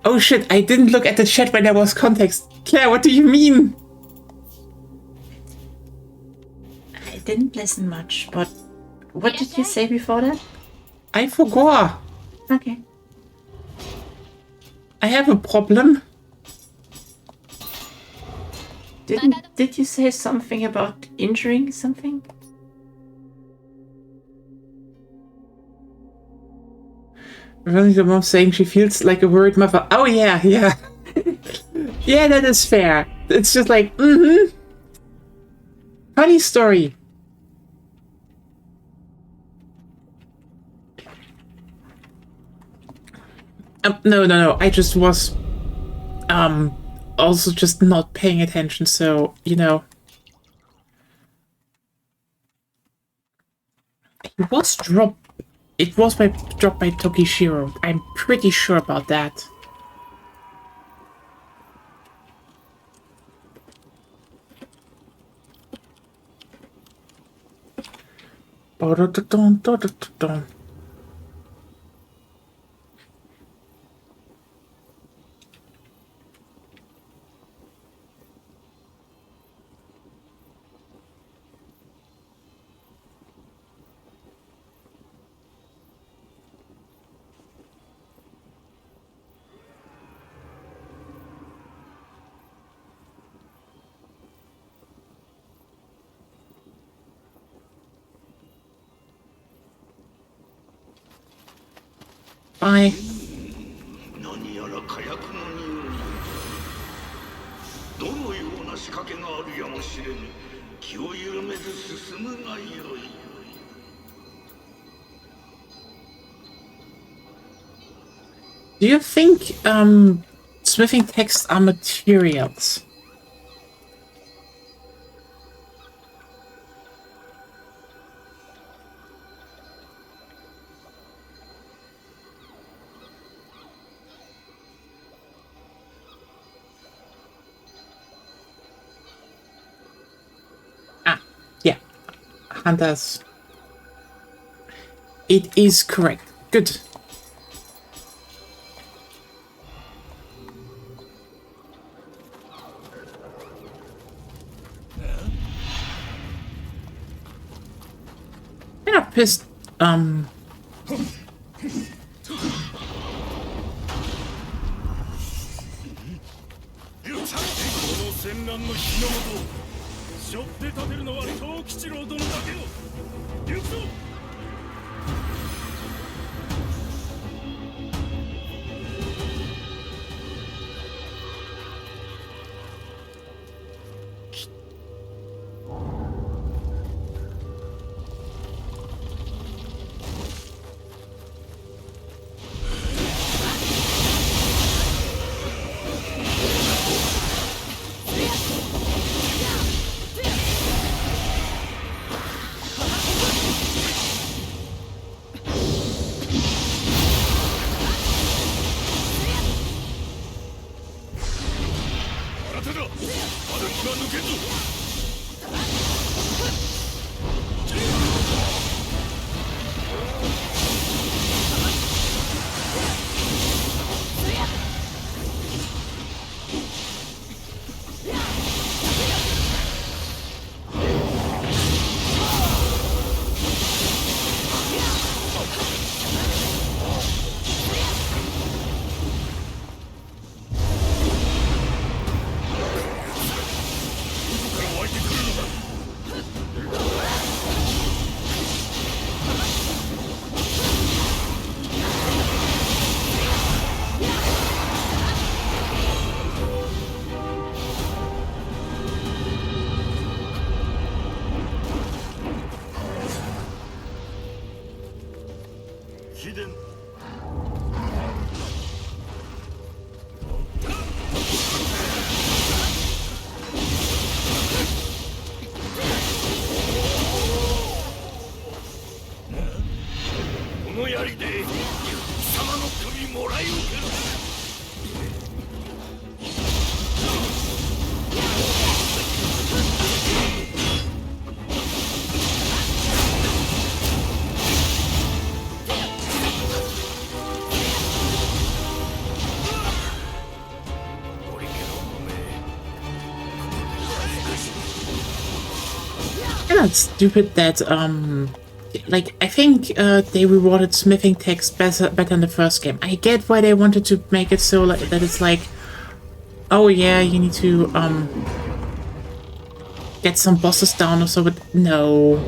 Oh shit, I didn't look at the chat when there was context. Claire, what do you mean? I didn't listen much, but what did you say before that? I forgot. Okay. I have a problem. Did you say something about injuring something? The mom saying she feels like a worried mother. Oh yeah, yeah. Yeah, that is fair. It's just like, funny story. No. I just was, also just not paying attention. So, you know. It was dropped by Tokishiro. I'm pretty sure about that. Bye. 何やら火薬の匂い。どのような仕掛けがあるやもしれぬ。気を緩めず進むがよい。Do you think smithing texts are materials? Yeah. Hunters. It is correct. Good. up his not stupid that like I think they rewarded smithing techs better in the first game. I get why they wanted to make it so like that it's like, oh yeah, you need to get some bosses down or so, but no.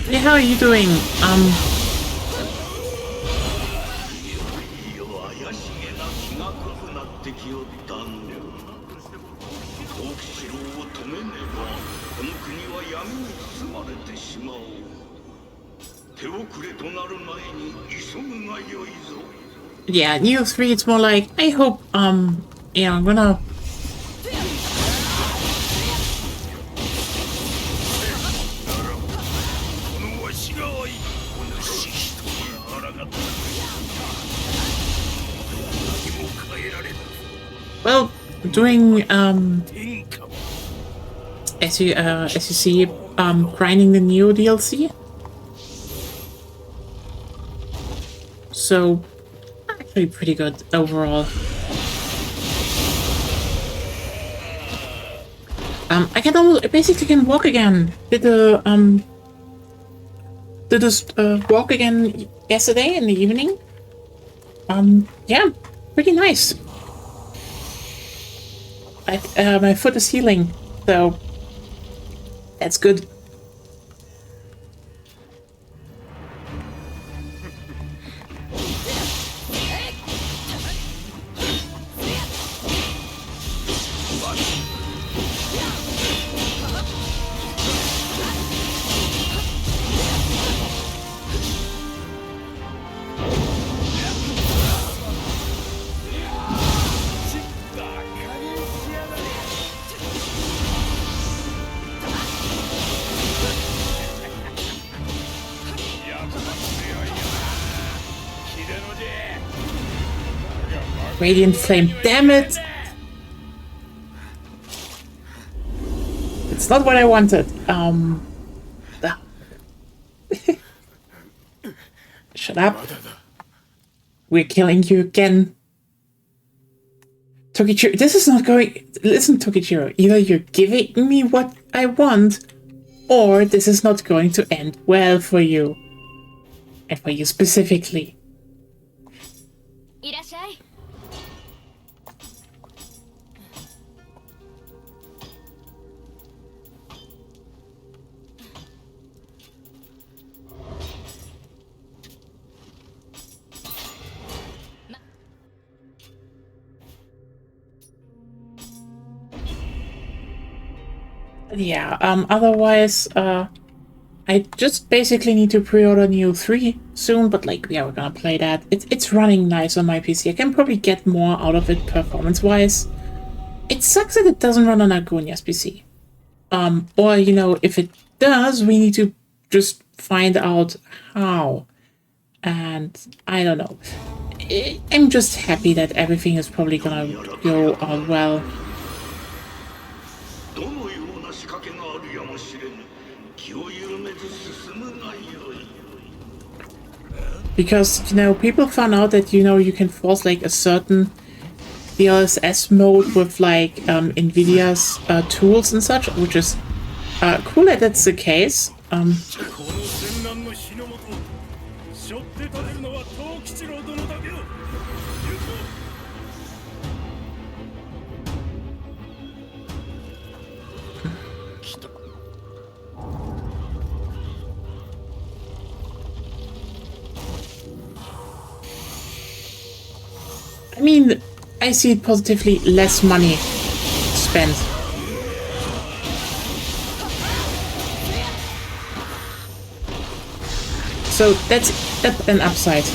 Hey, how are you doing? Yeah, Nioh 3, it's more like, I hope, yeah, I'm gonna... Well, doing, as you see, grinding the Nioh DLC. so actually pretty good overall. I can basically can walk again. Did this walk again yesterday in the evening. Yeah, pretty nice. My foot is healing, so that's good. Radiant flame, damn it! It's not what I wanted. Shut up. We're killing you again. Tokichiro, this is not going... Listen, Tokichiro, either you're giving me what I want, or this is not going to end well for you. And for you specifically. Yeah, otherwise, I just basically need to pre-order Nioh 3 soon, but like, yeah, we're gonna play that. It's running nice on my PC. I can probably get more out of it performance-wise. It sucks that it doesn't run on Agonia's PC. Or, you know, if it does, we need to just find out how. And I don't know. I'm just happy that everything is probably gonna go all well. Because, you know, people found out that, you know, you can force like a certain DLSS mode with like NVIDIA's tools and such, which is cool that that's the case. I mean, I see it positively, less money spent. So that's an upside.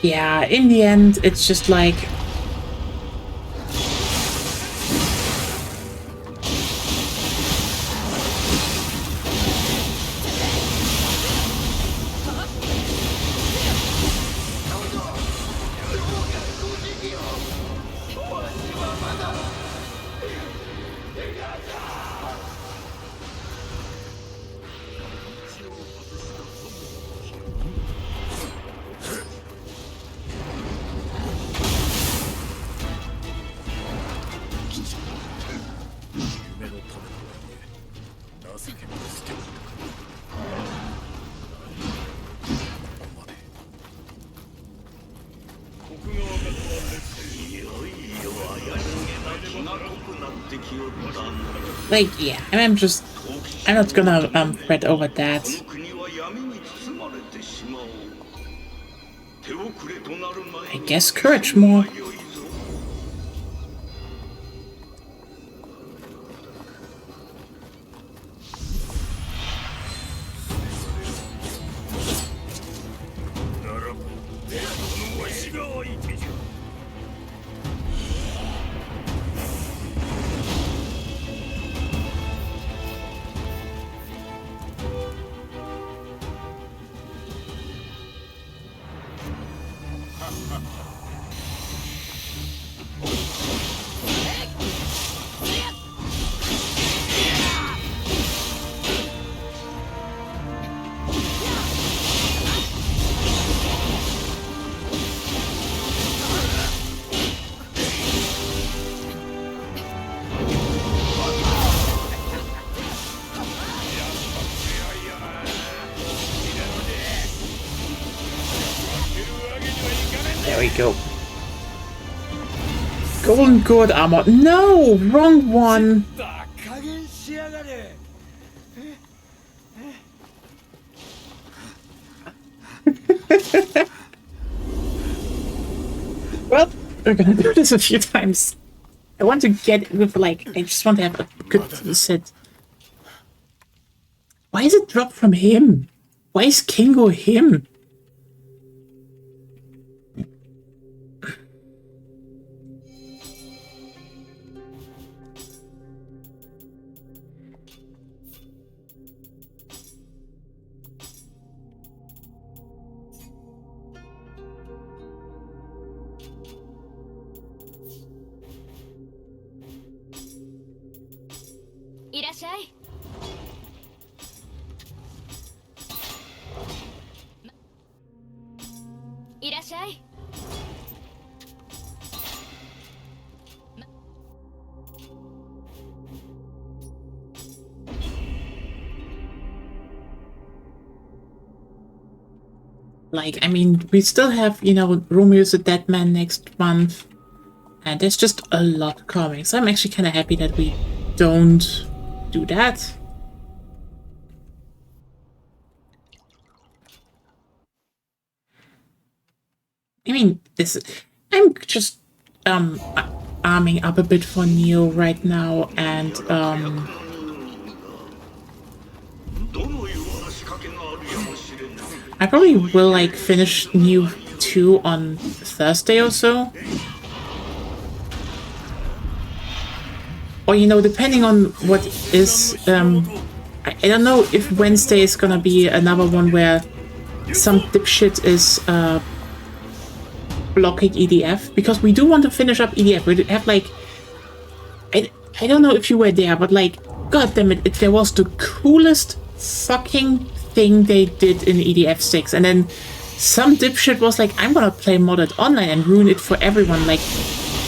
Yeah, in the end, it's just like... Like, yeah, I'm not gonna fret over that. I guess courage more. There we go. Golden Gourd armor. No! Wrong one! Well, we're gonna do this a few times. I want to get with, like, I just want to have a good set. Why is it dropped from him? Why is Kingo him? Like, I mean, we still have, you know, Romeo's a Dead Man next month. And there's just a lot coming. So I'm actually kind of happy that we don't do that. I mean, I'm just arming up a bit for Nioh right now, and I probably will, like, finish Nioh 2 on Thursday or so. Or, you know, depending on what is, I don't know if Wednesday is gonna be another one where some dipshit is blocking EDF, because we do want to finish up EDF. We have, like, I don't know if you were there, but, like, god damn it, there was the coolest fucking thing they did in EDF 6, and then some dipshit was like, I'm gonna play modded online and ruin it for everyone. Like,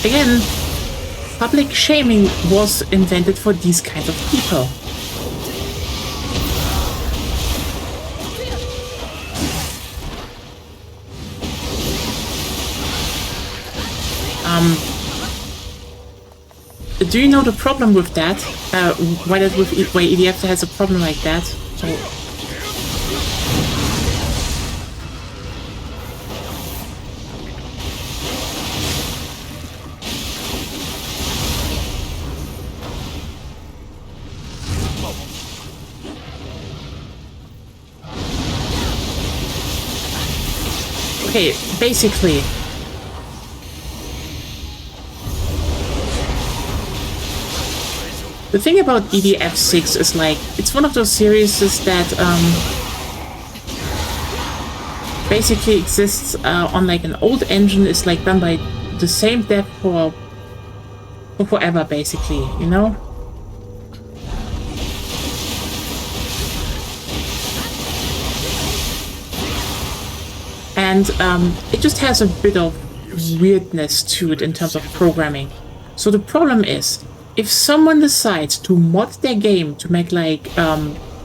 again, public shaming was invented for these kinds of people. Do you know the problem with that? Why EDF has a problem like that? So, okay, basically, the thing about EDF6 is like, it's one of those series that basically exists on like an old engine, is like done by the same dev for forever, basically, you know? And it just has a bit of weirdness to it in terms of programming. So the problem is, if someone decides to mod their game to make like,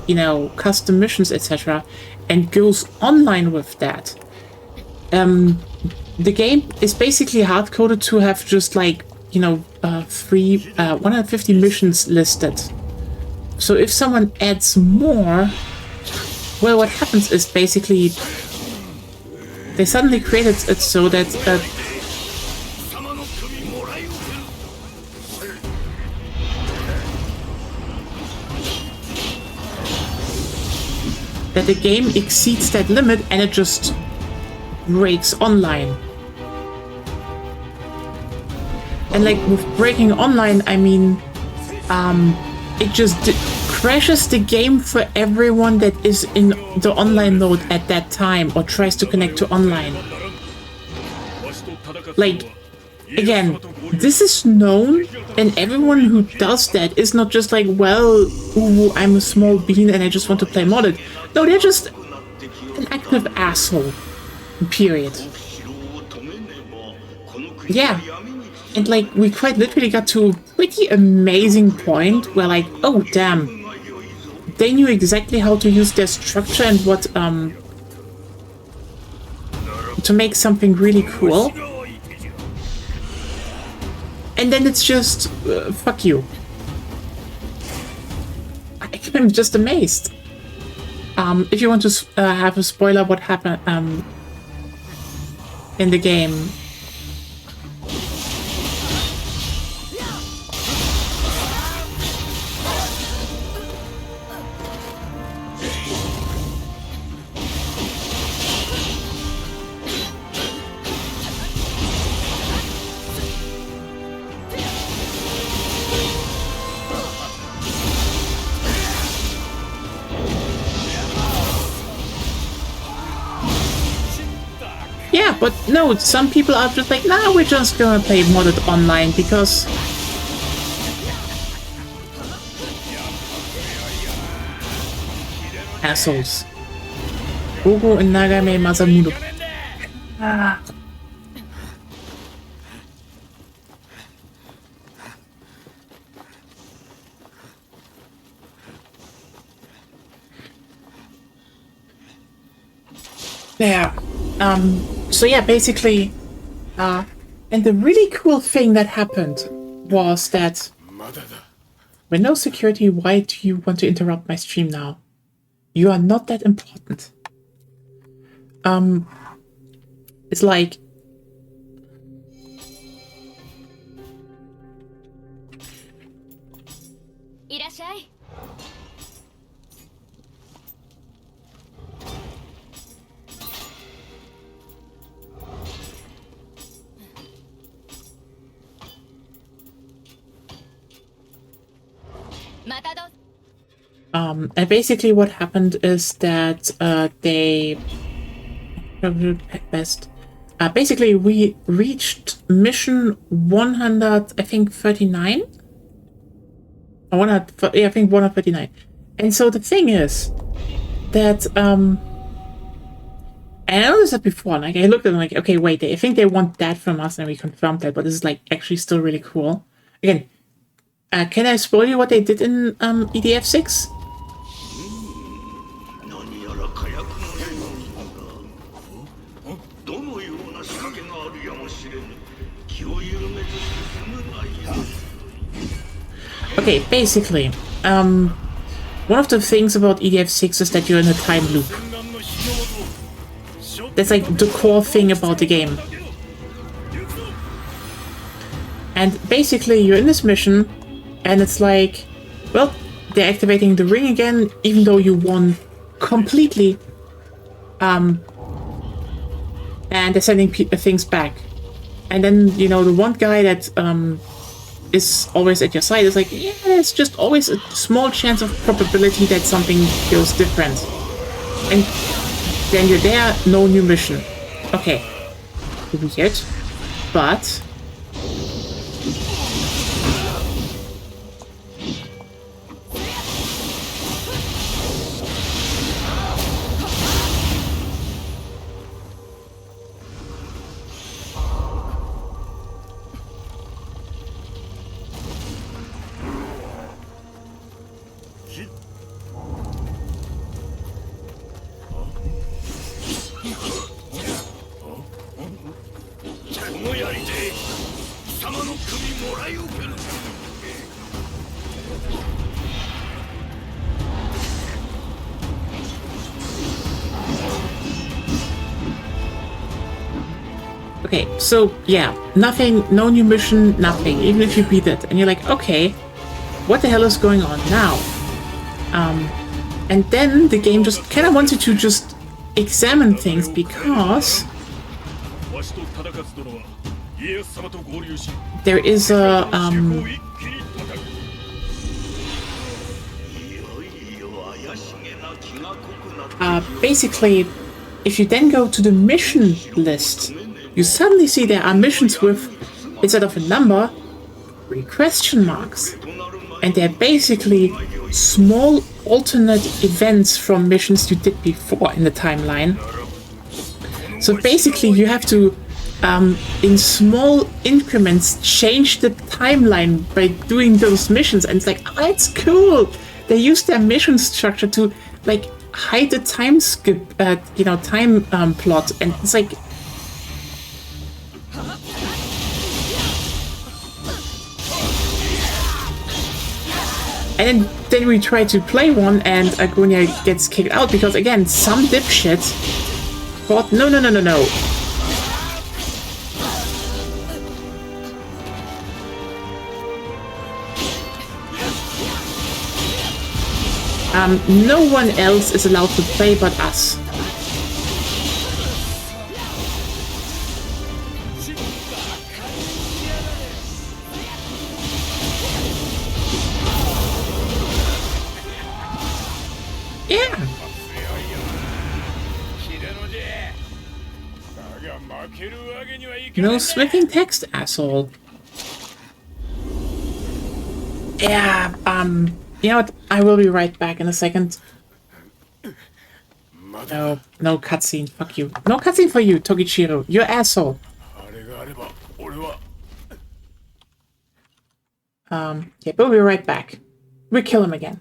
you know, custom missions, etc., and goes online with that, the game is basically hard-coded to have just like, you know, 150 missions listed. So if someone adds more, well, what happens is basically they suddenly created it so that that the game exceeds that limit and it just breaks online. And like with breaking online, I mean, it just crashes the game for everyone that is in the online mode at that time or tries to connect to online. Like, again, this is known, and everyone who does that is not just like, well, ooh, I'm a small bean and I just want to play modded. No, they're just an active asshole. Period. Yeah. And like, we quite literally got to a pretty amazing point where like, oh damn, they knew exactly how to use their structure and what, to make something really cool. And then it's just, fuck you. I'm just amazed. If you want to have a spoiler what happened in the game. Yeah, but no, some people are just like, nah, we're just gonna play modded online because... assholes. Gogo and Nagame Masamune. Ah. Yeah. So yeah, basically, and the really cool thing that happened was that with no security, why do you want to interrupt my stream now? You are not that important. It's like, and basically what happened is that they best. Basically, we reached mission 100, I think 39. Or 100, yeah, I think 139. And so the thing is that and I noticed that before. Like I looked at them like, okay, wait, I think they want that from us, and we confirmed that. But this is like actually still really cool. Again, can I spoil you what they did in EDF 6? Okay, basically, one of the things about EDF 6 is that you're in a time loop. That's like the core thing about the game. And basically, you're in this mission, and it's like, well, they're activating the ring again, even though you won completely. And and they're sending things back. And then, you know, the one guy that is always at your side is like, yeah, there's just always a small chance of probability that something goes different. And then you're there, no new mission. Okay. Weird. But... Okay, so yeah, nothing, no new mission, nothing, even if you beat it. And you're like, okay, what the hell is going on now? And then the game just kind of wants you to just examine things because there is a, basically, if you then go to the mission list, you suddenly see there are missions with, instead of a number, 3 question marks. And they're basically small alternate events from missions you did before in the timeline. So basically you have to, in small increments, change the timeline by doing those missions. And it's like, oh, that's cool! They use their mission structure to, like, hide the time skip, you know, time plot. And it's like... And then we try to play one, and Agonia gets kicked out because, again, some dipshit thought, no. No one else is allowed to play but us. Yeah. No smithing text, asshole. Yeah, you know what? I will be right back in a second. No cutscene. Fuck you. No cutscene for you, Togichiro. You asshole. Yeah, we'll be right back. We'll kill him again.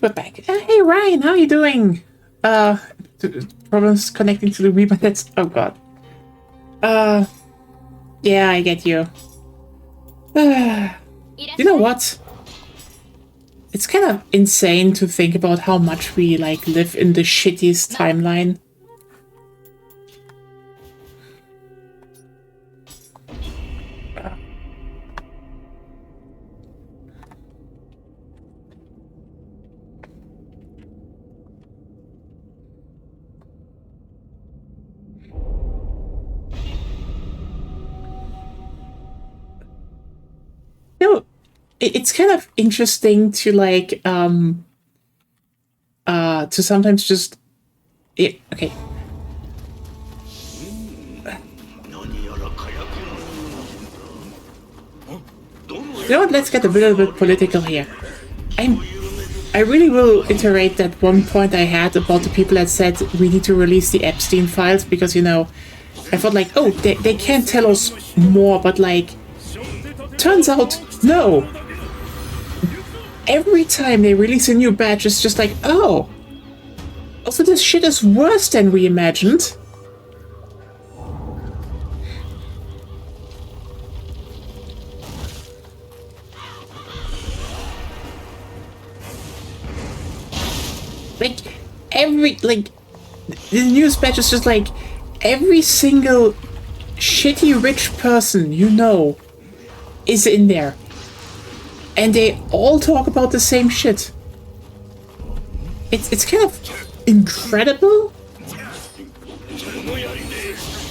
we're back. Hey Ryan, how are you doing? Problems connecting to the Wii, but that's oh god. Yeah, I get you. You know what? It's kind of insane to think about how much we like live in the shittiest timeline. No, it's kind of interesting to like to sometimes just okay. You know what, let's get a little bit political here. I really will iterate that one point I had about the people that said we need to release the Epstein files because, you know, I thought like, oh, they can't tell us more, but like, turns out, no. Every time they release a new batch, it's just like, oh, also this shit is worse than we imagined. Like, the news batch is just like, every single shitty rich person you know is in there. And they all talk about the same shit. It's kind of incredible.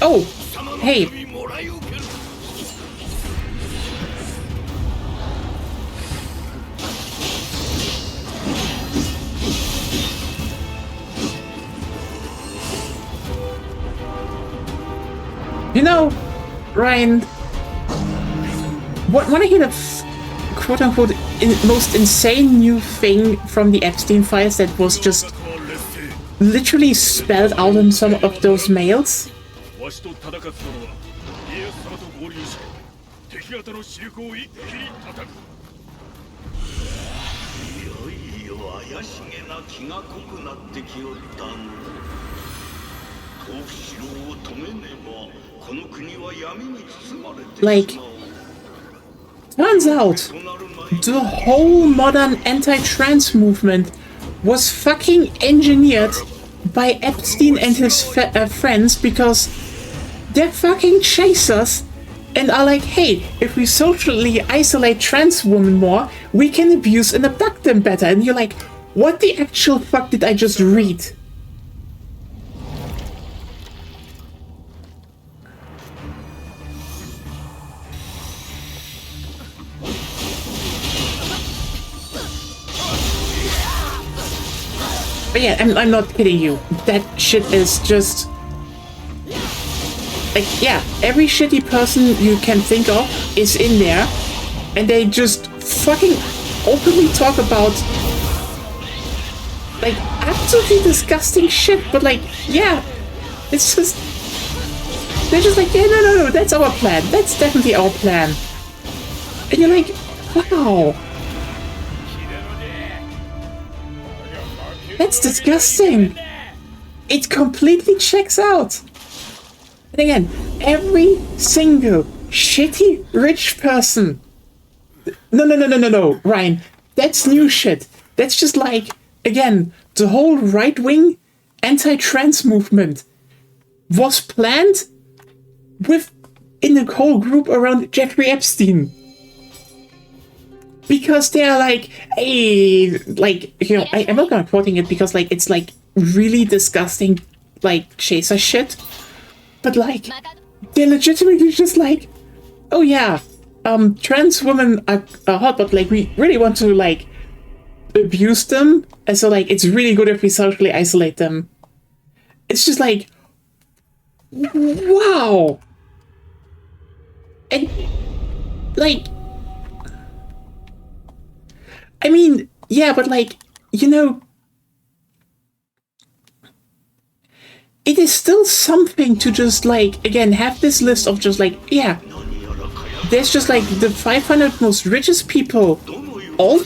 Oh, hey. You know, Ryan, wanna hear the quote-unquote most insane new thing from the Epstein files that was just literally spelled out in some of those mails? Like, turns out the whole modern anti-trans movement was fucking engineered by Epstein and his friends because they're fucking chasers and are like, hey, if we socially isolate trans women more, we can abuse and abduct them better. And you're like, what the actual fuck did I just read? But yeah, I'm not kidding you. That shit is just... like, yeah, every shitty person you can think of is in there. And they just fucking openly talk about... like, absolutely disgusting shit. But like, yeah, it's just... they're just like, yeah, no, that's our plan. That's definitely our plan. And you're like, wow. That's disgusting. It completely checks out. And again, every single shitty rich person. No, Ryan. That's new shit. That's just like, again, the whole right-wing anti-trans movement was planned in the whole group around Jeffrey Epstein. Because they're like, hey, like, you know, I'm not gonna quoting it because, like, it's, like, really disgusting, like, chaser shit. But, like, they're legitimately just like, oh, yeah, trans women are hot, but, like, we really want to, like, abuse them. And so, like, it's really good if we socially isolate them. It's just like, wow. And, like... I mean, yeah, but like, you know, it is still something to just like, again, have this list of just like, yeah, there's just like the 500 most richest people all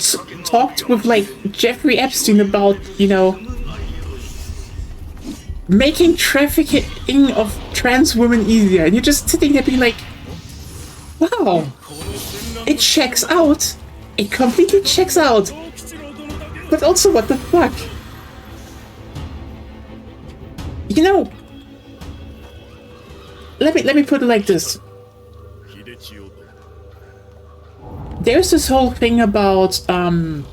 talked with like Jeffrey Epstein about, you know, making trafficking of trans women easier, and you're just sitting there being like, wow, it checks out. It completely checks out. But also, what the fuck? You know, let me put it like this. There's this whole thing about, you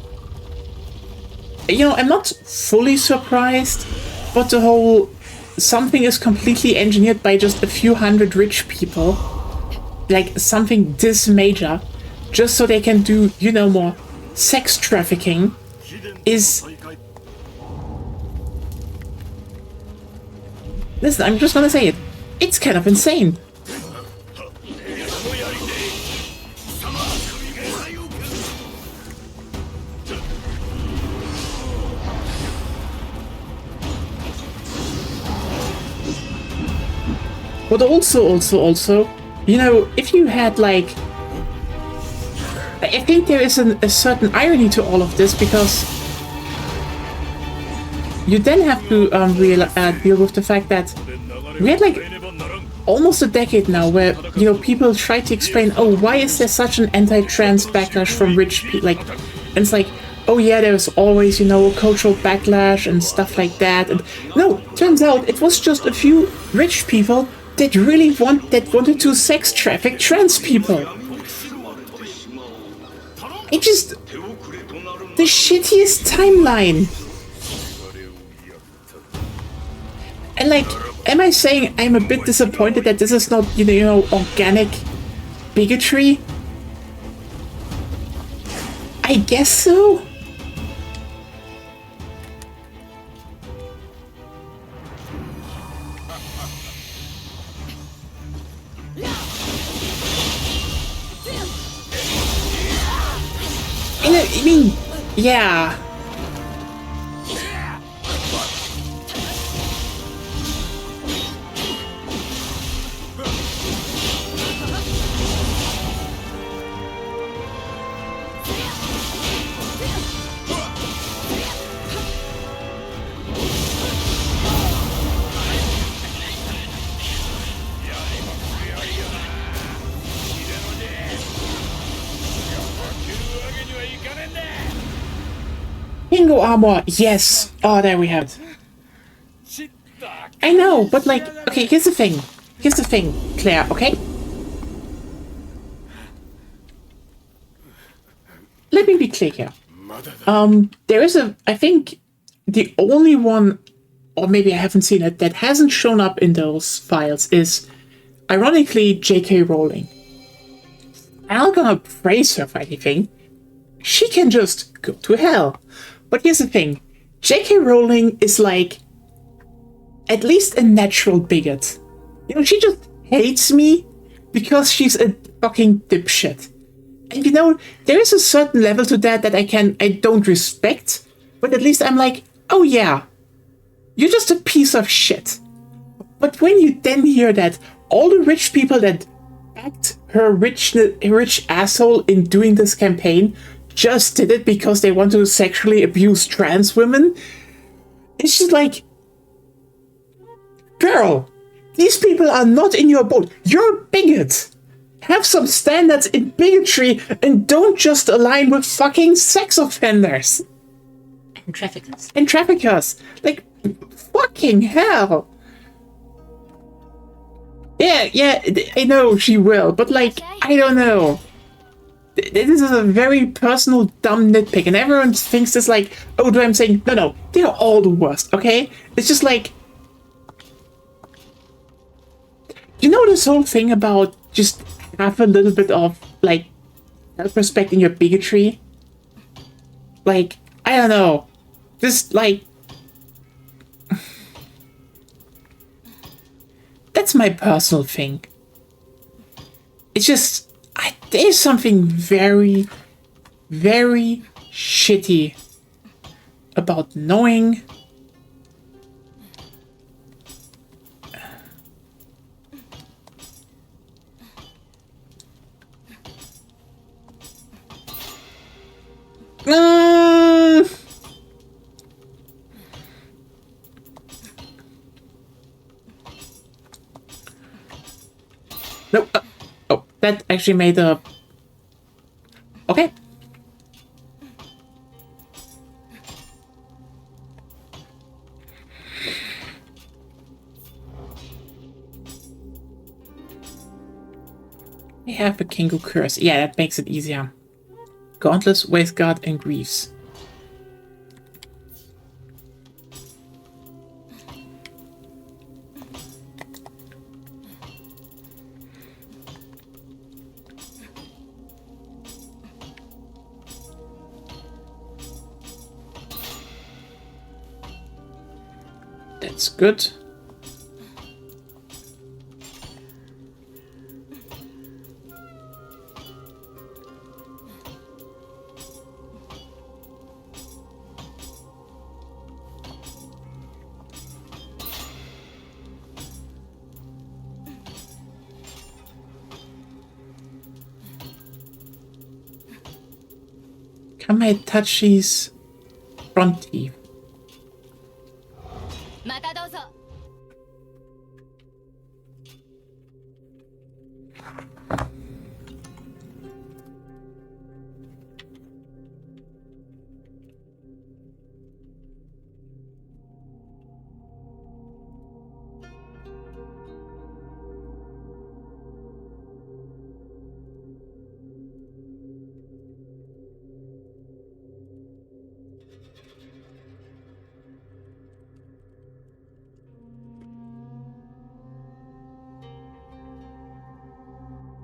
know, I'm not fully surprised, but the whole something is completely engineered by just a few hundred rich people, like something this major, just so they can do, you know, more sex trafficking, is... Listen, I'm just gonna say it. It's kind of insane. But also, you know, if you had like... I think there is a certain irony to all of this, because you then have to deal with the fact that we had like almost a decade now where, you know, people try to explain, oh, why is there such an anti-trans backlash from rich people? Like, and it's like, oh yeah, there's always, you know, cultural backlash and stuff like that. And no, turns out it was just a few rich people that really wanted to sex traffic trans people. It just... the shittiest timeline. And like, am I saying I'm a bit disappointed that this is not, you know, organic bigotry? I guess so. I mean, yeah. Bingo armor, yes. Oh, there we have it. I know, but like, okay, here's the thing. Here's the thing, Claire, okay? Let me be clear here. There is I think the only one, or maybe I haven't seen it, that hasn't shown up in those files is, ironically, J.K. Rowling. I'm not gonna praise her for anything. She can just go to hell. But here's the thing. J.K. Rowling is like, at least a natural bigot. You know, she just hates me because she's a fucking dipshit. And you know, there is a certain level to that I don't respect, but at least I'm like, oh yeah, you're just a piece of shit. But when you then hear that all the rich people that backed her rich asshole in doing this campaign just did it because they want to sexually abuse trans women, it's just like, girl, these people are not in your boat. You're a bigot. Have some standards in bigotry and don't just align with fucking sex offenders. And traffickers. And traffickers. Like, fucking hell. Yeah, I know she will, but like, I don't know. This is a very personal, dumb nitpick, and everyone thinks this like, oh, do I'm saying, no, they're all the worst, okay? It's just like, you know this whole thing about just have a little bit of, like, self-respect in your bigotry? Like, I don't know. Just, like... That's my personal thing. It's just... there's something very, very shitty about knowing... No. Oh, that actually made a... Okay. We have a Kingu curse. Yeah, that makes it easier. Gauntlets, Waistguard, and Greaves. That's good. Kamaitachi's Fronty.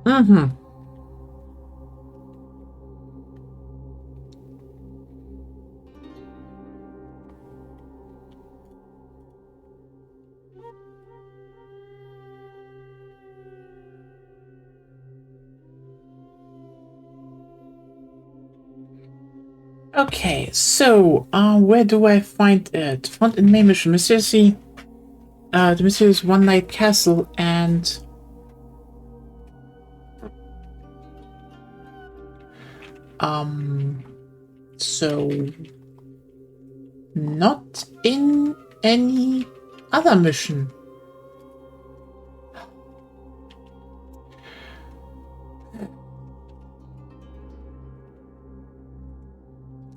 Mm-hmm. Okay, so where do I find it? Front and main mission. The mysterious One Night Castle and so not in any other mission.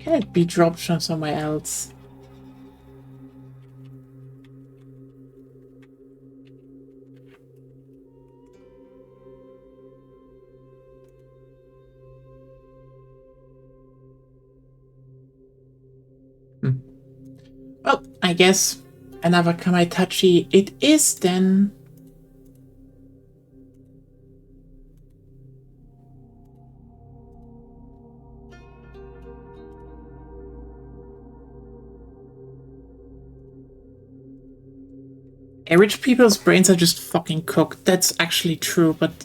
Can it be dropped from somewhere else? Well, I guess another Kamaitachi it is then. Rich people's brains are just fucking cooked. That's actually true, but...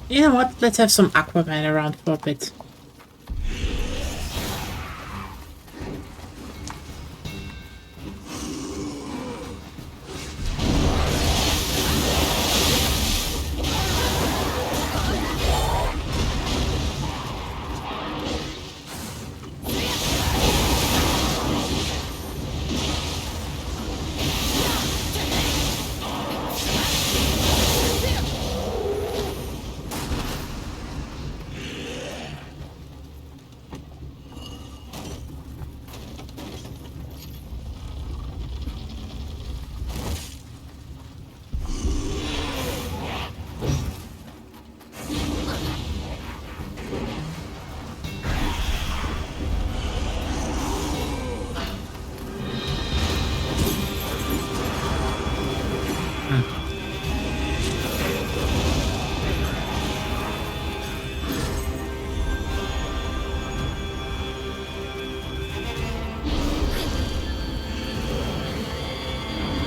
You know what? Let's have some Aquaman around for a bit.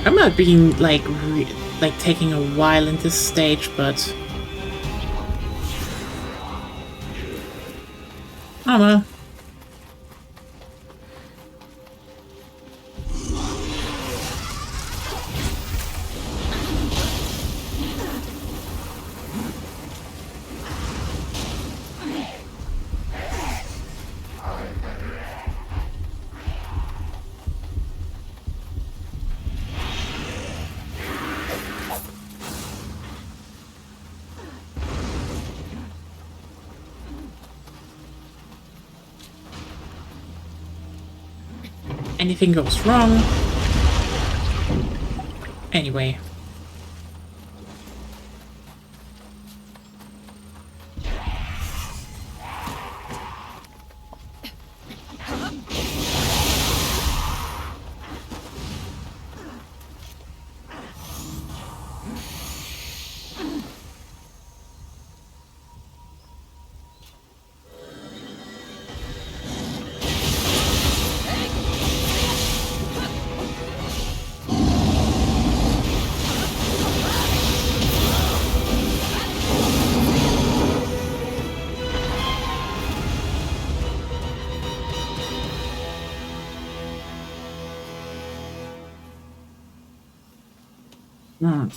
I'm not being like taking a while in this stage, but oh well. Anything goes wrong. Anyway. Hmm.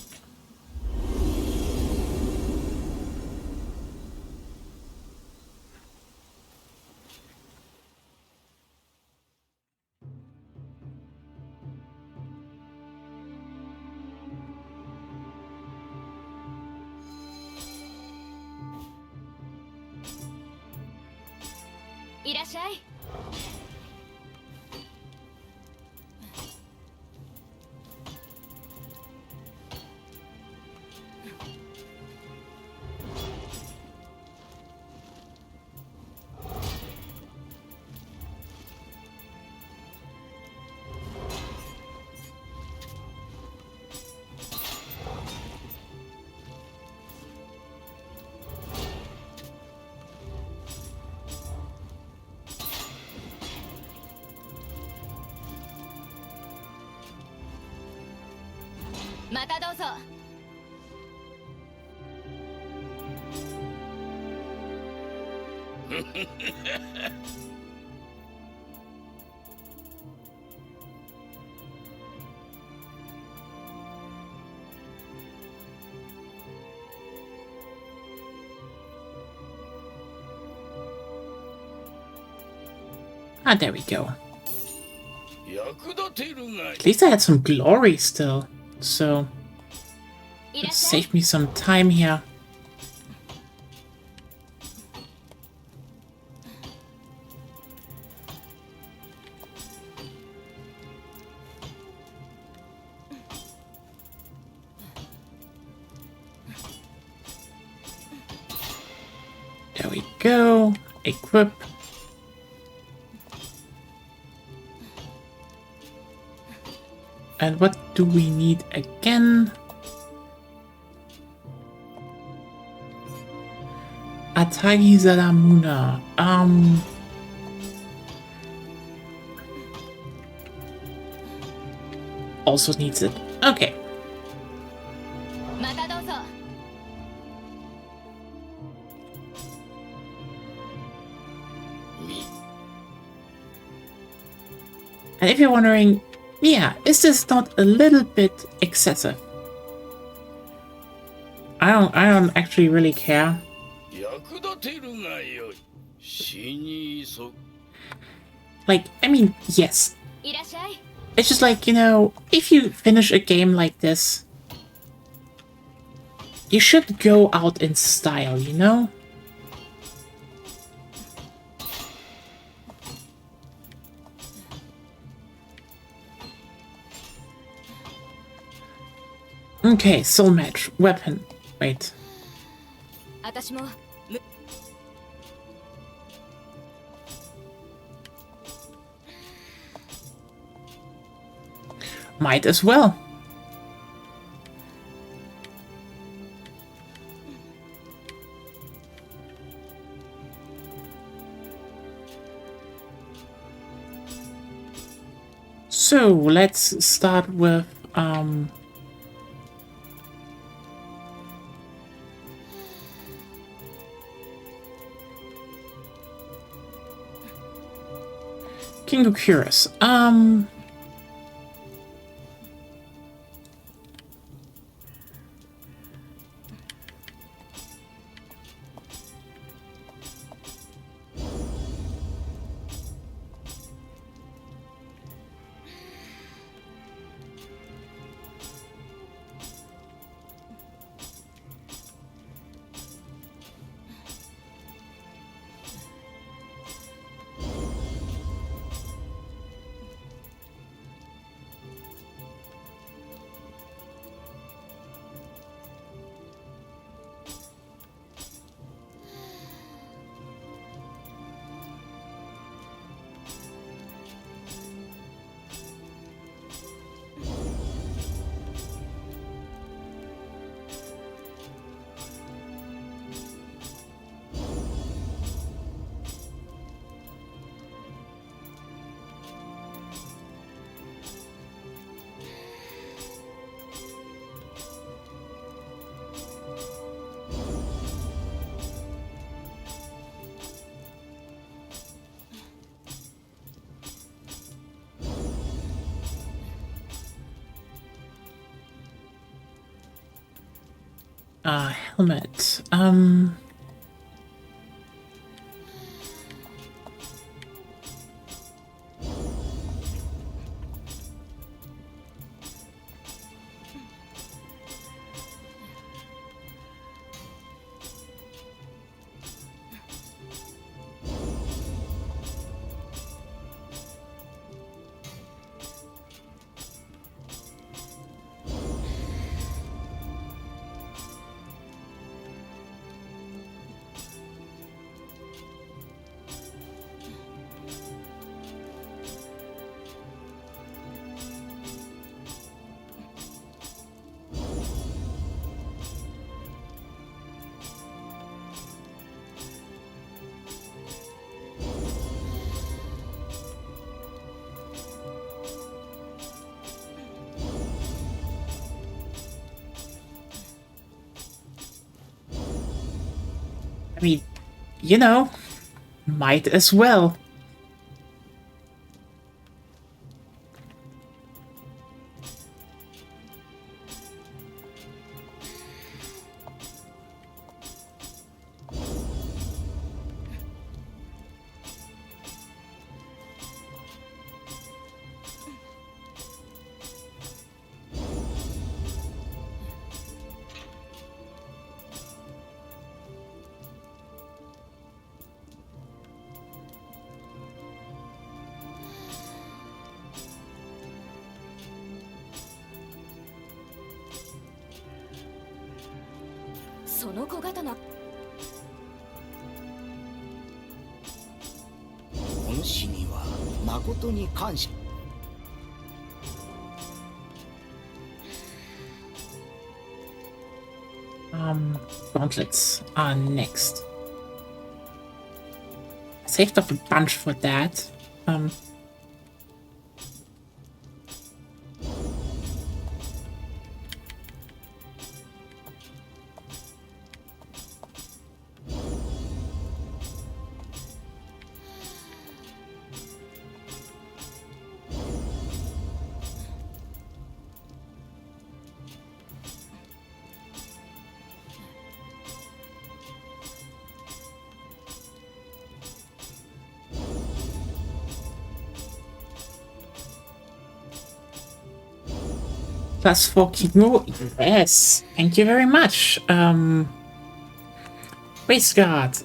Ah, there we go. At least I had some glory still, so it saved me some time here. There we go. Equip. And what do we need again? Atagi Zalamuna. Also needs it. Okay. And if you're wondering, yeah, is this not a little bit excessive? I don't actually really care. 役立てるがよい。死に急ぐ。 Like, I mean, yes. いらっしゃい。 It's just like, you know, if you finish a game like this, you should go out in style, you know? Okay, soul match, weapon. Wait. 私も Might as well. So let's start with King of Curious. Helmet. I mean, you know, might as well. Gauntlets are next. Saved up a bunch for that. +4 Kino? Yes. Thank you very much. Waste Guard.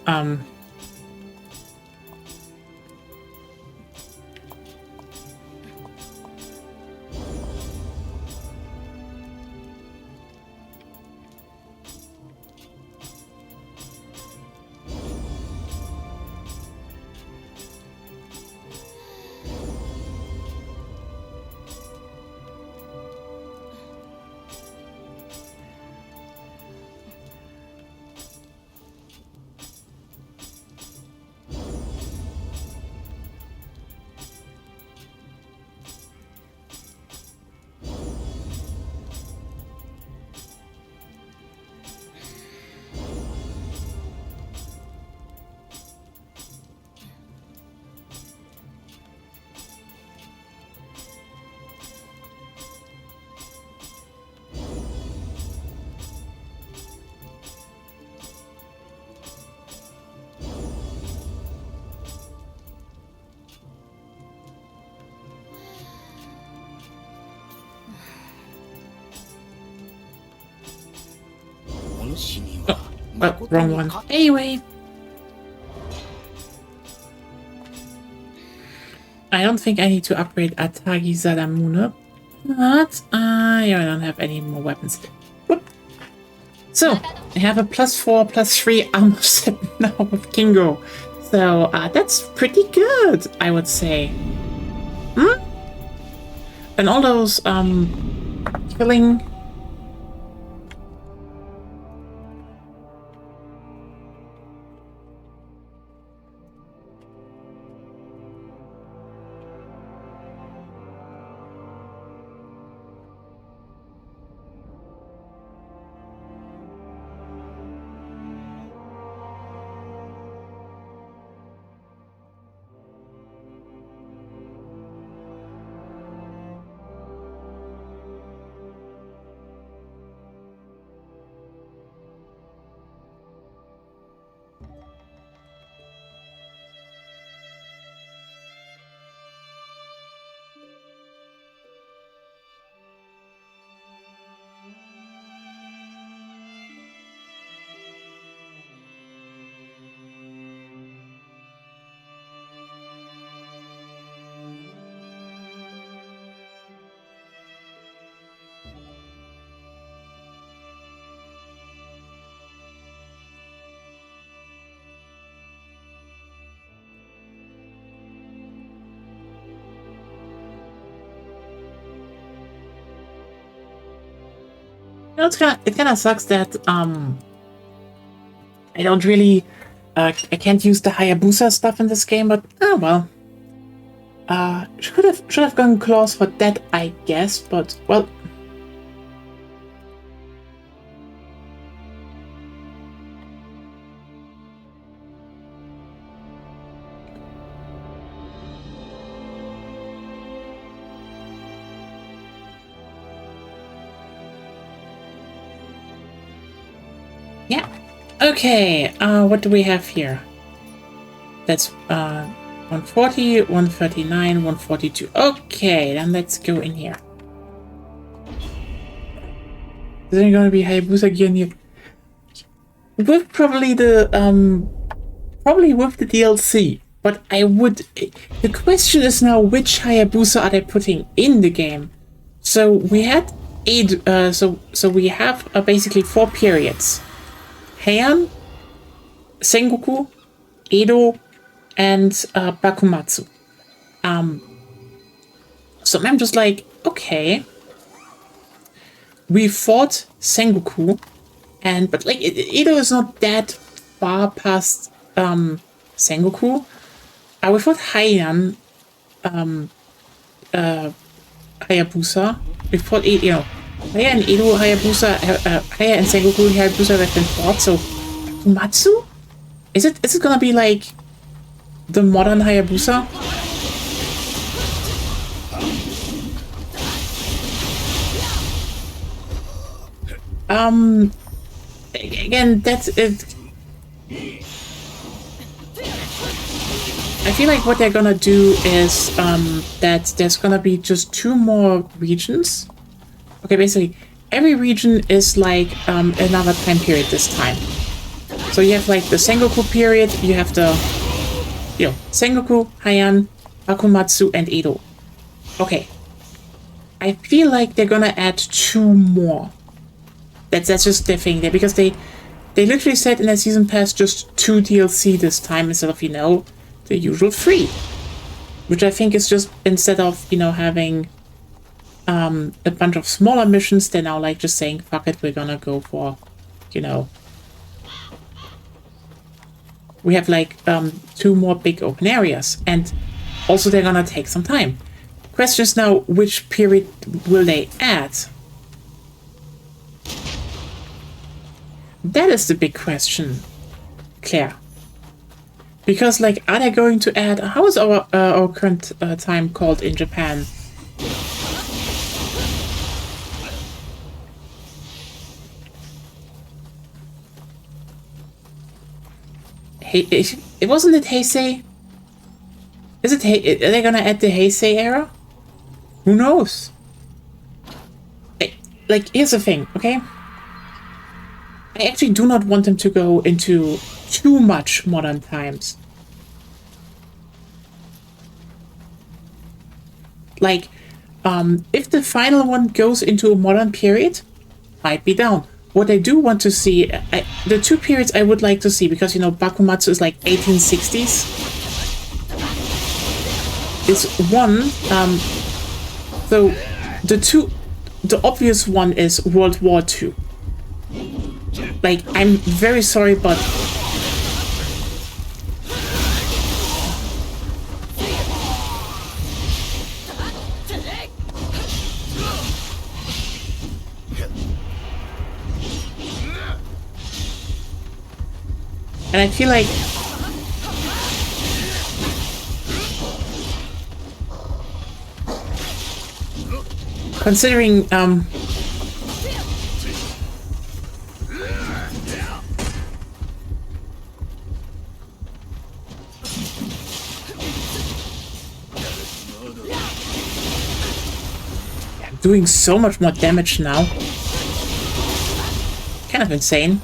Oh, wrong one. Anyway. I don't think I need to upgrade Atagi Sadamune, but yeah, I don't have any more weapons. Whoop. So, I have a +4, +3 armor set now with Kingo. So, that's pretty good, I would say. Hmm? And all those, killing... You know, it kind of sucks that I don't really I can't use the Hayabusa stuff in this game, but oh well. Should have gone claws for that, I guess, but well. Yeah. Okay, what do we have here? That's 140, 139, 142. Okay, then let's go in here. Is there gonna be Hayabusa gear in here? With probably the probably with the DLC. But I would. The question is now, which Hayabusa are they putting in the game? So we had eight. So we have basically 4 periods: Heian, Sengoku, Edo, and Bakumatsu. So I'm just like, okay, we fought Sengoku, but like Edo is not that far past Sengoku. We fought Heian, Hayabusa. We fought Heian and Edo Hayabusa, Heian and Sengoku Hayabusa have been fought. So Bakumatsu? Is it gonna be like the modern Hayabusa? Again, that's it. I feel like what they're gonna do is that there's gonna be just 2 more regions Okay, basically, every region is like another time period this time. So you have like the Sengoku period, you have the, Sengoku, Heian, Bakumatsu, and Edo. Okay. I feel like they're gonna add 2 more. That's just their thing there, because they literally said in their season pass just 2 DLC this time instead of, the usual 3. Which I think is just, instead of, having a bunch of smaller missions, they're now like just saying, fuck it, we're gonna go for, we have like 2 more big open areas, and also they're gonna take some time. Question is now, which period will they add? That is the big question, Claire. Because, like, are they going to add... How is our current time called in Japan? Hey, it wasn't it Heisei? Is it are they gonna add the Heisei era? Who knows? Like, here's the thing, okay? I actually do not want them to go into too much modern times. Like, if the final one goes into a modern period, I'd be down. What I do want to see, the 2 periods I would like to see, because, Bakumatsu is like 1860s, is one, so the obvious one is World War II. Like, I'm very sorry, but and I feel like considering doing so much more damage now. Kind of insane.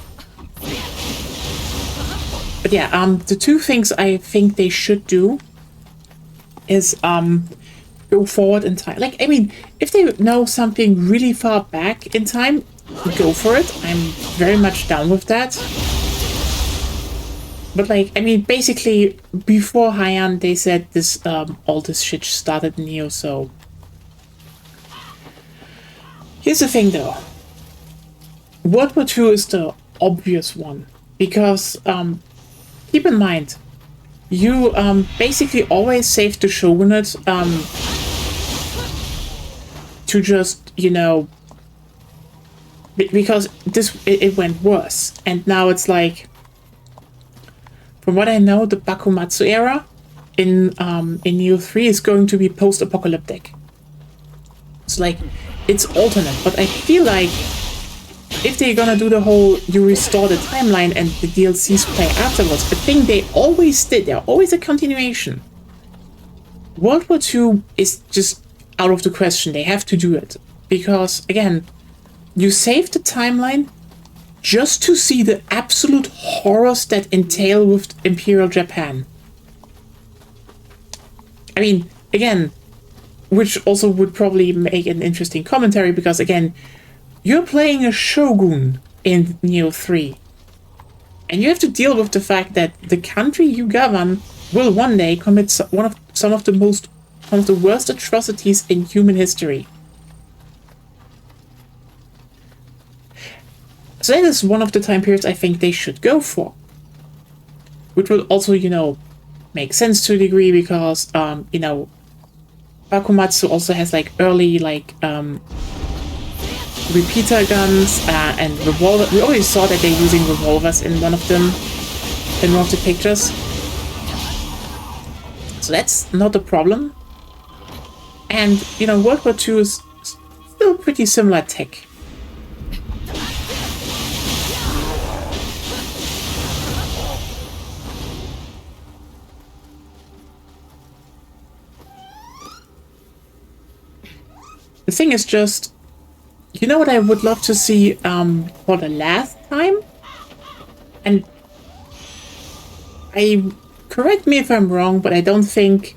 But yeah, the 2 things I think they should do is go forward in time. Like, I mean, if they know something really far back in time, go for it. I'm very much down with that. But like, I mean, basically, before Heian, they said this all this shit started in Nioh, so... Here's the thing, though. World War II is the obvious one, because keep in mind, you basically always save the shogunate to just, because it went worse, and now it's like, from what I know, the Bakumatsu era in Nioh 3 is going to be post-apocalyptic. It's like, it's alternate, but I feel like if they're gonna do the whole you restore the timeline and the DLCs play afterwards, the thing they always did, they're always a continuation. World War II is just out of the question. They have to do it. Because, again, you save the timeline just to see the absolute horrors that entail with Imperial Japan. I mean, again, which also would probably make an interesting commentary, because, again, you're playing a shogun in Nioh 3. And you have to deal with the fact that the country you govern will one day commit some of the worst atrocities in human history. So that is one of the time periods I think they should go for. Which will also, make sense to a degree, because, Bakumatsu also has, like, early, like, repeater guns and revolver. We already saw that they're using revolvers in one of them, in one of the pictures. So that's not a problem. And, World War II is still pretty similar tech. The thing is just, You know what I would love to see for the last time? And correct me if I'm wrong, but I don't think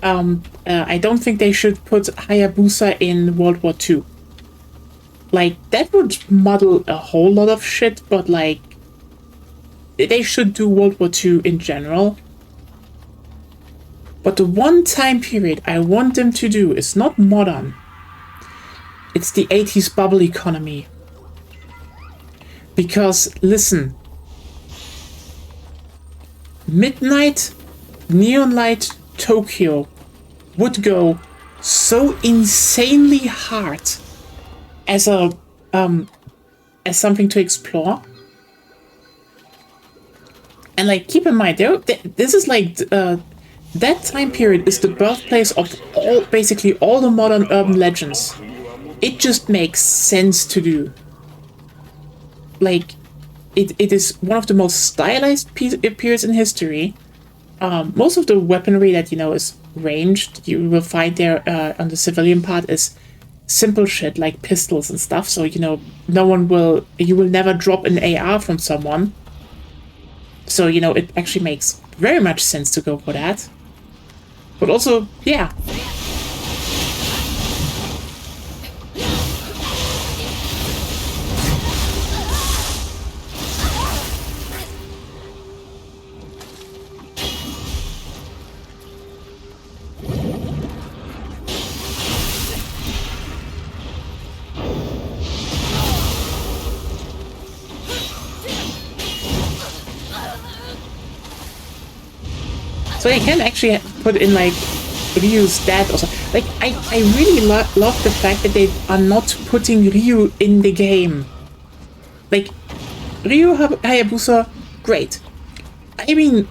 they should put Hayabusa in World War II. Like, that would muddle a whole lot of shit, but like, they should do World War II in general. But the one time period I want them to do is not modern. It's the 80s bubble economy. Because, listen, midnight, neon light Tokyo would go so insanely hard as a as something to explore. And like, keep in mind, this is like that time period is the birthplace of basically all the modern urban legends. It just makes sense to do. Like, it is one of the most stylized periods in history. Most of the weaponry that, you know, is ranged, you will find there on the civilian part is simple shit like pistols and stuff. So, you know, you will never drop an AR from someone. So, you know, it actually makes very much sense to go for that. But also, yeah. So you can actually put in like Ryu's dad or something. Like, I really love the fact that they are not putting Ryu in the game. Like, Ryu Hayabusa, great. I mean,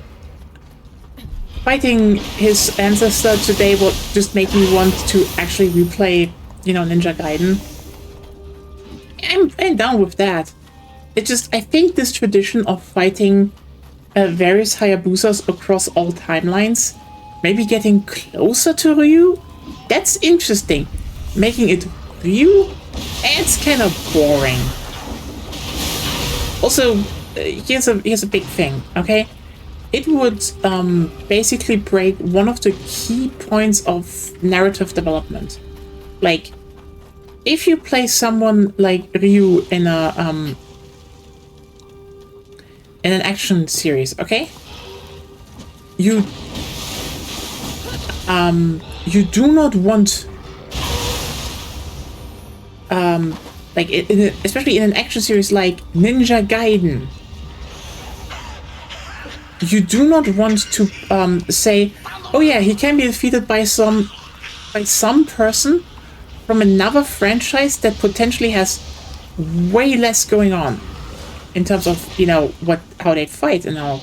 fighting his ancestor today would just make me want to actually replay, you know, Ninja Gaiden. I'm down with that. It just, I think this tradition of fighting various Hayabusas across all timelines, maybe getting closer to Ryu, that's interesting. Making it Ryu, it's kind of boring. Also, here's a big thing, okay? It would basically break one of the key points of narrative development. Like, if you play someone like Ryu in an action series, okay? You do not want like especially in an action series like Ninja Gaiden, you do not want to say, oh yeah, he can be defeated by some person from another franchise that potentially has way less going on in terms of, you know, how they fight and all.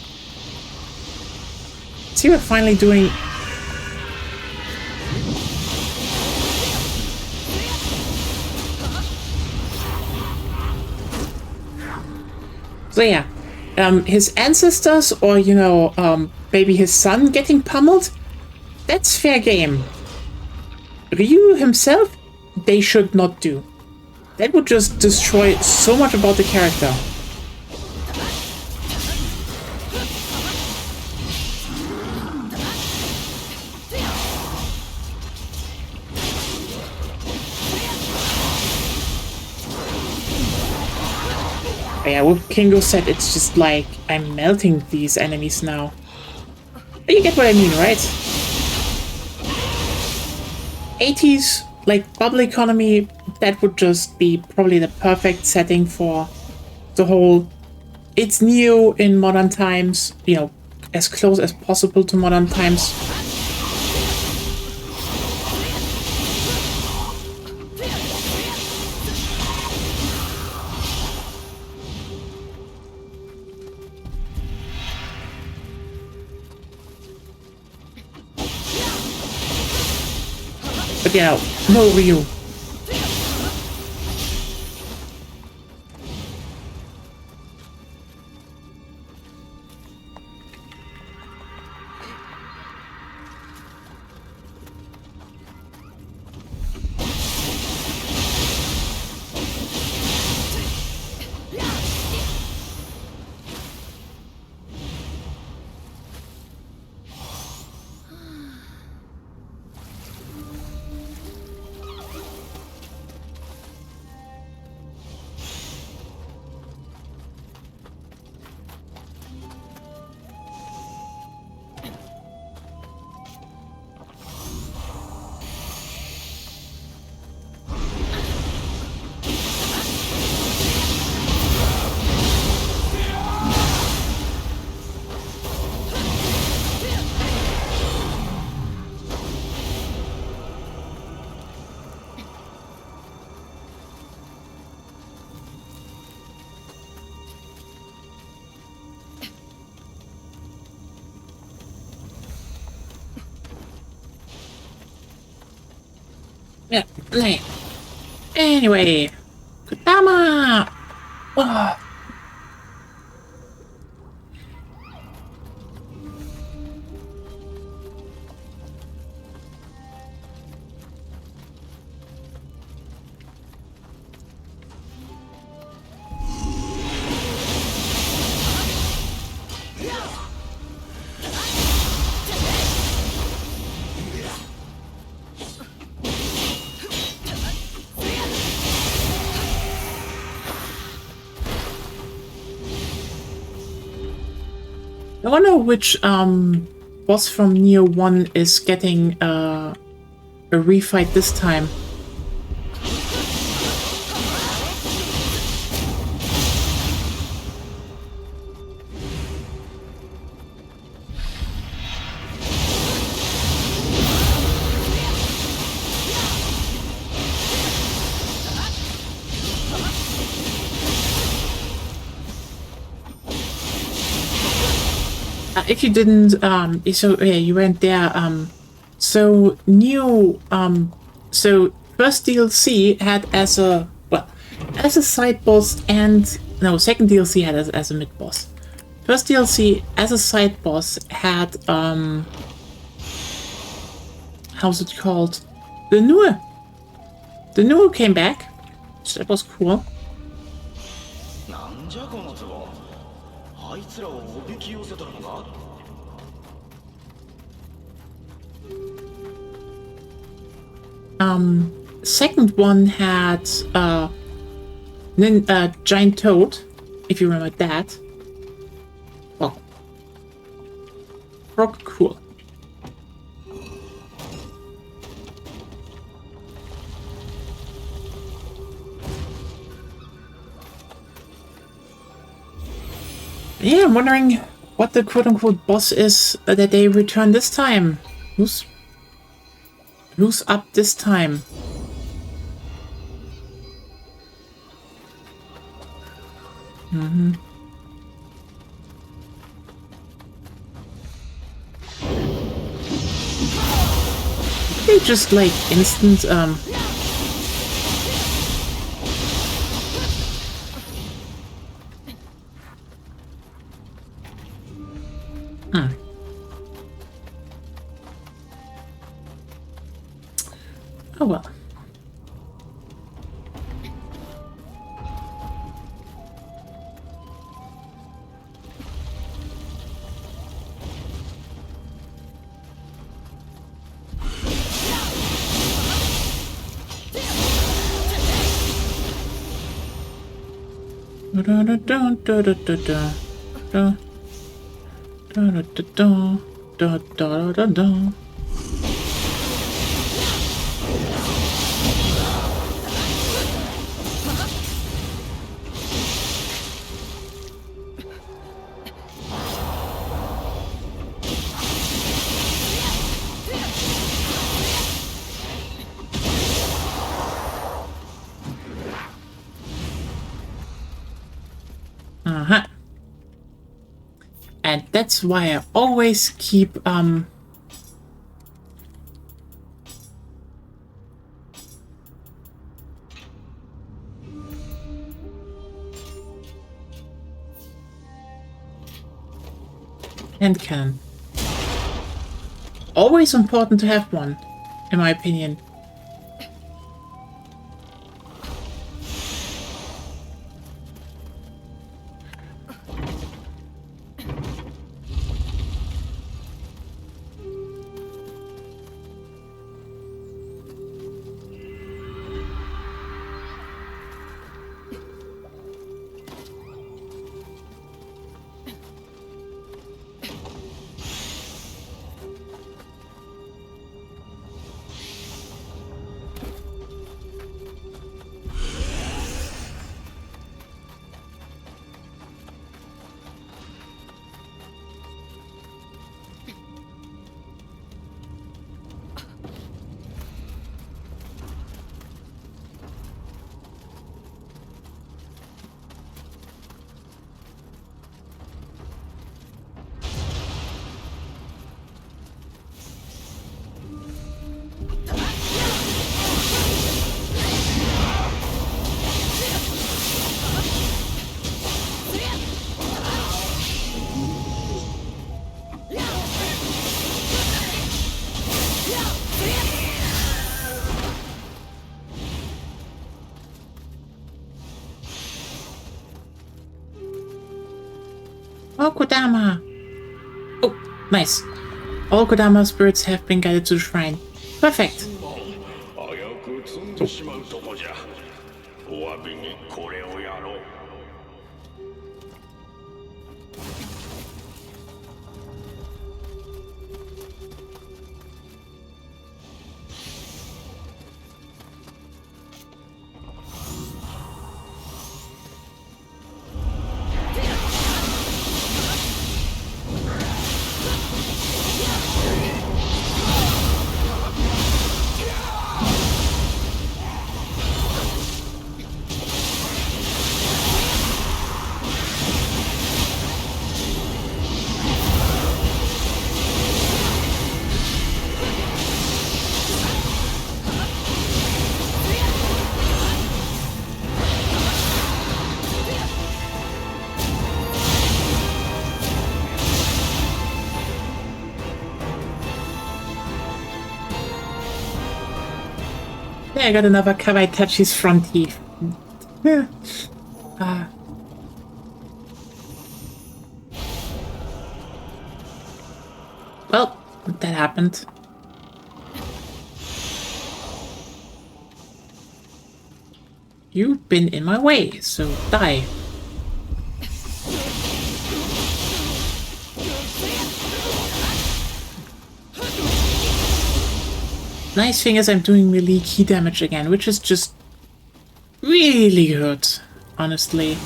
See, we're finally doing. So yeah, his ancestors, or, you know, maybe his son getting pummeled, that's fair game. Ryu himself, they should not do. That would just destroy so much about the character. Yeah, with Kingo said, it's just like, I'm melting these enemies now. You get what I mean, right? 80s, like, bubble economy, that would just be probably the perfect setting for the whole, it's Nioh in modern times, you know, as close as possible to modern times. But yeah, no Ryu. Nee. Anyway. Kodama! Oh. I wonder which boss from Nioh 1 is getting a refight this time. If you didn't, so yeah, you weren't there. So Nioh, so first DLC had as a side boss, and no, second DLC had as a mid boss. First DLC as a side boss had how's it called? The Nioh. The Nioh came back. So that was cool. Second one had giant toad, if you remember that. Well, rock cool. Yeah, I'm wondering what the quote-unquote boss is that they return this time. Who's up this time? They just like instant Oh well. And that's why I always keep hand cannon. Always important to have one, in my opinion. Oh, Kodama. Oh, nice. All Kodama spirits have been guided to the shrine. Perfect. 危うく積んでしまうとこじゃ。お詫びにこれをやろう。Yeah, I got another Kawaii Tachi's front teeth. Yeah. Well, that happened. You've been in my way, so die. Nice thing is I'm doing melee key damage again, which is just really good, honestly.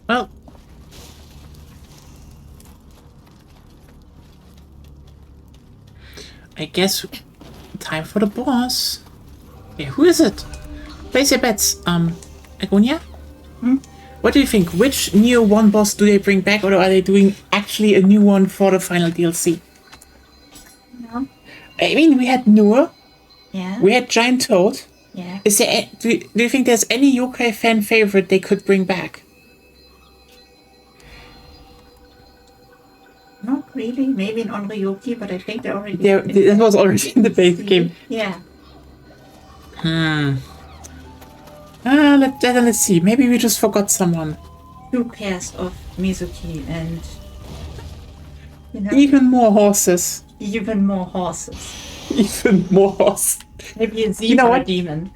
Well, I guess time for the boss. Okay, who is it? Place your bets. Agonia? What do you think? Which Nioh 1 boss do they bring back, or are they doing actually a new one for the final DLC? No. I mean, we had Noah, Yeah. we had Giant Toad. Yeah. Is there? Do you think there's any yokai fan favorite they could bring back? Not really. Maybe in Onryoki, but I think they already. That was already in the base game. Yeah. Let's see. Maybe we just forgot someone. 2 pairs of Mizuki and Even more horses. even more horses. Even more horses. Maybe a zebra You know what? demon.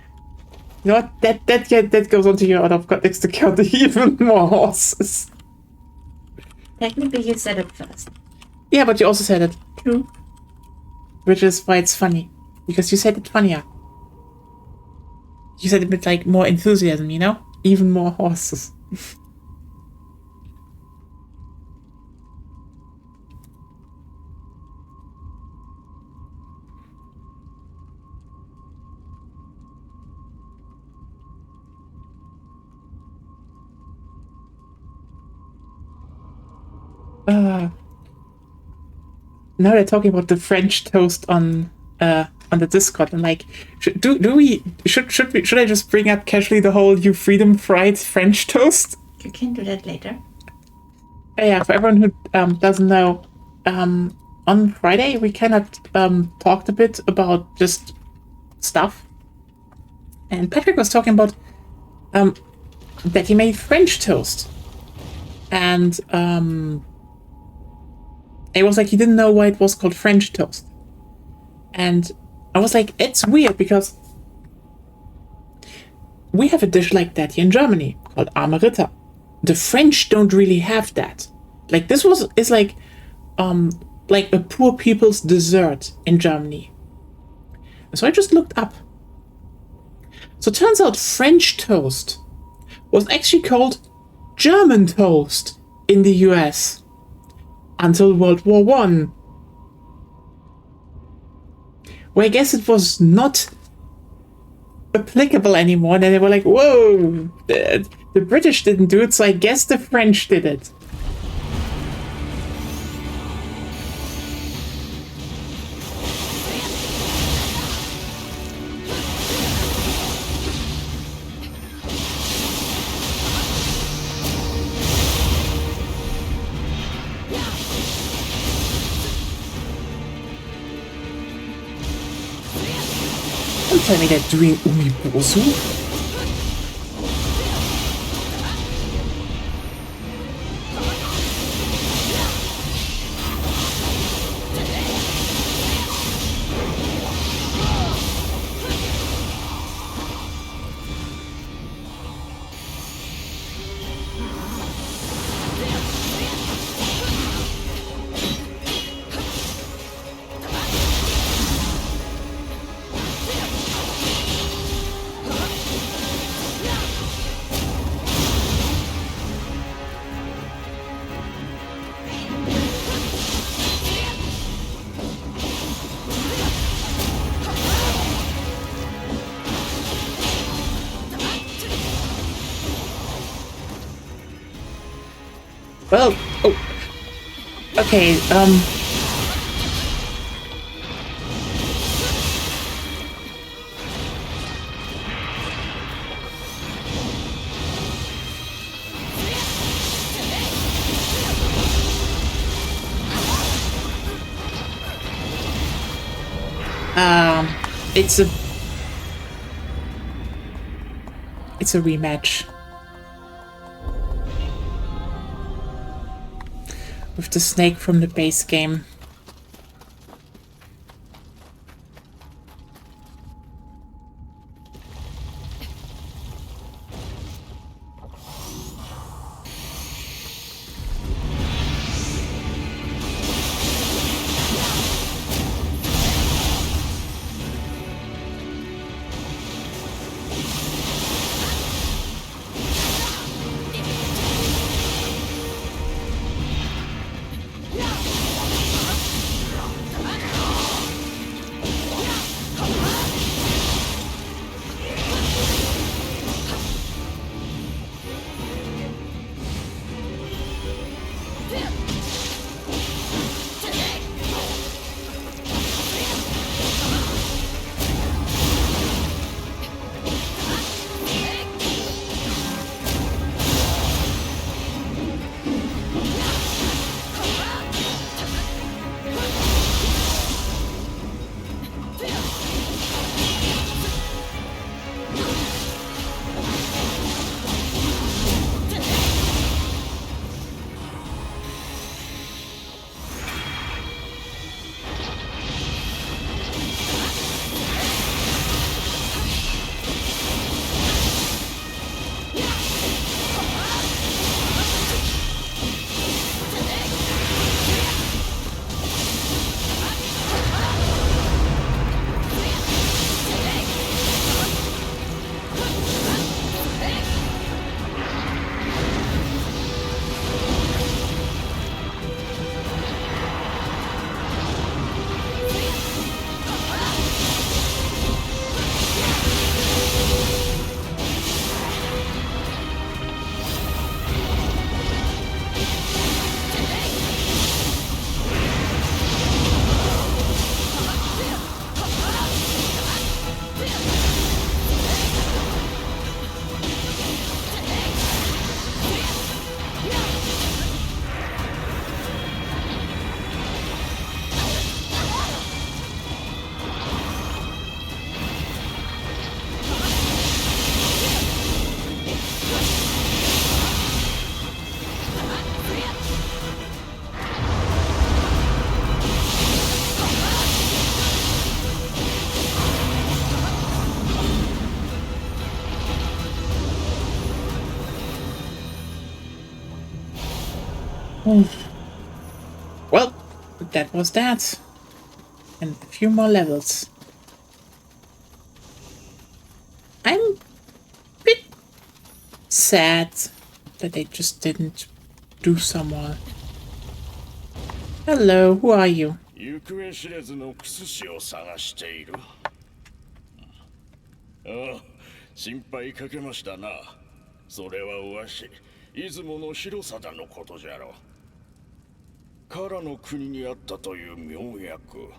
You know what? That goes onto your out of context account. Even more horses. Technically, you said it first. Yeah, but you also said it, True. which is why it's funny. Because you said it funnier. You said it with like more enthusiasm, you know? Even more horses. Now they're talking about the French toast on the Discord. And like, should I just bring up casually the whole "You Freedom Fried French toast"? You can do that later. Yeah, for everyone who doesn't know, on Friday we kind of talked a bit about just stuff, and Patrick was talking about that he made French toast, and it was like he didn't know why it was called French toast, and I was like, it's weird because we have a dish like that here in Germany called Arme Ritter. The French don't really have that. Like this is like a poor people's dessert in Germany. So I just looked up. So it turns out French toast was actually called German toast in the US until World War I. Where I guess it was not applicable anymore, and then they were like, whoa, the British didn't do it, so I guess the French did it. Don't tell me they're doing umibozu. Well, oh, okay, it's a rematch with the snake from the base game. Well, that was that. And a few more levels. I'm a bit sad that they just didn't do some more. Hello, who are you? 行方知れずのクス氏を探している。ああ、心配かけましたな。それはわし、出雲の広貞のことじゃろ。唐の国にあったという妙薬。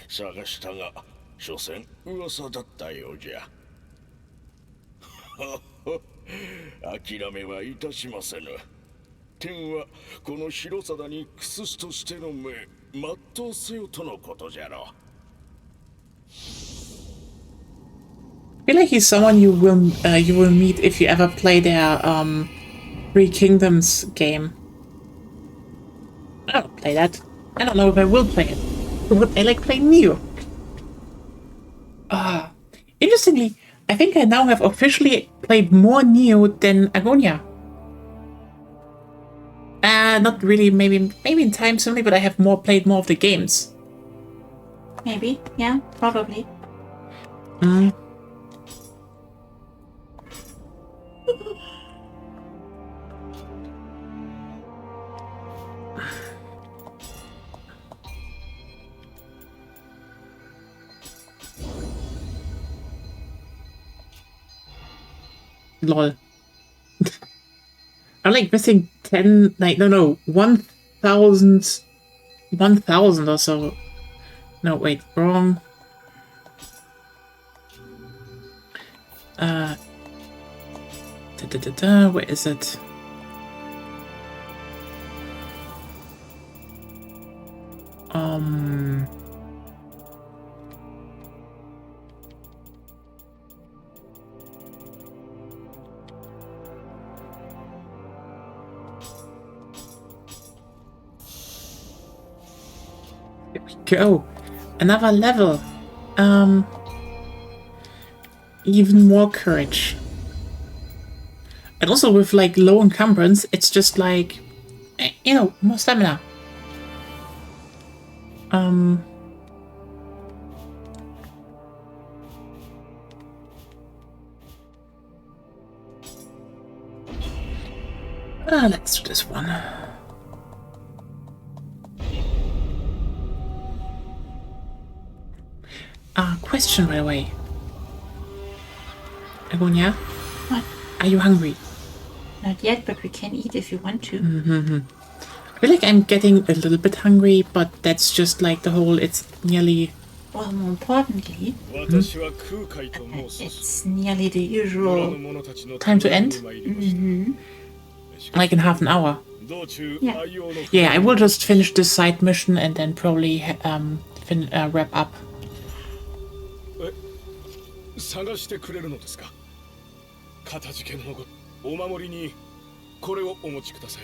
探したが、所詮噂だったようじゃ。諦めはいたしませぬ。天はこの広貞にクス氏としての命、全うせよとのことじゃろ。I feel like he's someone you will meet if you ever play their Three Kingdoms game. I don't play that. I don't know if I will play it. Would I like playing Nioh? Interestingly, I think I now have officially played more Nioh than Agonia. Not really, maybe in time simply, but I have played more of the games. Maybe, yeah, probably. Lol. I'm like missing 10, like, no, 1,000 or so. No, wait, wrong. Where is it? There we go. Another level. Even more courage. And also with like low encumbrance, it's just like, you know, more stamina. Let's do this one. Question by the way. Agonia? What? Are you hungry? Not yet, but we can eat if you want to. I feel like I'm getting a little bit hungry, but that's just like the whole, it's nearly... Well, more importantly, it's nearly the usual time to end? Like in half an hour. Yeah. Yeah, I will just finish this side mission and then probably wrap up. 探してくれるのですか。かたじけのお守りにこれをお持ちください。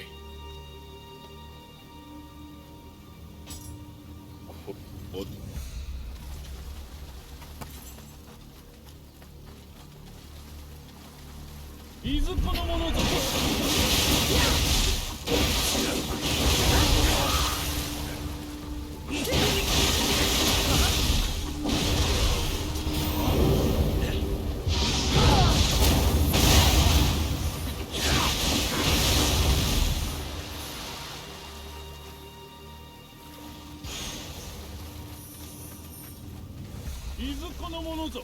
いずこのものぞ。いずこのものぞ。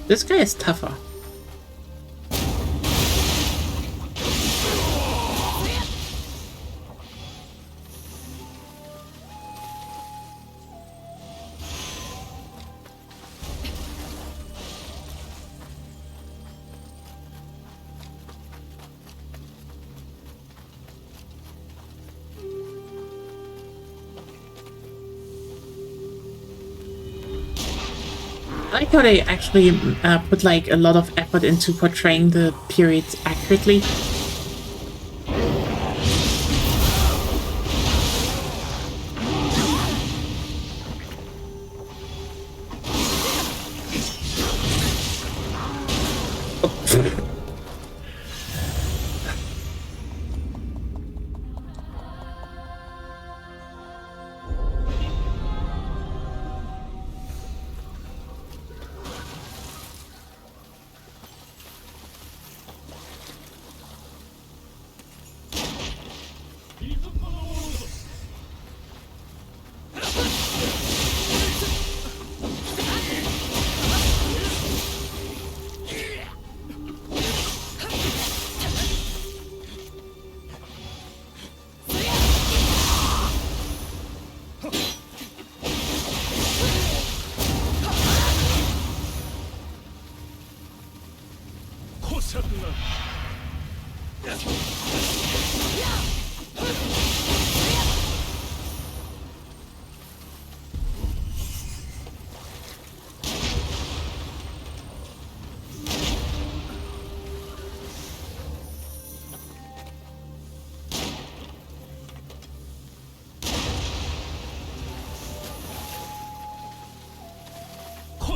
This guy is tougher. I like how they actually put like a lot of effort into portraying the period accurately.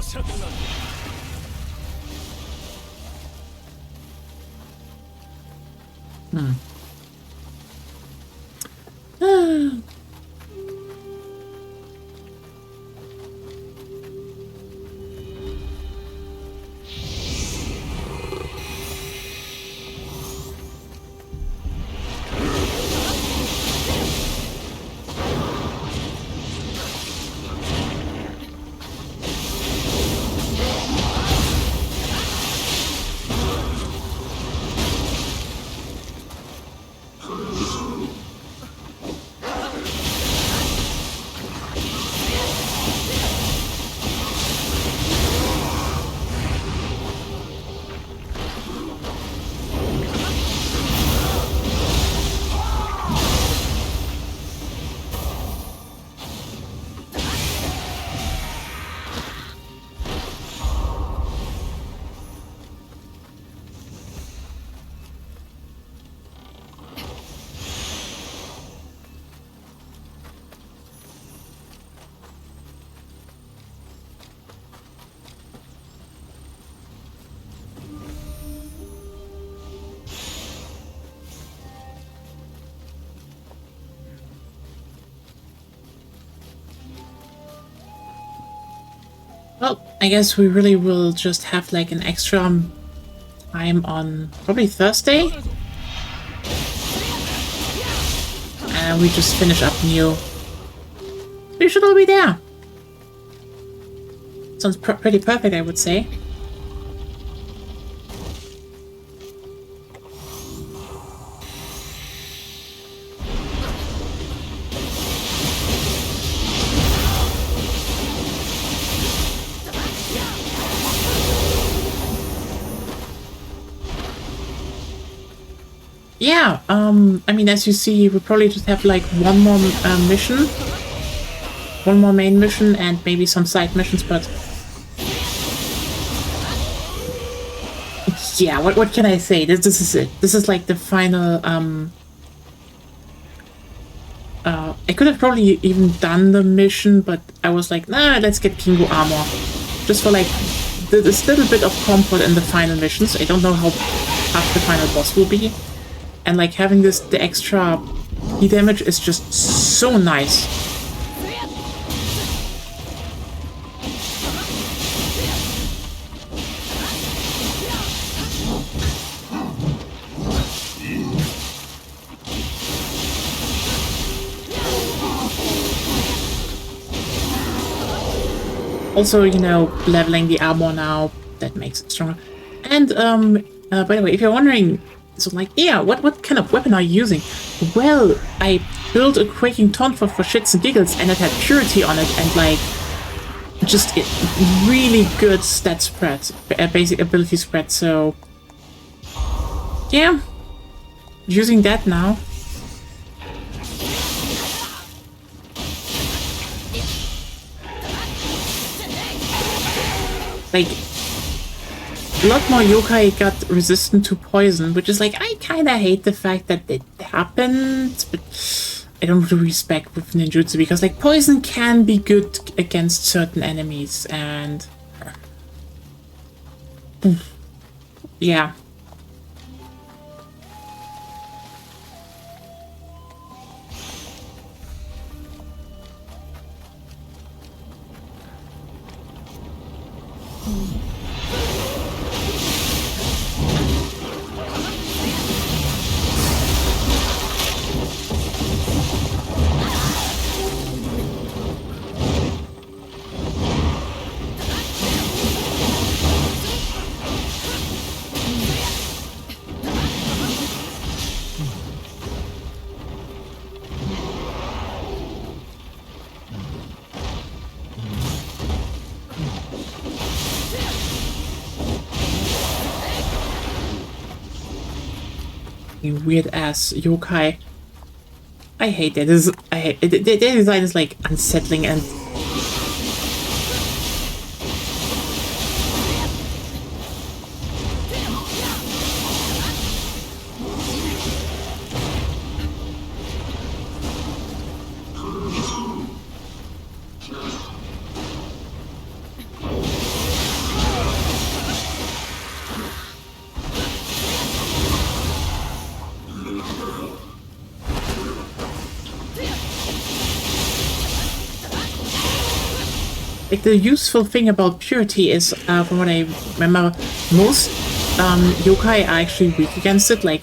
者となる。Well, I guess we really will just have like an extra time on probably Thursday. And we just finish up Nioh. We should all be there. Sounds pretty perfect, I would say. Yeah, I mean, as you see, we probably just have like one more mission. One more main mission and maybe some side missions, but... yeah, what can I say? This is it. This is like the final, I could have probably even done the mission, but I was like, nah, let's get Kingo armor. Just for like, this little bit of comfort in the final missions. I don't know how tough the final boss will be. And like having the extra heat damage is just so nice. Also, you know, leveling the armor now, that makes it stronger. And, by the way, if you're wondering, so like, yeah, what kind of weapon are you using? Well, I built a Quaking Taunt for shits and giggles, and it had Purity on it, and like, just really good stat spread, basic ability spread, so... yeah, using that now. Like, a lot more yokai got resistant to poison, which is like, I kinda hate the fact that it happened, but I don't really respect with ninjutsu, because like, poison can be good against certain enemies, and... yeah. Weird ass yokai. I hate that. I hate it. Their design is like unsettling and like the useful thing about purity is, from what I remember, most yokai are actually weak against it. Like,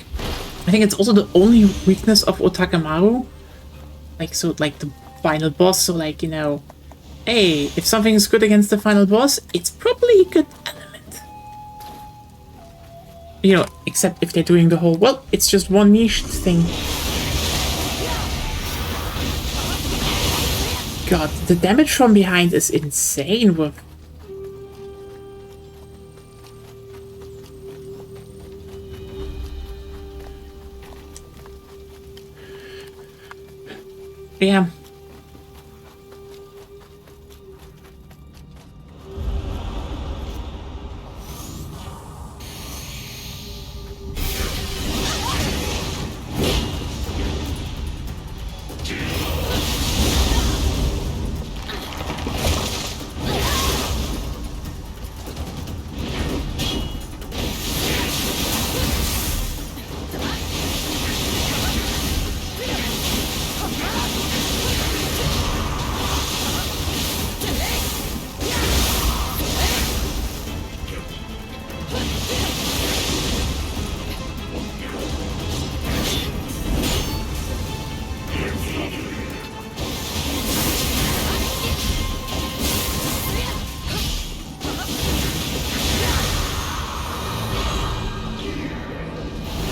I think it's also the only weakness of Otakamaru. Like, so, like the final boss. So, like, you know, hey, if something is good against the final boss, it's probably a good element. You know, except if they're doing the whole, well, it's just one niche thing. God, the damage from behind is insane with... Yeah.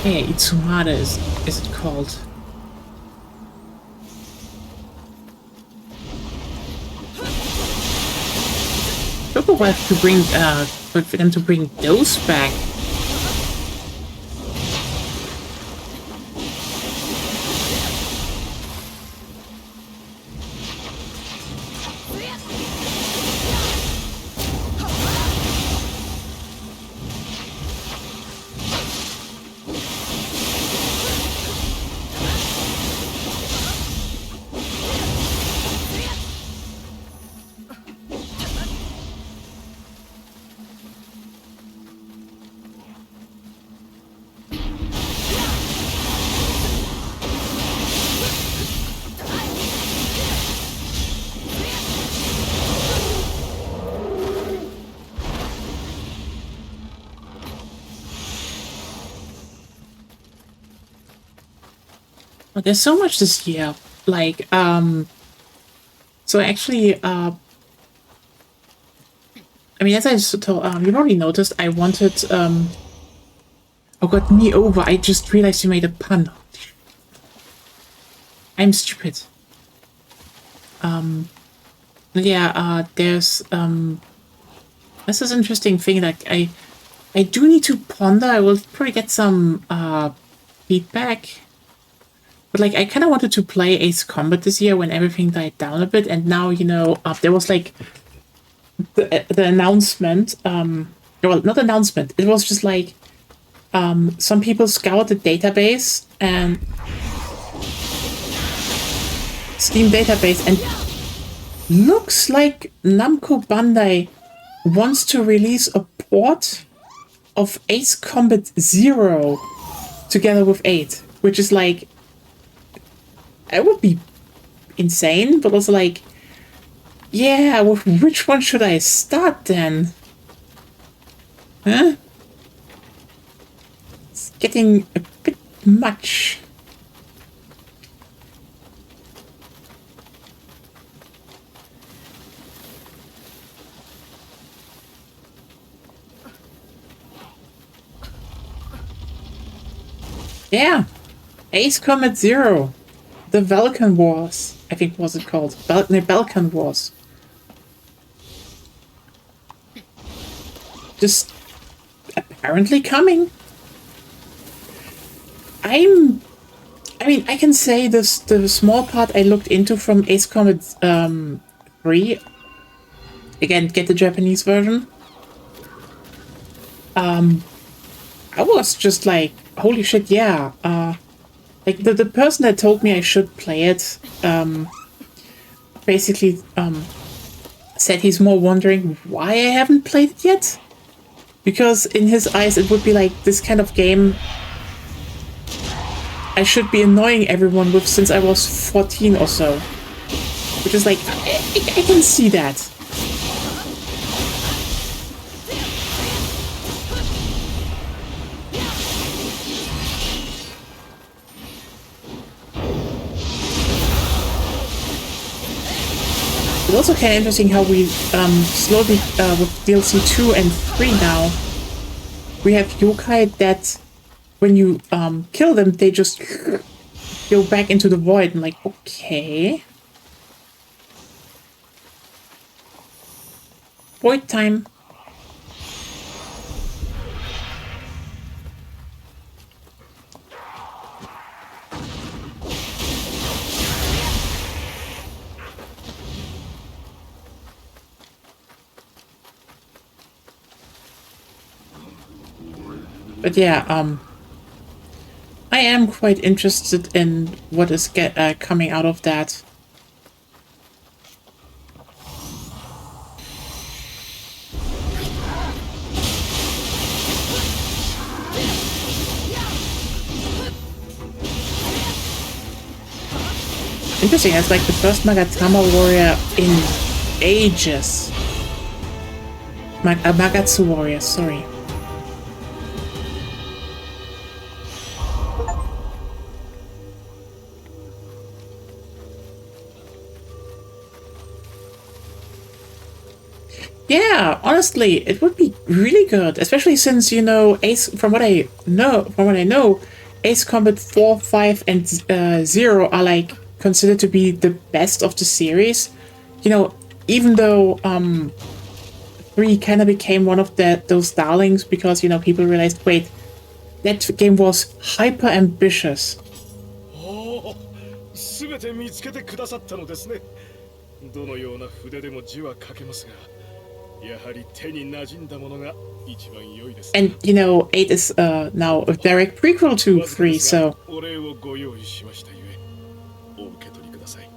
Yeah, Itsumada is it called? People will have to bring for them to bring those back. There's so much this year. Like, so actually, I mean, as I told, you've already noticed, I wanted, oh god, Nioh, I just realized you made a pun. I'm stupid. Yeah, there's, this is an interesting thing, like, I do need to ponder, I will probably get some, feedback. But, like, I kind of wanted to play Ace Combat this year when everything died down a bit, and now, you know, there was, like, the announcement, well, not announcement, it was just, like, some people scoured the database, and Steam database, and looks like Namco Bandai wants to release a port of Ace Combat 0 together with 8, which is, like, it would be insane, but also like, yeah, with which one should I start then? Huh? It's getting a bit much. Yeah, Ace Combat 0. The Balkan Wars, I think was it called. The Balkan Wars. Just apparently coming. I mean, I can say this, the small part I looked into from Ace Combat 3. Again, get the Japanese version. I was just like, holy shit, yeah. Like, the person that told me I should play it, basically, said he's more wondering why I haven't played it yet. Because in his eyes, it would be like this kind of game I should be annoying everyone with since I was 14 or so. Which is like, I can see that. It's also kind of interesting how we slowly, with DLC 2 and 3 now, we have yokai that when you kill them, they just go back into the void. And like, okay. Void time. But yeah, I am quite interested in what is coming out of that. Interesting, it's like the first Magatama warrior in ages. Magatsu warrior, sorry. Yeah, honestly, it would be really good, especially since, you know, Ace, from what I know, Ace Combat 4, 5, and 0 are like considered to be the best of the series. You know, even though 3 kind of became one of those darlings because, you know, people realized, wait, that game was hyper ambitious. Oh, 全て見つけてくださったのですね。どのような筆でも字は書けますが、やはり手に馴染んだものが一番良いです。And you know, 8 is now a direct prequel to 3, so. お礼をご用意しましたゆえ、お受け取りください。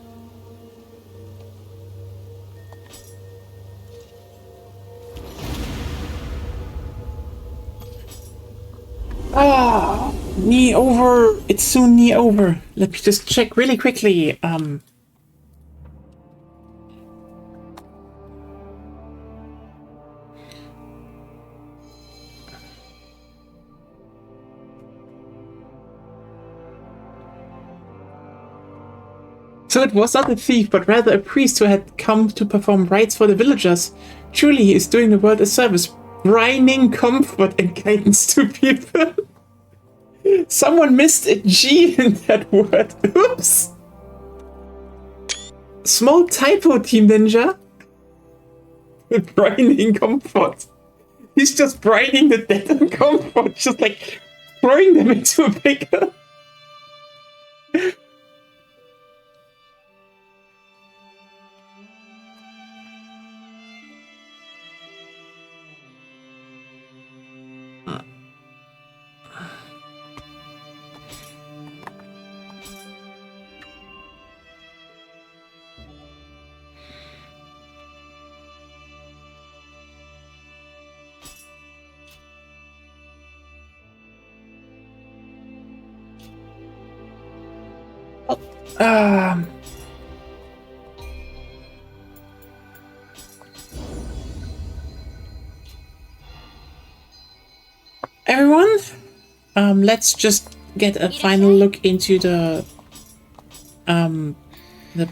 Ah, knee over. It's soon knee over. Let me just check really quickly. So it was not a thief, but rather a priest who had come to perform rites for the villagers. Truly, he is doing the world a service, brining comfort and guidance to people. Someone missed a G in that word. Oops. Small typo, Team Ninja. Brining comfort. He's just brining the dead in comfort, just like throwing them into a pickle. Everyone, let's just get a final look into the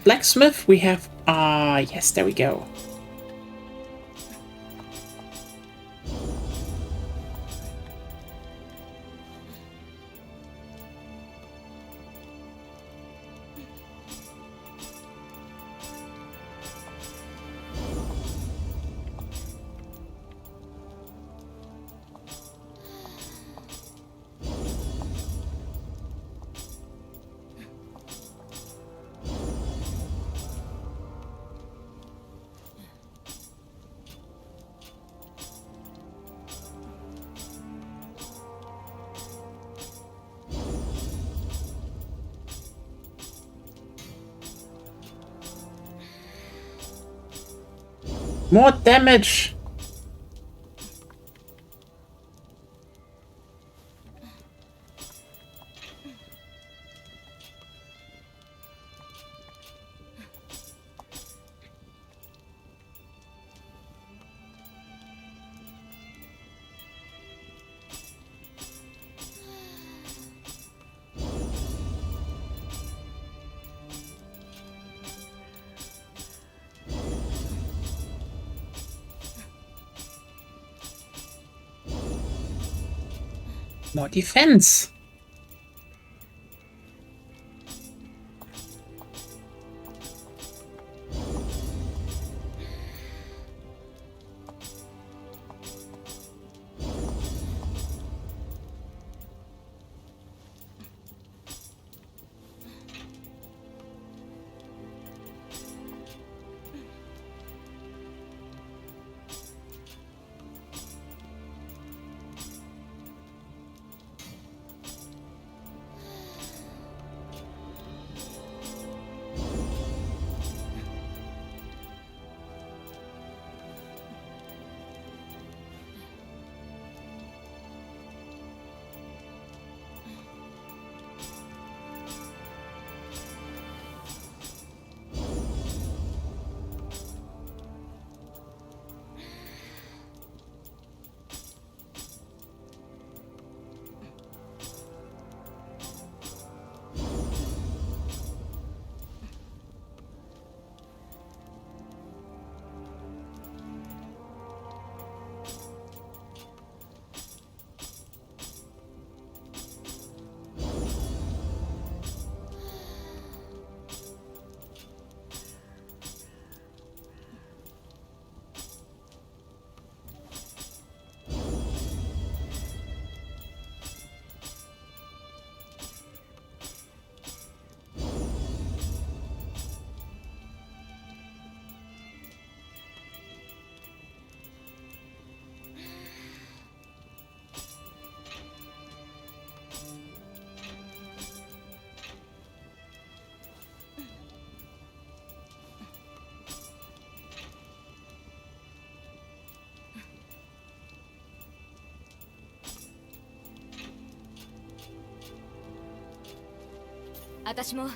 blacksmith. We have yes, there we go. More damage! More defense.私も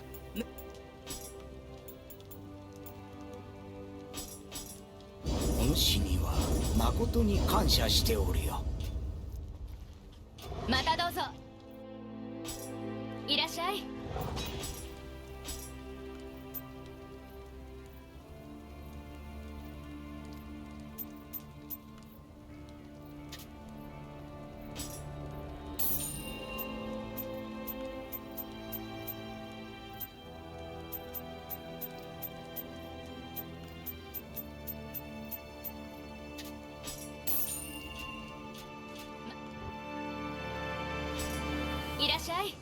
お主には誠に感謝しておるよ。またどうぞ。いらっしゃい。いらっしゃい。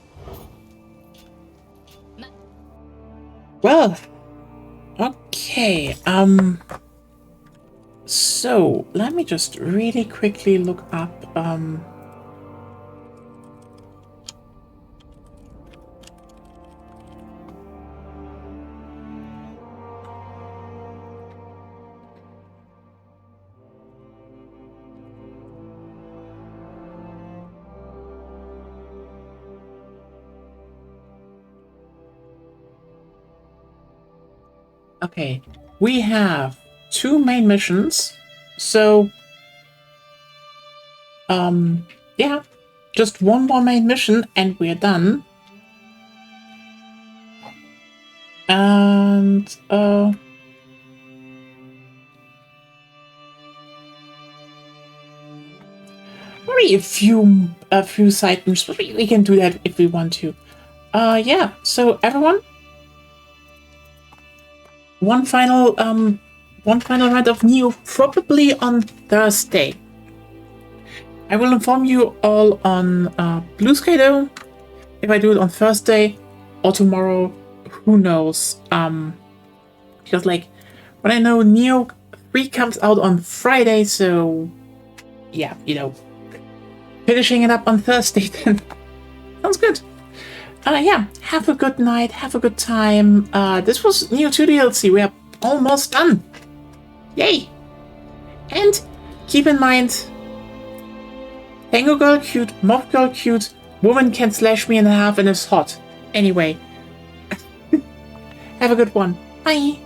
Well, okay. So let me just really quickly look up. Okay, we have 2 main missions, so yeah, just 1 more main mission and we're done. And maybe a few side missions, but we can do that if we want to. Yeah, so everyone, one final round of Nioh, probably on Thursday. I will inform you all on Blue Sky though. If I do it on Thursday or tomorrow, who knows? Because like when I know Nioh 3 comes out on Friday, so yeah, you know, finishing it up on Thursday then sounds good. Yeah, have a good night, have a good time. This was Nioh 2 DLC. We are almost done. Yay! And keep in mind, Tango Girl cute, Mob Girl cute, woman can slash me in half and is hot. Anyway, have a good one. Bye!